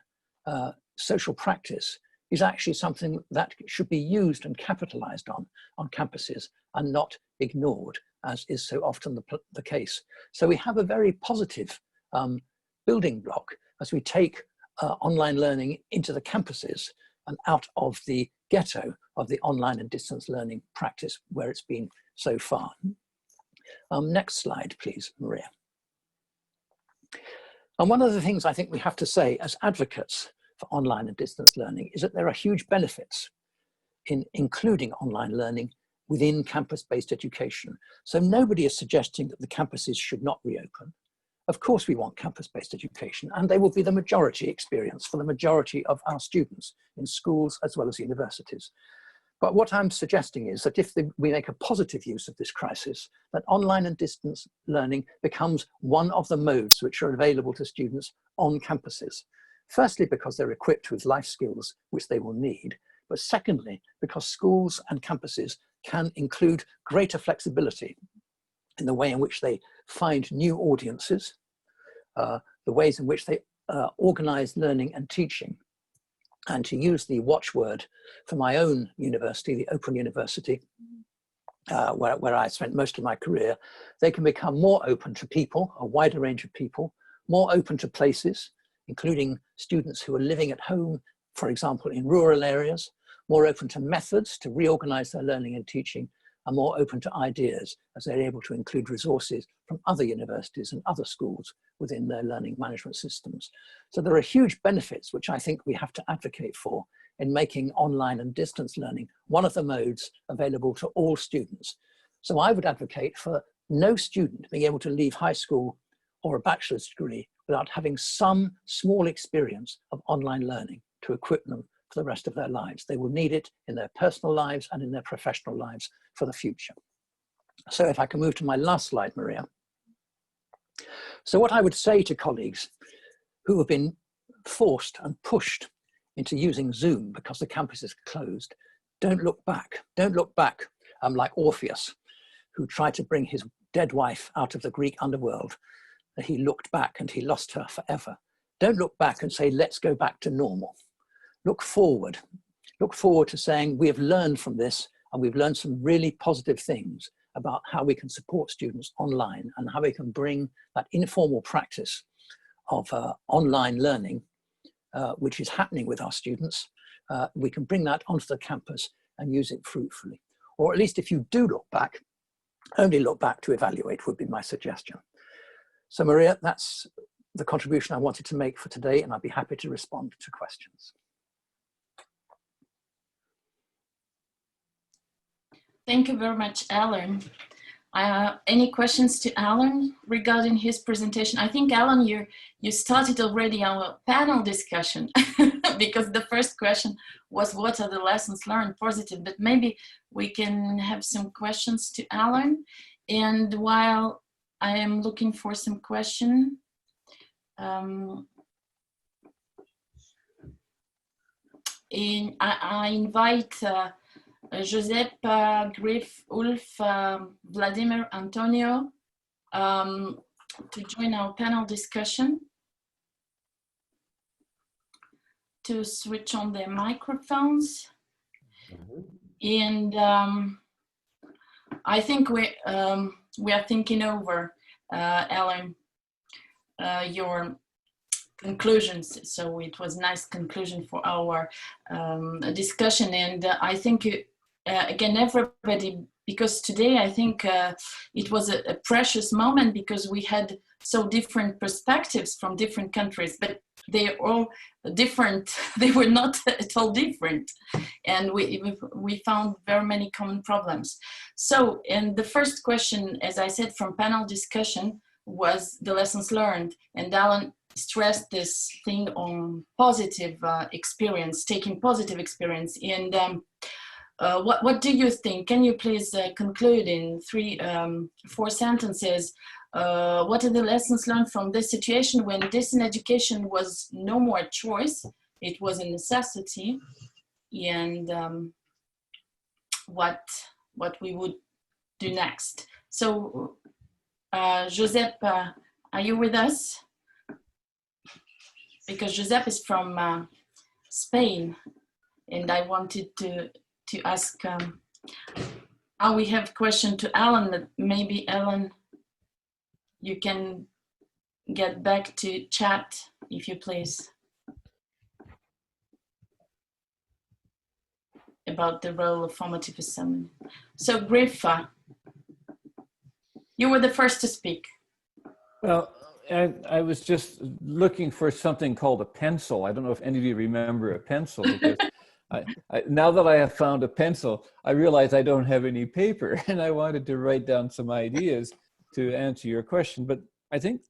social practice is actually something that should be used and capitalized on campuses and not ignored, as is so often the case. So we have a very positive building block as we take online learning into the campuses and out of the ghetto of the online and distance learning practice where it's been so far. Next slide, please, Maria. And one of the things I think we have to say as advocates for online and distance learning is that there are huge benefits in including online learning within campus-based education. So nobody is suggesting that the campuses should not reopen. Of course we want campus-based education, and they will be the majority experience for the majority of our students in schools as well as universities. But what I'm suggesting is that if we make a positive use of this crisis, that online and distance learning becomes one of the modes which are available to students on campuses. Firstly, because they're equipped with life skills which they will need, but secondly, because schools and campuses can include greater flexibility in the way in which they find new audiences, the ways in which they organize learning and teaching. And to use the watchword for my own university, the Open University, where I spent most of my career, they can become more open to people, a wider range of people, more open to places, including students who are living at home, for example, in rural areas, more open to methods to reorganize their learning and teaching, and more open to ideas as they're able to include resources from other universities and other schools within their learning management systems. So there are huge benefits which I think we have to advocate for in making online and distance learning one of the modes available to all students. So I would advocate for no student being able to leave high school or a bachelor's degree without having some small experience of online learning to equip them for the rest of their lives. They will need it in their personal lives and in their professional lives for the future. So if I can move to my last slide, Maria. So what I would say to colleagues who have been forced and pushed into using Zoom because the campus is closed, don't look back. Don't look back like Orpheus, who tried to bring his dead wife out of the Greek underworld. He looked back and he lost her forever. Don't look back and say, let's go back to normal. Look forward. Look forward to saying we have learned from this, and we've learned some really positive things about how we can support students online and how we can bring that informal practice of online learning, which is happening with our students. We can bring that onto the campus and use it fruitfully. Or at least if you do look back, only look back to evaluate would be my suggestion. So Maria, that's the contribution I wanted to make for today, and I'd be happy to respond to questions. Thank you very much, Alan. Any questions to Alan regarding his presentation? I think, Alan, you started already our panel discussion because the first question was what are the lessons learned positive, but maybe we can have some questions to Alan. And while I am looking for some question, I invite Josep, Griff, Ulf, Vladimir, Antonio to join our panel discussion, to switch on their microphones. And I think we are thinking over, Alan, your conclusions. So it was a nice conclusion for our discussion. And I think, again, everybody, because today I think it was a precious moment because we had so different perspectives from different countries, but they're all different. They were not at all different. And we found very many common problems. So, and the first question, as I said, from panel discussion was the lessons learned. And Alan stressed this thing on positive experience, taking positive experience. And what do you think? Can you please conclude in 4 sentences? What are the lessons learned from this situation when distance education was no more a choice, it was a necessity, and what we would do next? So, Josep, are you with us? Because Josep is from Spain, And I wanted to ask, we have a question to Alan, that maybe Alan, you can get back to chat, if you please, about the role of formative assessment. So Grifa, you were the first to speak. Well, I was just looking for something called a pencil. I don't know if any of you remember a pencil, because now that I have found a pencil, I realize I don't have any paper, and I wanted to write down some ideas to answer your question. But I think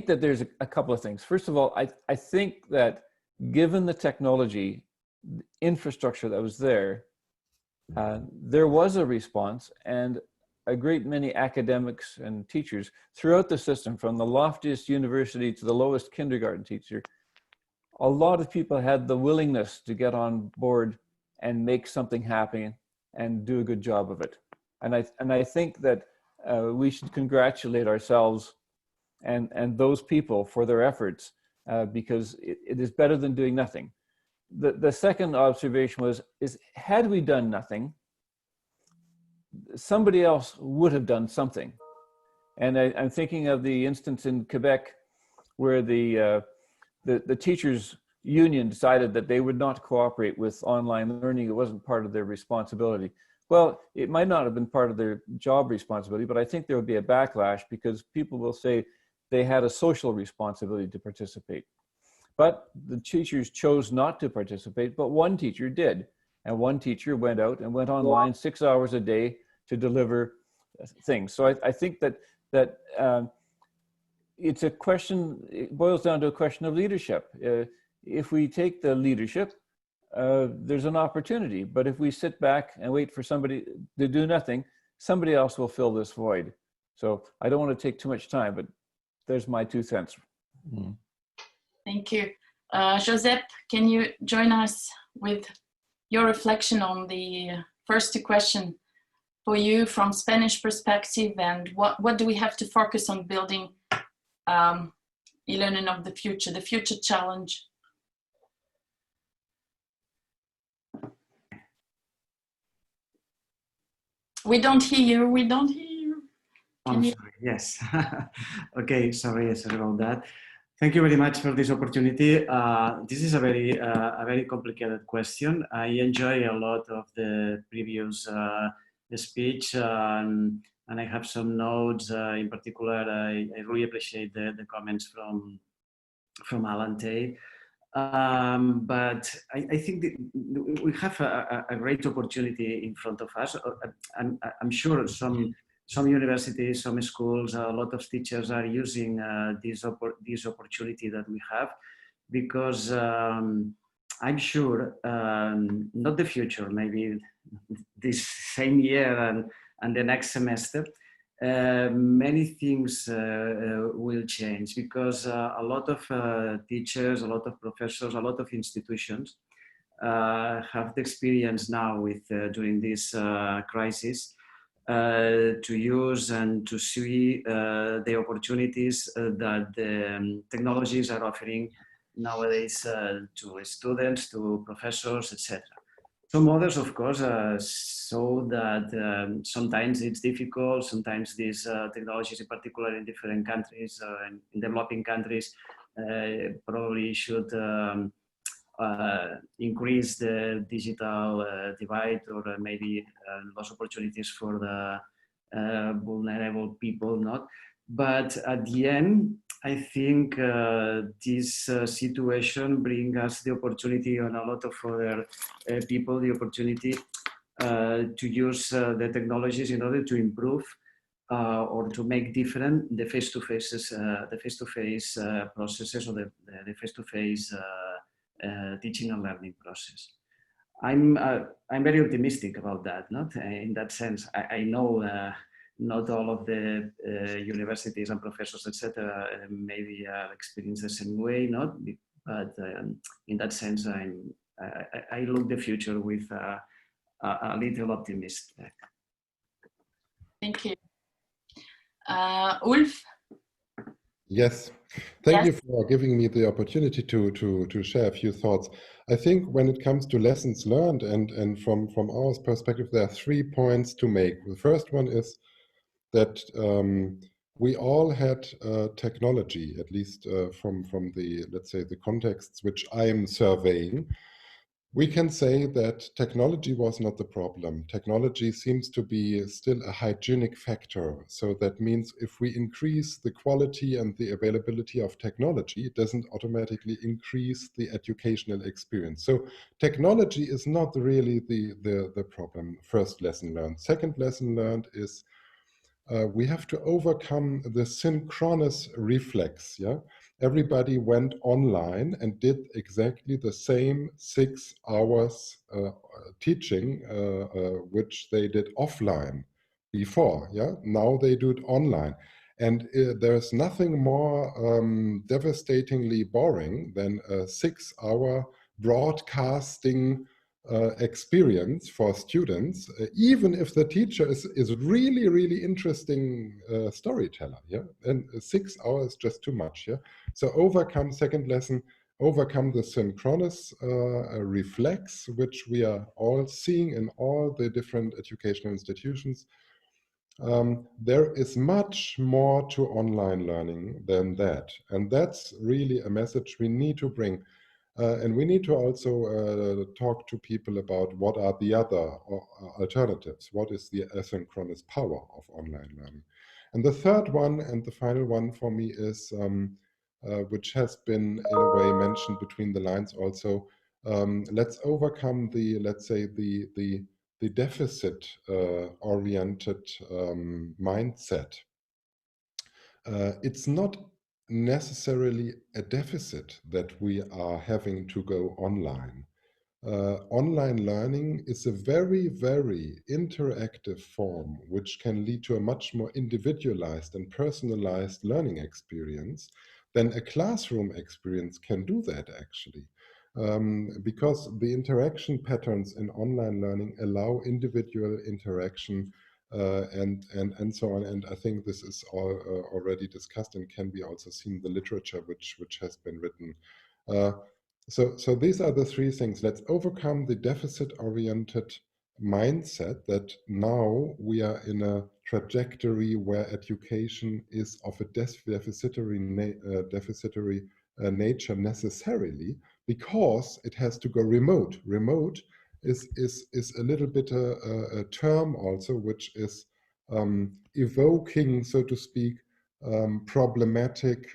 that there's a couple of things. First of all, I think that given the technology infrastructure that was there was a response, and a great many academics and teachers throughout the system, from the loftiest university to the lowest kindergarten teacher, a lot of people had the willingness to get on board and make something happen and do a good job of it. And I think that we should congratulate ourselves and those people for their efforts, because it is better than doing nothing. The second observation is had we done nothing, somebody else would have done something. And I'm thinking of the instance in Quebec where the teachers union decided that they would not cooperate with online learning. It wasn't part of their responsibility. Well, it might not have been part of their job responsibility, but I think there would be a backlash, because people will say they had a social responsibility to participate. But the teachers chose not to participate, but one teacher did. And one teacher went out and went online 6 hours a day to deliver things. So I think that it's a question, it boils down to a question of leadership. If we take the leadership, there's an opportunity. But if we sit back and wait for somebody to do nothing, somebody else will fill this void. So I don't want to take too much time, but there's my 2 cents. Mm. Thank you. Josep, can you join us with your reflection on the first 2 questions for you from Spanish perspective, and what do we have to focus on building e-learning of the future challenge? We don't hear you, we don't hear you. I'm sorry, yes. Okay, sorry about that. Thank you very much for this opportunity. This is a very complicated question. I enjoy a lot of the previous speech, and I have some notes. In particular, I really appreciate the comments from Alan Tate. But I think that we have a great opportunity in front of us. I'm sure some universities, some schools, a lot of teachers are using this opportunity that we have, because I'm sure, not the future, maybe this same year and the next semester, many things will change, because a lot of teachers, a lot of professors, a lot of institutions have the experience now with during this crisis to use and to see the opportunities that the technologies are offering nowadays to students, to professors, etc. Some others, of course, saw that sometimes it's difficult, sometimes these technologies, in particular in different countries, in developing countries, probably should increase the digital divide, or maybe lost opportunities for the vulnerable people, not. But at the end, I think this situation brings us the opportunity, and a lot of other people, the opportunity to use the technologies in order to improve or to make different the face-to-face processes, or the face-to-face teaching and learning process. I'm very optimistic about that. Not in that sense. I know not all of the universities and professors, etc., maybe experience the same way. Not, but in that sense, I look the future with a little optimism. Thank you, Ulf. Yes, thank Yes. you for giving me the opportunity to share a few thoughts. I think when it comes to lessons learned and from our perspective, there are 3 points to make. The first one is that we all had technology, at least from the, let's say, the contexts which I am surveying. We can say that technology was not the problem. Technology seems to be still a hygienic factor. So that means if we increase the quality and the availability of technology, it doesn't automatically increase the educational experience. So technology is not really the problem. First lesson learned. Second lesson learned is we have to overcome the synchronous reflex. Yeah, everybody went online and did exactly the same 6 hours teaching, which they did offline before. Yeah, now they do it online. And there's nothing more devastatingly boring than a 6-hour broadcasting experience for students, even if the teacher is really, really interesting storyteller. Yeah, and 6 hours is just too much. Yeah, so second lesson, overcome the synchronous reflex, which we are all seeing in all the different educational institutions. There is much more to online learning than that, and that's really a message we need to bring. And we need to also talk to people about what are the other alternatives. What is the asynchronous power of online learning? And the third one and the final one for me is, which has been in a way mentioned between the lines also, let's overcome the, let's say, the deficit oriented mindset. It's not necessarily a deficit that we are having to go online. Online learning is a very, very interactive form which can lead to a much more individualized and personalized learning experience than a classroom experience can do that actually. Because the interaction patterns in online learning allow individual interaction and so on. And I think this is all already discussed and can be also seen in the literature which has been written. So these are the 3 things. Let's overcome the deficit-oriented mindset that now we are in a trajectory where education is of a deficitary nature necessarily, because it has to go remote. Remote is a little bit a term also which is evoking, so to speak, problematic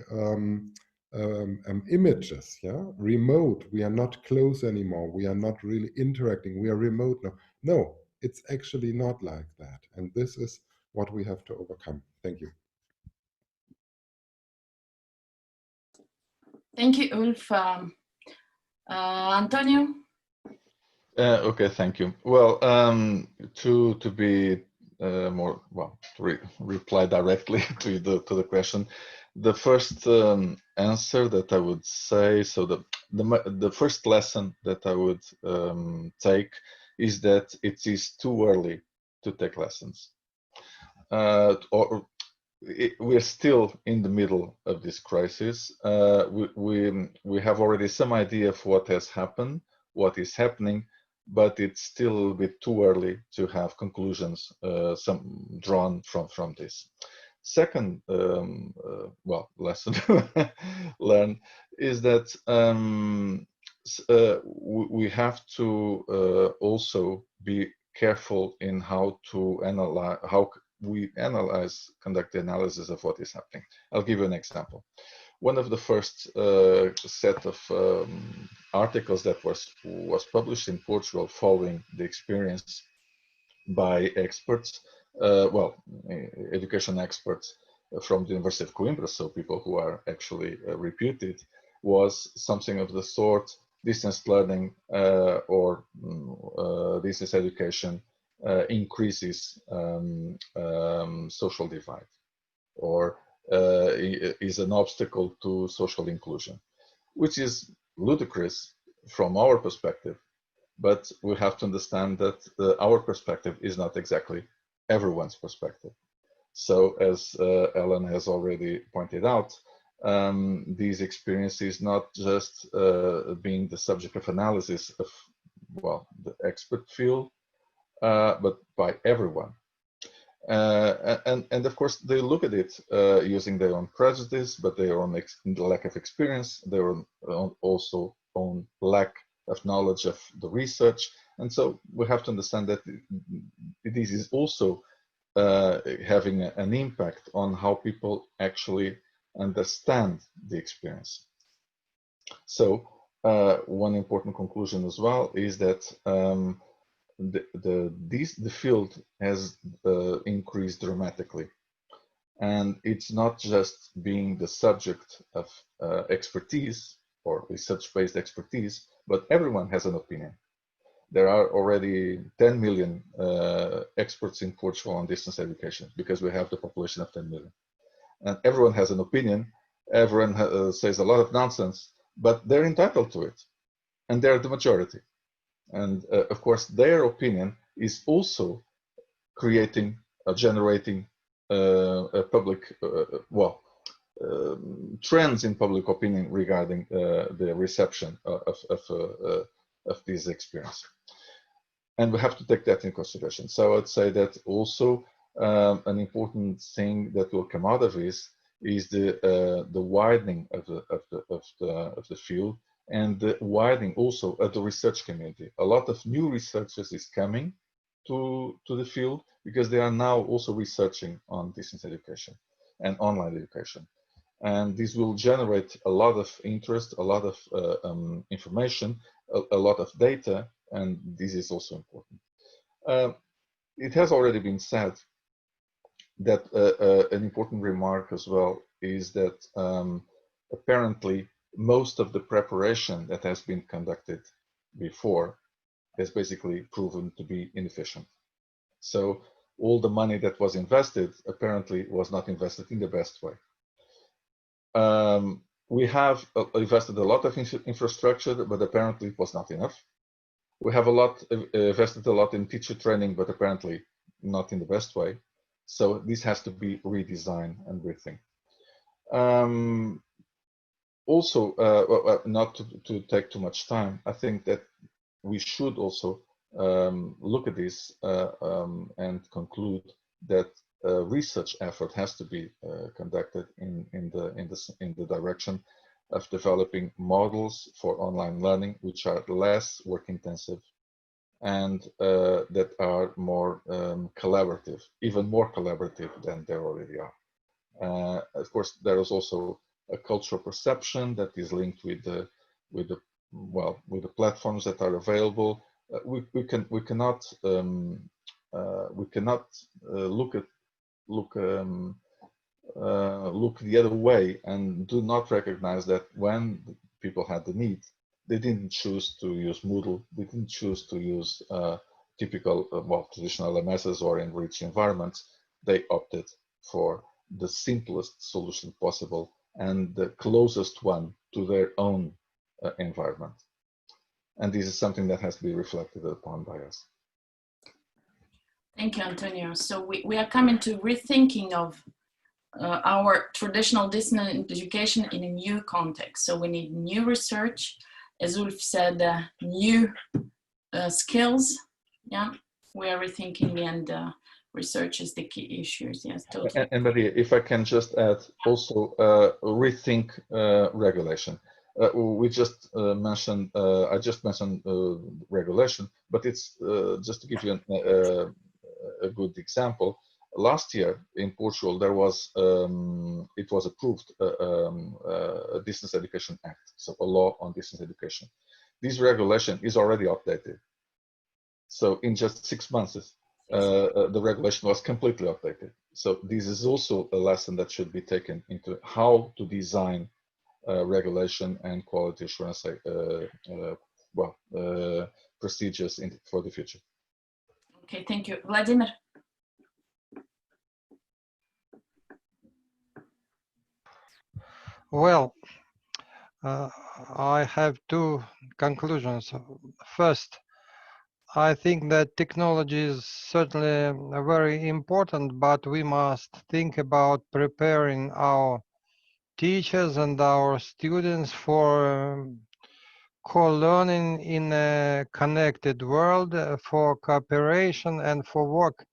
images. Yeah, remote, we are not close anymore, we are not really interacting, we are remote now. No, it's actually not like that, and this is what we have to overcome. Thank you. Thank you, Ulf. Antonio? Okay, thank you. Well, to be more, well, to reply directly to the question, the first answer that I would say, so the first lesson that I would take is that it is too early to take lessons. We're still in the middle of this crisis. We have already some idea of what has happened, what is happening, but it's still a little bit too early to have conclusions drawn from this. Second, lesson learned is that we have to also be careful in how to analyze, conduct the analysis of what is happening. I'll give you an example. One of the first set of articles that was published in Portugal following the experience by experts, education experts from the University of Coimbra, so people who are actually reputed, was something of the sort: distance learning or distance education increases social divide, or is an obstacle to social inclusion, which is ludicrous from our perspective. But we have to understand that our perspective is not exactly everyone's perspective. So as Ellen has already pointed out, these experiences not just being the subject of analysis of, well, the expert field, but by everyone. And of course, they look at it using their own prejudice, but their own lack of experience, their own also own lack of knowledge of the research. And so we have to understand that this is also having an impact on how people actually understand the experience. So one important conclusion as well is that the field has increased dramatically, and it's not just being the subject of expertise or research-based expertise, but everyone has an opinion. There are already 10 million experts in Portugal on distance education because we have the population of 10 million, and everyone has an opinion. Everyone says a lot of nonsense, but they're entitled to it, and they're the majority. And of course, their opinion is also creating, generating a public, trends in public opinion regarding the reception of this experience. And we have to take that in consideration. So I'd say that also an important thing that will come out of this is the widening of the field, and the widening also of the research community. A lot of new researchers is coming to the field because they are now also researching on distance education and online education. And this will generate a lot of interest, a lot of information, a lot of data, and this is also important. It has already been said that an important remark as well is that apparently most of the preparation that has been conducted before has basically proven to be inefficient. So all the money that was invested apparently was not invested in the best way. We have invested a lot of infrastructure, but apparently it was not enough. We have invested a lot in teacher training, but apparently not in the best way. So this has to be redesigned and rethink. Also, not to take too much time, I think that we should also look at this and conclude that research effort has to be conducted in the direction of developing models for online learning which are less work intensive and that are more collaborative, even more collaborative than they already are. Of course, there is also a cultural perception that is linked with the platforms that are available. We cannot look the other way and do not recognize that when people had the need, they didn't choose to use Moodle, they didn't choose to use typical traditional LMSs or enriched environments. They opted for the simplest solution possible and the closest one to their own environment. And this is something that has to be reflected upon by us. Thank you, Antonio. So we are coming to rethinking of our traditional distance education in a new context. So we need new research, as Ulf said, new skills. Yeah, we are rethinking, and research is the key issues. Yes, totally. And Maria, if I can just add, also rethink regulation. We just mentioned, I just mentioned regulation, but it's just to give you a good example. Last year in Portugal, there was, it was approved a Distance Education Act, so a law on distance education. This regulation is already updated. So in just 6 months, the regulation was completely updated. So this is also a lesson that should be taken into how to design regulation and quality assurance procedures for the future. Okay, thank you. Vladimir. Well, I have two conclusions. First, I think that technology is certainly very important, but we must think about preparing our teachers and our students for co-learning in a connected world, for cooperation and for work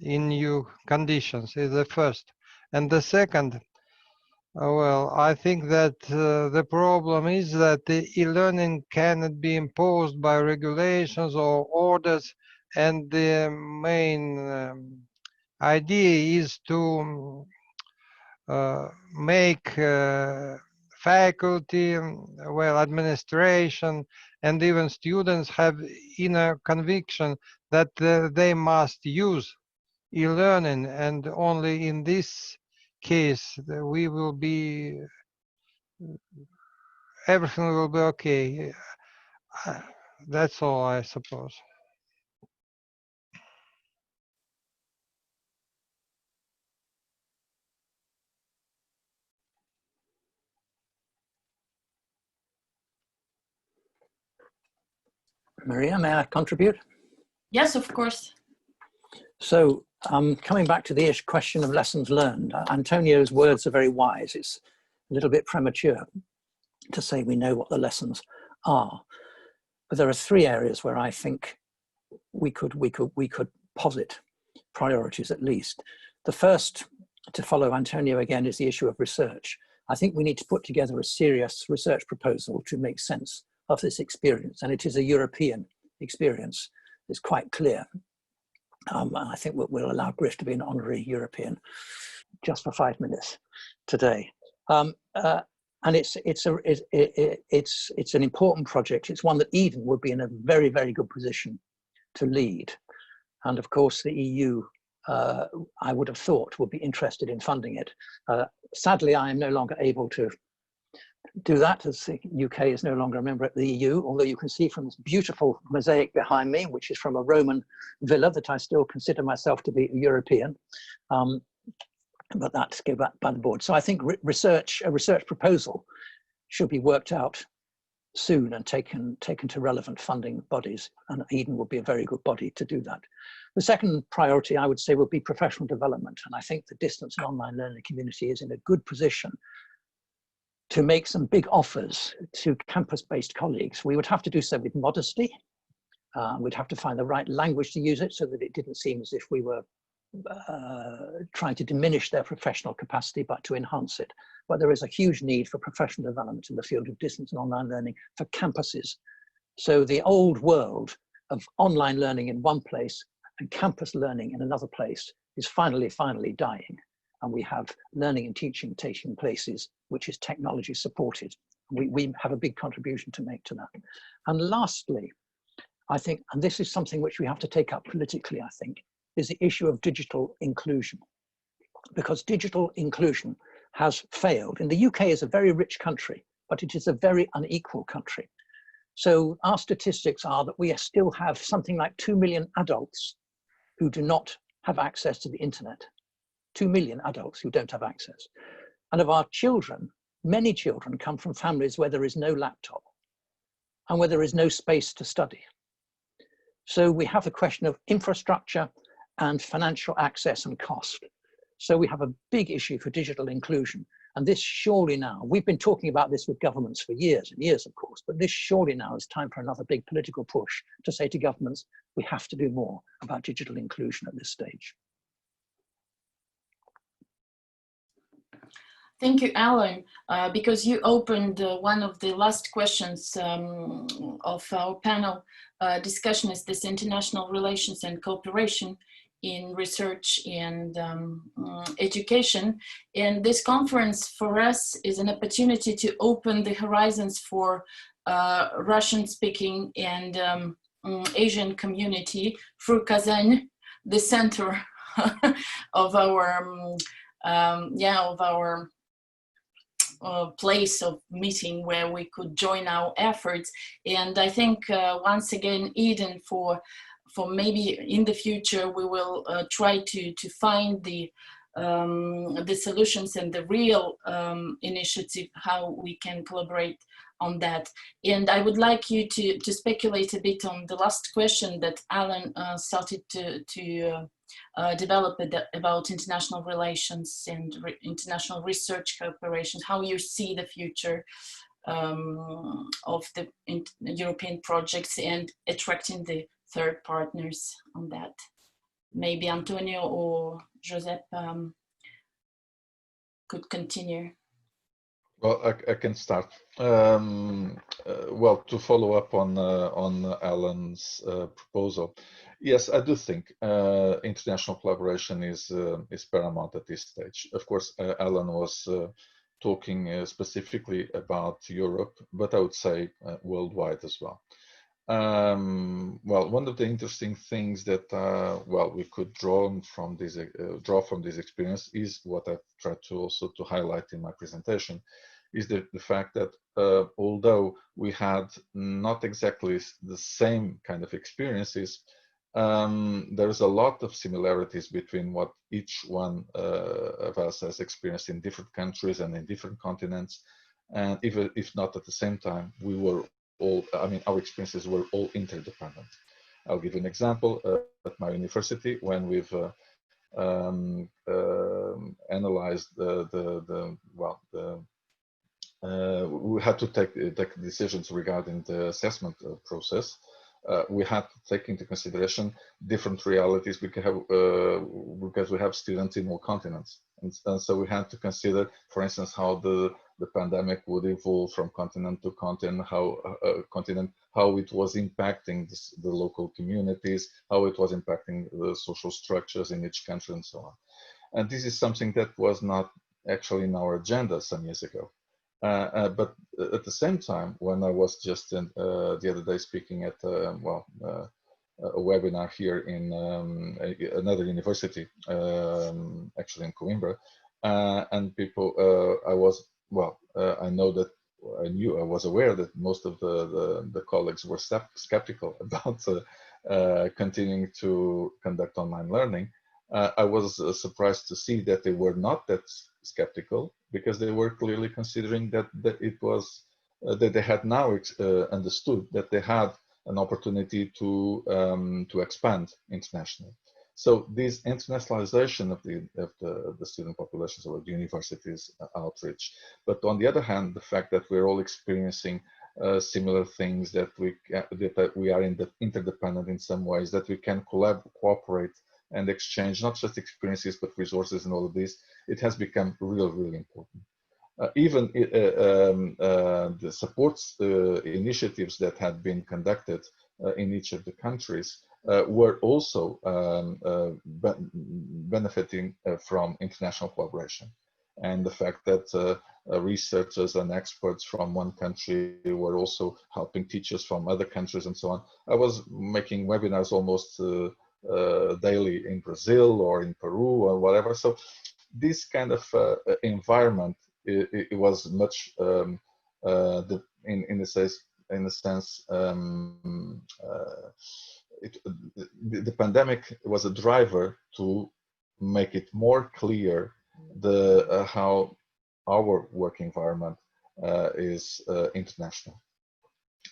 in new conditions is the first. And the second, well, I think that the problem is that the e-learning cannot be imposed by regulations or orders, and the main idea is to make faculty, well, administration, and even students have inner conviction that they must use e-learning, and only in this case we will be, everything will be okay. That's all, I suppose. Maria, may I contribute? Yes, of course. So coming back to the question of lessons learned, Antonio's words are very wise. It's a little bit premature to say we know what the lessons are, but there are three areas where I think we could posit priorities at least. The first, to follow Antonio again, is the issue of research. I think we need to put together a serious research proposal to make sense of this experience, and it is a European experience. It's quite clear. I think we'll allow Griff to be an honorary European just for 5 minutes today. And it's an important project. It's one that Eden would be in a very, very good position to lead. And of course, the EU, I would have thought, would be interested in funding it. Sadly, I am no longer able to do that, as the UK is no longer a member of the EU, although you can see from this beautiful mosaic behind me, which is from a Roman villa, that I still consider myself to be a European. But that's go back by the board. So I think a research proposal should be worked out soon and taken to relevant funding bodies, and Eden would be a very good body to do that. The second priority, I would say, would be professional development, and I think the distance and online learning community is in a good position to make some big offers to campus-based colleagues. We would have to do so with modesty. We'd have to find the right language to use it so that it didn't seem as if we were trying to diminish their professional capacity, but to enhance it. But there is a huge need for professional development in the field of distance and online learning for campuses. So the old world of online learning in one place and campus learning in another place is finally dying. And we have learning and teaching taking places, which is technology supported. We have a big contribution to make to that. And lastly, I think, and this is something which we have to take up politically, I think, is the issue of digital inclusion. Because digital inclusion has failed. And the UK is a very rich country, but it is a very unequal country. So our statistics are that we still have something like 2 million adults who do not have access to the internet. 2 million adults who don't have access. And of our children, many children come from families where there is no laptop and where there is no space to study. So we have the question of infrastructure and financial access and cost. So we have a big issue for digital inclusion. And this surely now, we've been talking about this with governments for years and years, of course, but this surely now is time for another big political push to say to governments, we have to do more about digital inclusion at this stage. Thank you, Alan, because you opened one of the last questions of our panel discussion is this international relations and cooperation in research and education. And this conference for us is an opportunity to open the horizons for Russian speaking and Asian community through Kazan, the center of our place of meeting where we could join our efforts. And I think once again, Eden, for maybe in the future, we will try to find the solutions and the real initiative, how we can collaborate on that. And I would like you to speculate a bit on the last question that Alan started to develop about international relations and international research cooperation, how you see the future of the European projects and attracting the third partners on that. Maybe Antonio or Josep could continue. Well, I can start. Well, to follow up on Alan's proposal, yes, I do think international collaboration is paramount at this stage. Of course, Alan was talking specifically about Europe, but I would say worldwide as well. Well, one of the interesting things that well, we could draw from this experience is what I've tried to also to highlight in my presentation, is the fact that although we had not exactly the same kind of experiences, there's a lot of similarities between what each one of us has experienced in different countries and in different continents, and if not at the same time, we were all, I mean, our experiences were all interdependent. I'll give you an example. At my university, when we've analyzed we had to take decisions regarding the assessment process. We had to take into consideration different realities because we have students in all continents. And so we had to consider, for instance, how the pandemic would evolve from continent to continent, how it was impacting the local communities, how it was impacting the social structures in each country, and so on. And this is something that was not actually in our agenda some years ago. But at the same time, when I was just the other day speaking at a webinar here in another university, actually in Coimbra, and people, I was aware that most of the colleagues were skeptical about continuing to conduct online learning. I was surprised to see that they were not that skeptical, because they were clearly considering that it was that they had now understood that they had an opportunity to expand internationally. So this internationalization of the student populations or the universities outreach, but on the other hand, the fact that we're all experiencing similar things, that we are interdependent in some ways, that we can cooperate and exchange not just experiences but resources and all of this, it has become really important. Even the supports initiatives that had been conducted in each of the countries were also benefiting from international collaboration. And the fact that researchers and experts from one country were also helping teachers from other countries and so on. I was making webinars almost daily in Brazil or in Peru or whatever. So this kind of environment, it was much in a sense the pandemic was a driver to make it more clear how our work environment is international.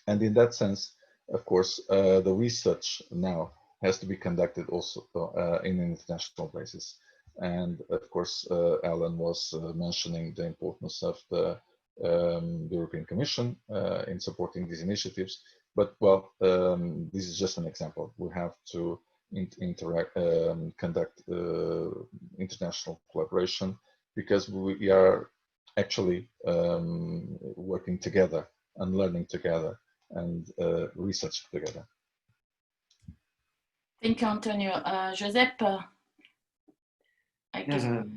And in that sense, of course, the research now has to be conducted also in an international basis. And of course, Alan was mentioning the importance of the European Commission in supporting these initiatives. But well, this is just an example. We have to conduct international collaboration, because we are actually working together and learning together and researching together. Thank you, Antonio. Josep, I give the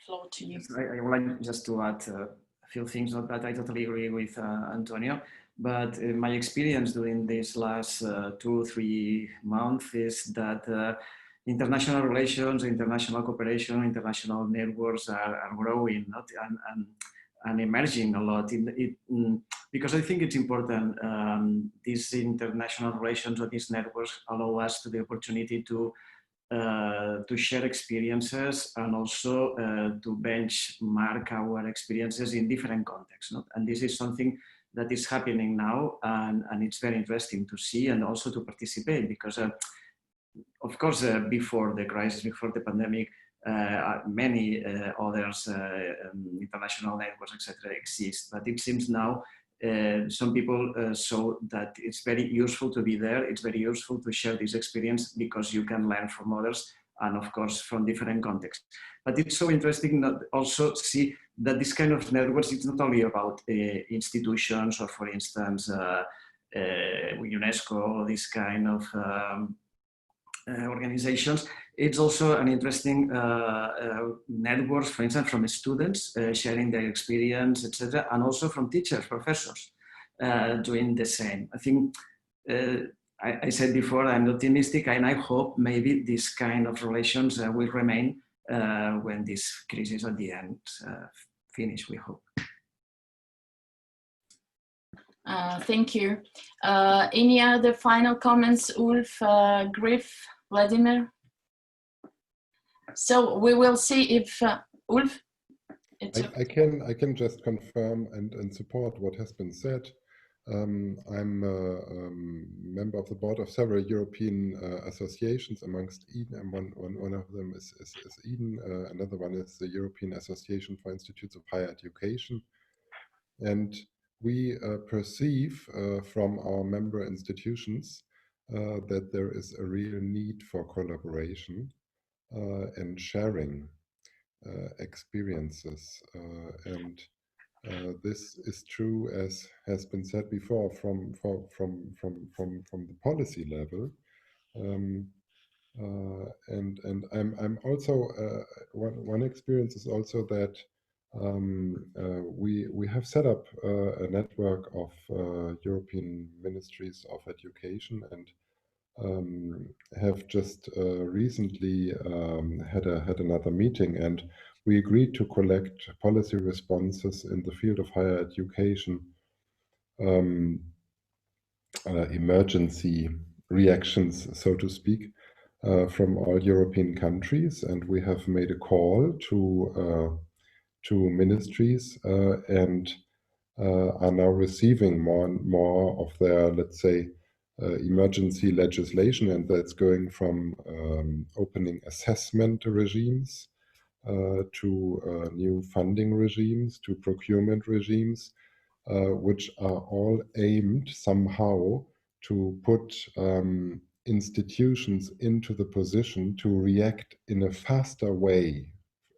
floor to you. I would like just to add a few things. Not that I totally agree with Antonio, but my experience during these last 2-3 months is that international relations, international cooperation, international networks are growing and emerging a lot. Because I think it's important, these international relations or these networks allow us the opportunity to share experiences and also to benchmark our experiences in different contexts. And this is something that is happening now, and it's very interesting to see and also to participate, because of course, before the crisis, before the pandemic, many others, international networks, etc., exist. But it seems now some people saw that it's very useful to be there. It's very useful to share this experience because you can learn from others and, of course, from different contexts. But it's so interesting to also see that this kind of networks, it's not only about institutions or, for instance, UNESCO, this kind of organizations. It's also an interesting networks, for instance, from students sharing their experience, etc., and also from teachers, professors doing the same. I think I said before, I'm optimistic, and I hope maybe this kind of relations will remain when this crisis at the end finish, we hope. Thank you. Any other final comments, Ulf, Griff, Vladimir? So we will see if Ulf. I can just confirm and support what has been said. I'm a member of the board of several European associations, amongst Eden, and one of them is Eden. Another one is the European Association for Institutes of Higher Education, and we perceive from our member institutions that there is a real need for collaboration and sharing experiences, and this is true, as has been said before, from the policy level. And I'm also one experience is also that we have set up a network of European ministries of education, and have just recently had another meeting, and we agreed to collect policy responses in the field of higher education, emergency reactions, so to speak, from all European countries, and we have made a call to ministries and are now receiving more and more of their, let's say, emergency legislation, and that's going from opening assessment regimes to new funding regimes, to procurement regimes, which are all aimed somehow to put institutions into the position to react in a faster way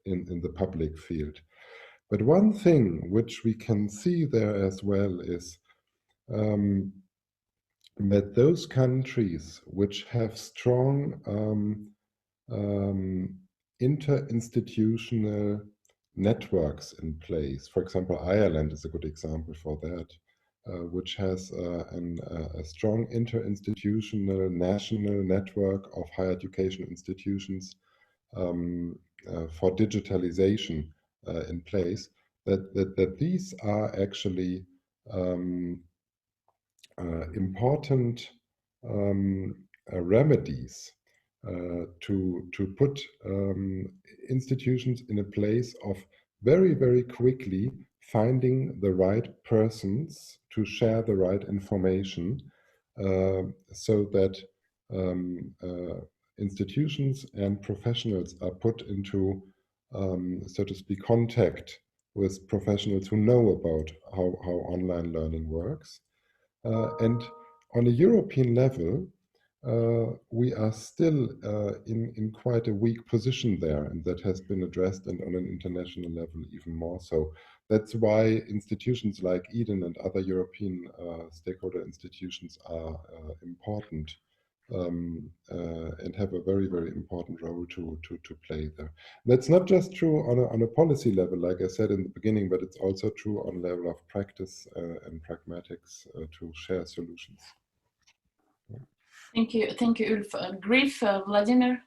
in the public field. But one thing which we can see there as well is that those countries which have strong interinstitutional networks in place, for example, Ireland is a good example for that, which has a strong interinstitutional national network of higher education institutions for digitalization in place, that these are actually important remedies to put institutions in a place of very, very quickly finding the right persons to share the right information, so that institutions and professionals are put into, so to speak, contact with professionals who know about how online learning works. And on a European level, we are still in quite a weak position there, and that has been addressed, and on an international level even more so. That's why institutions like Eden and other European stakeholder institutions are important, and have a very, very important role to play there. That's not just true on a policy level, like I said in the beginning, but it's also true on level of practice and pragmatics to share solutions. Thank you, Ulf. Griff, Vladimir,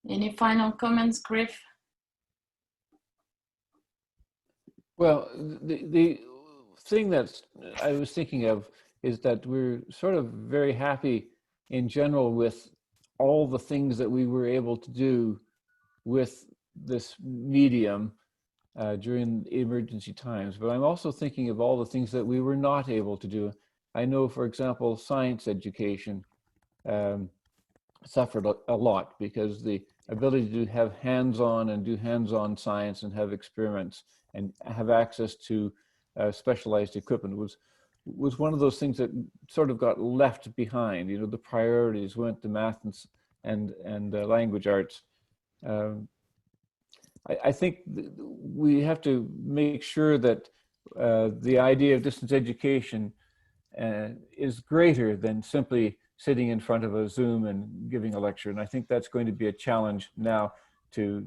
any final comments, Griff? Well, the thing that I was thinking of is that we're sort of very happy in general with all the things that we were able to do with this medium during emergency times. But I'm also thinking of all the things that we were not able to do. I know, for example, science education. suffered a lot, because the ability to have hands-on and do hands-on science and have experiments and have access to specialized equipment was one of those things that sort of got left behind. You know, the priorities went to math and language arts. I think we have to make sure that the idea of distance education is greater than simply sitting in front of a Zoom and giving a lecture. And I think that's going to be a challenge now to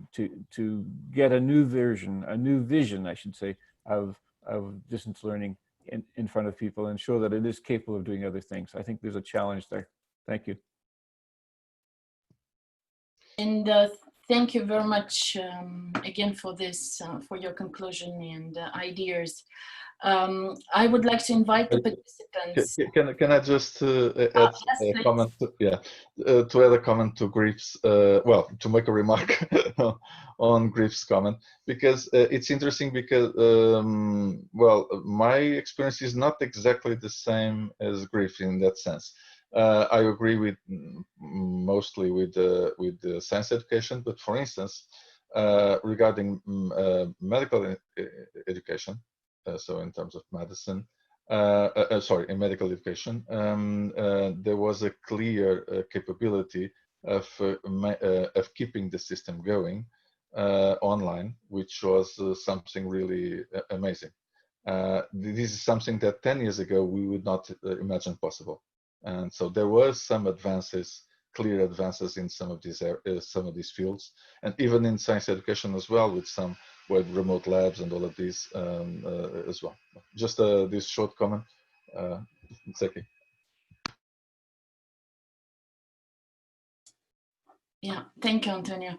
get a new vision, I should say, of distance learning in front of people and show that it is capable of doing other things. I think there's a challenge there. Thank you. And thank you very much again for this, for your conclusion and ideas. I would like to invite the participants. Can I just add a comment? To add a comment to Griff's, well, to make a remark on Griff's comment, because it's interesting because, well, my experience is not exactly the same as Griff in that sense. I agree with mostly with the science education, but for instance, regarding medical education, so in terms of medicine, sorry, in medical education, there was a clear capability of keeping the system going online, which was something really amazing. This is something that 10 years ago we would not imagine possible. And so there were some advances, clear advances in some of these fields, and even in science education as well, with some remote labs and all of these as well. Just this short comment. It's okay. Yeah, thank you, Antonio.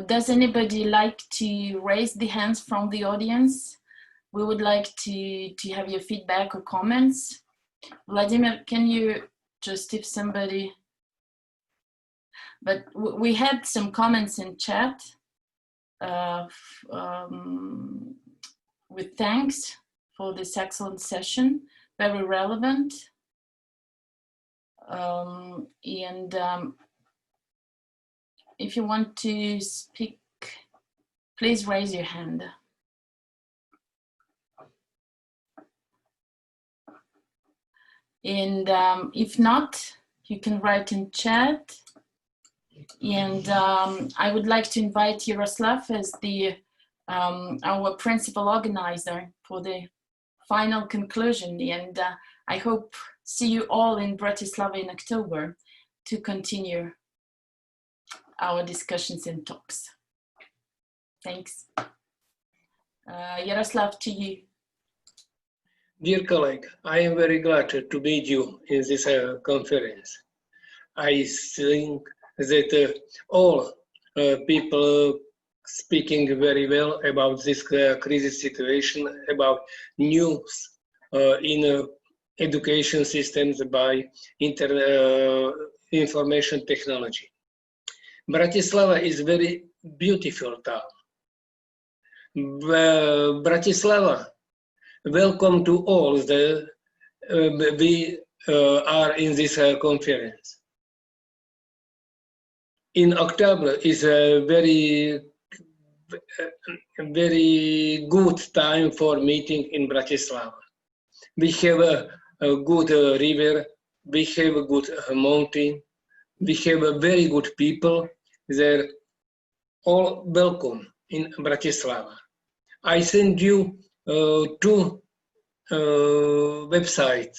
Does anybody like to raise the hands from the audience? We would like to have your feedback or comments. Vladimir, can you just, if somebody, but we had some comments in chat with thanks for this excellent session, very relevant. If you want to speak, please raise your hand. And if not, you can write in chat. And I would like to invite Yaroslav as the our principal organizer for the final conclusion. And I hope see you all in Bratislava in October to continue our discussions and talks. Thanks. Yaroslav, to you. Dear colleague, I am very glad to meet you in this conference. I think that all people speaking very well about this crisis situation, about news in education systems by information technology. Bratislava is very beautiful town. Bratislava, welcome to all the we are in this conference. In October is a very good time for meeting in Bratislava. We have a good river, we have a good mountain, we have a very good people. They're all welcome in Bratislava. I send you 2 websites.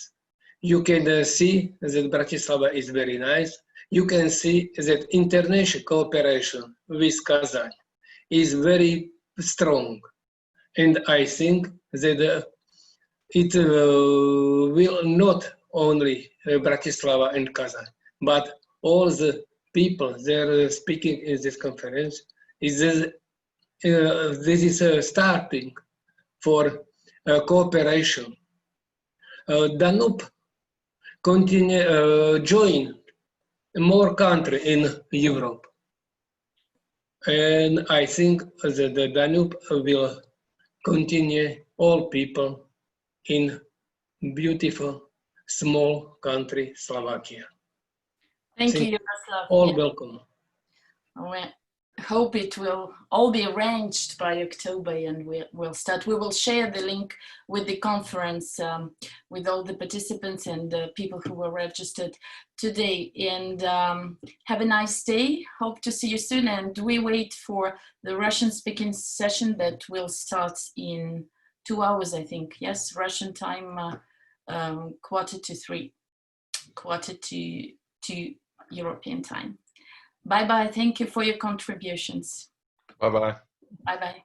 You can see that Bratislava is very nice. You can see that international cooperation with Kazan is very strong. And I think that it will not only Bratislava and Kazan, but all the people they're speaking in this conference. This is starting for cooperation. Danube join more countries in Europe. And I think that the Danube will continue all people in beautiful small country, Slovakia. Thank See, you, Yaroslav. all Yeah. welcome. We hope it will all be arranged by October, and we'll start. We will share the link with the conference with all the participants and the people who were registered today. And have a nice day. Hope to see you soon. And we wait for the Russian speaking session that will start in 2 hours, I think. Yes, Russian time, 2:45, 2:45 European time. Bye-bye. Thank you for your contributions. Bye-bye. Bye-bye.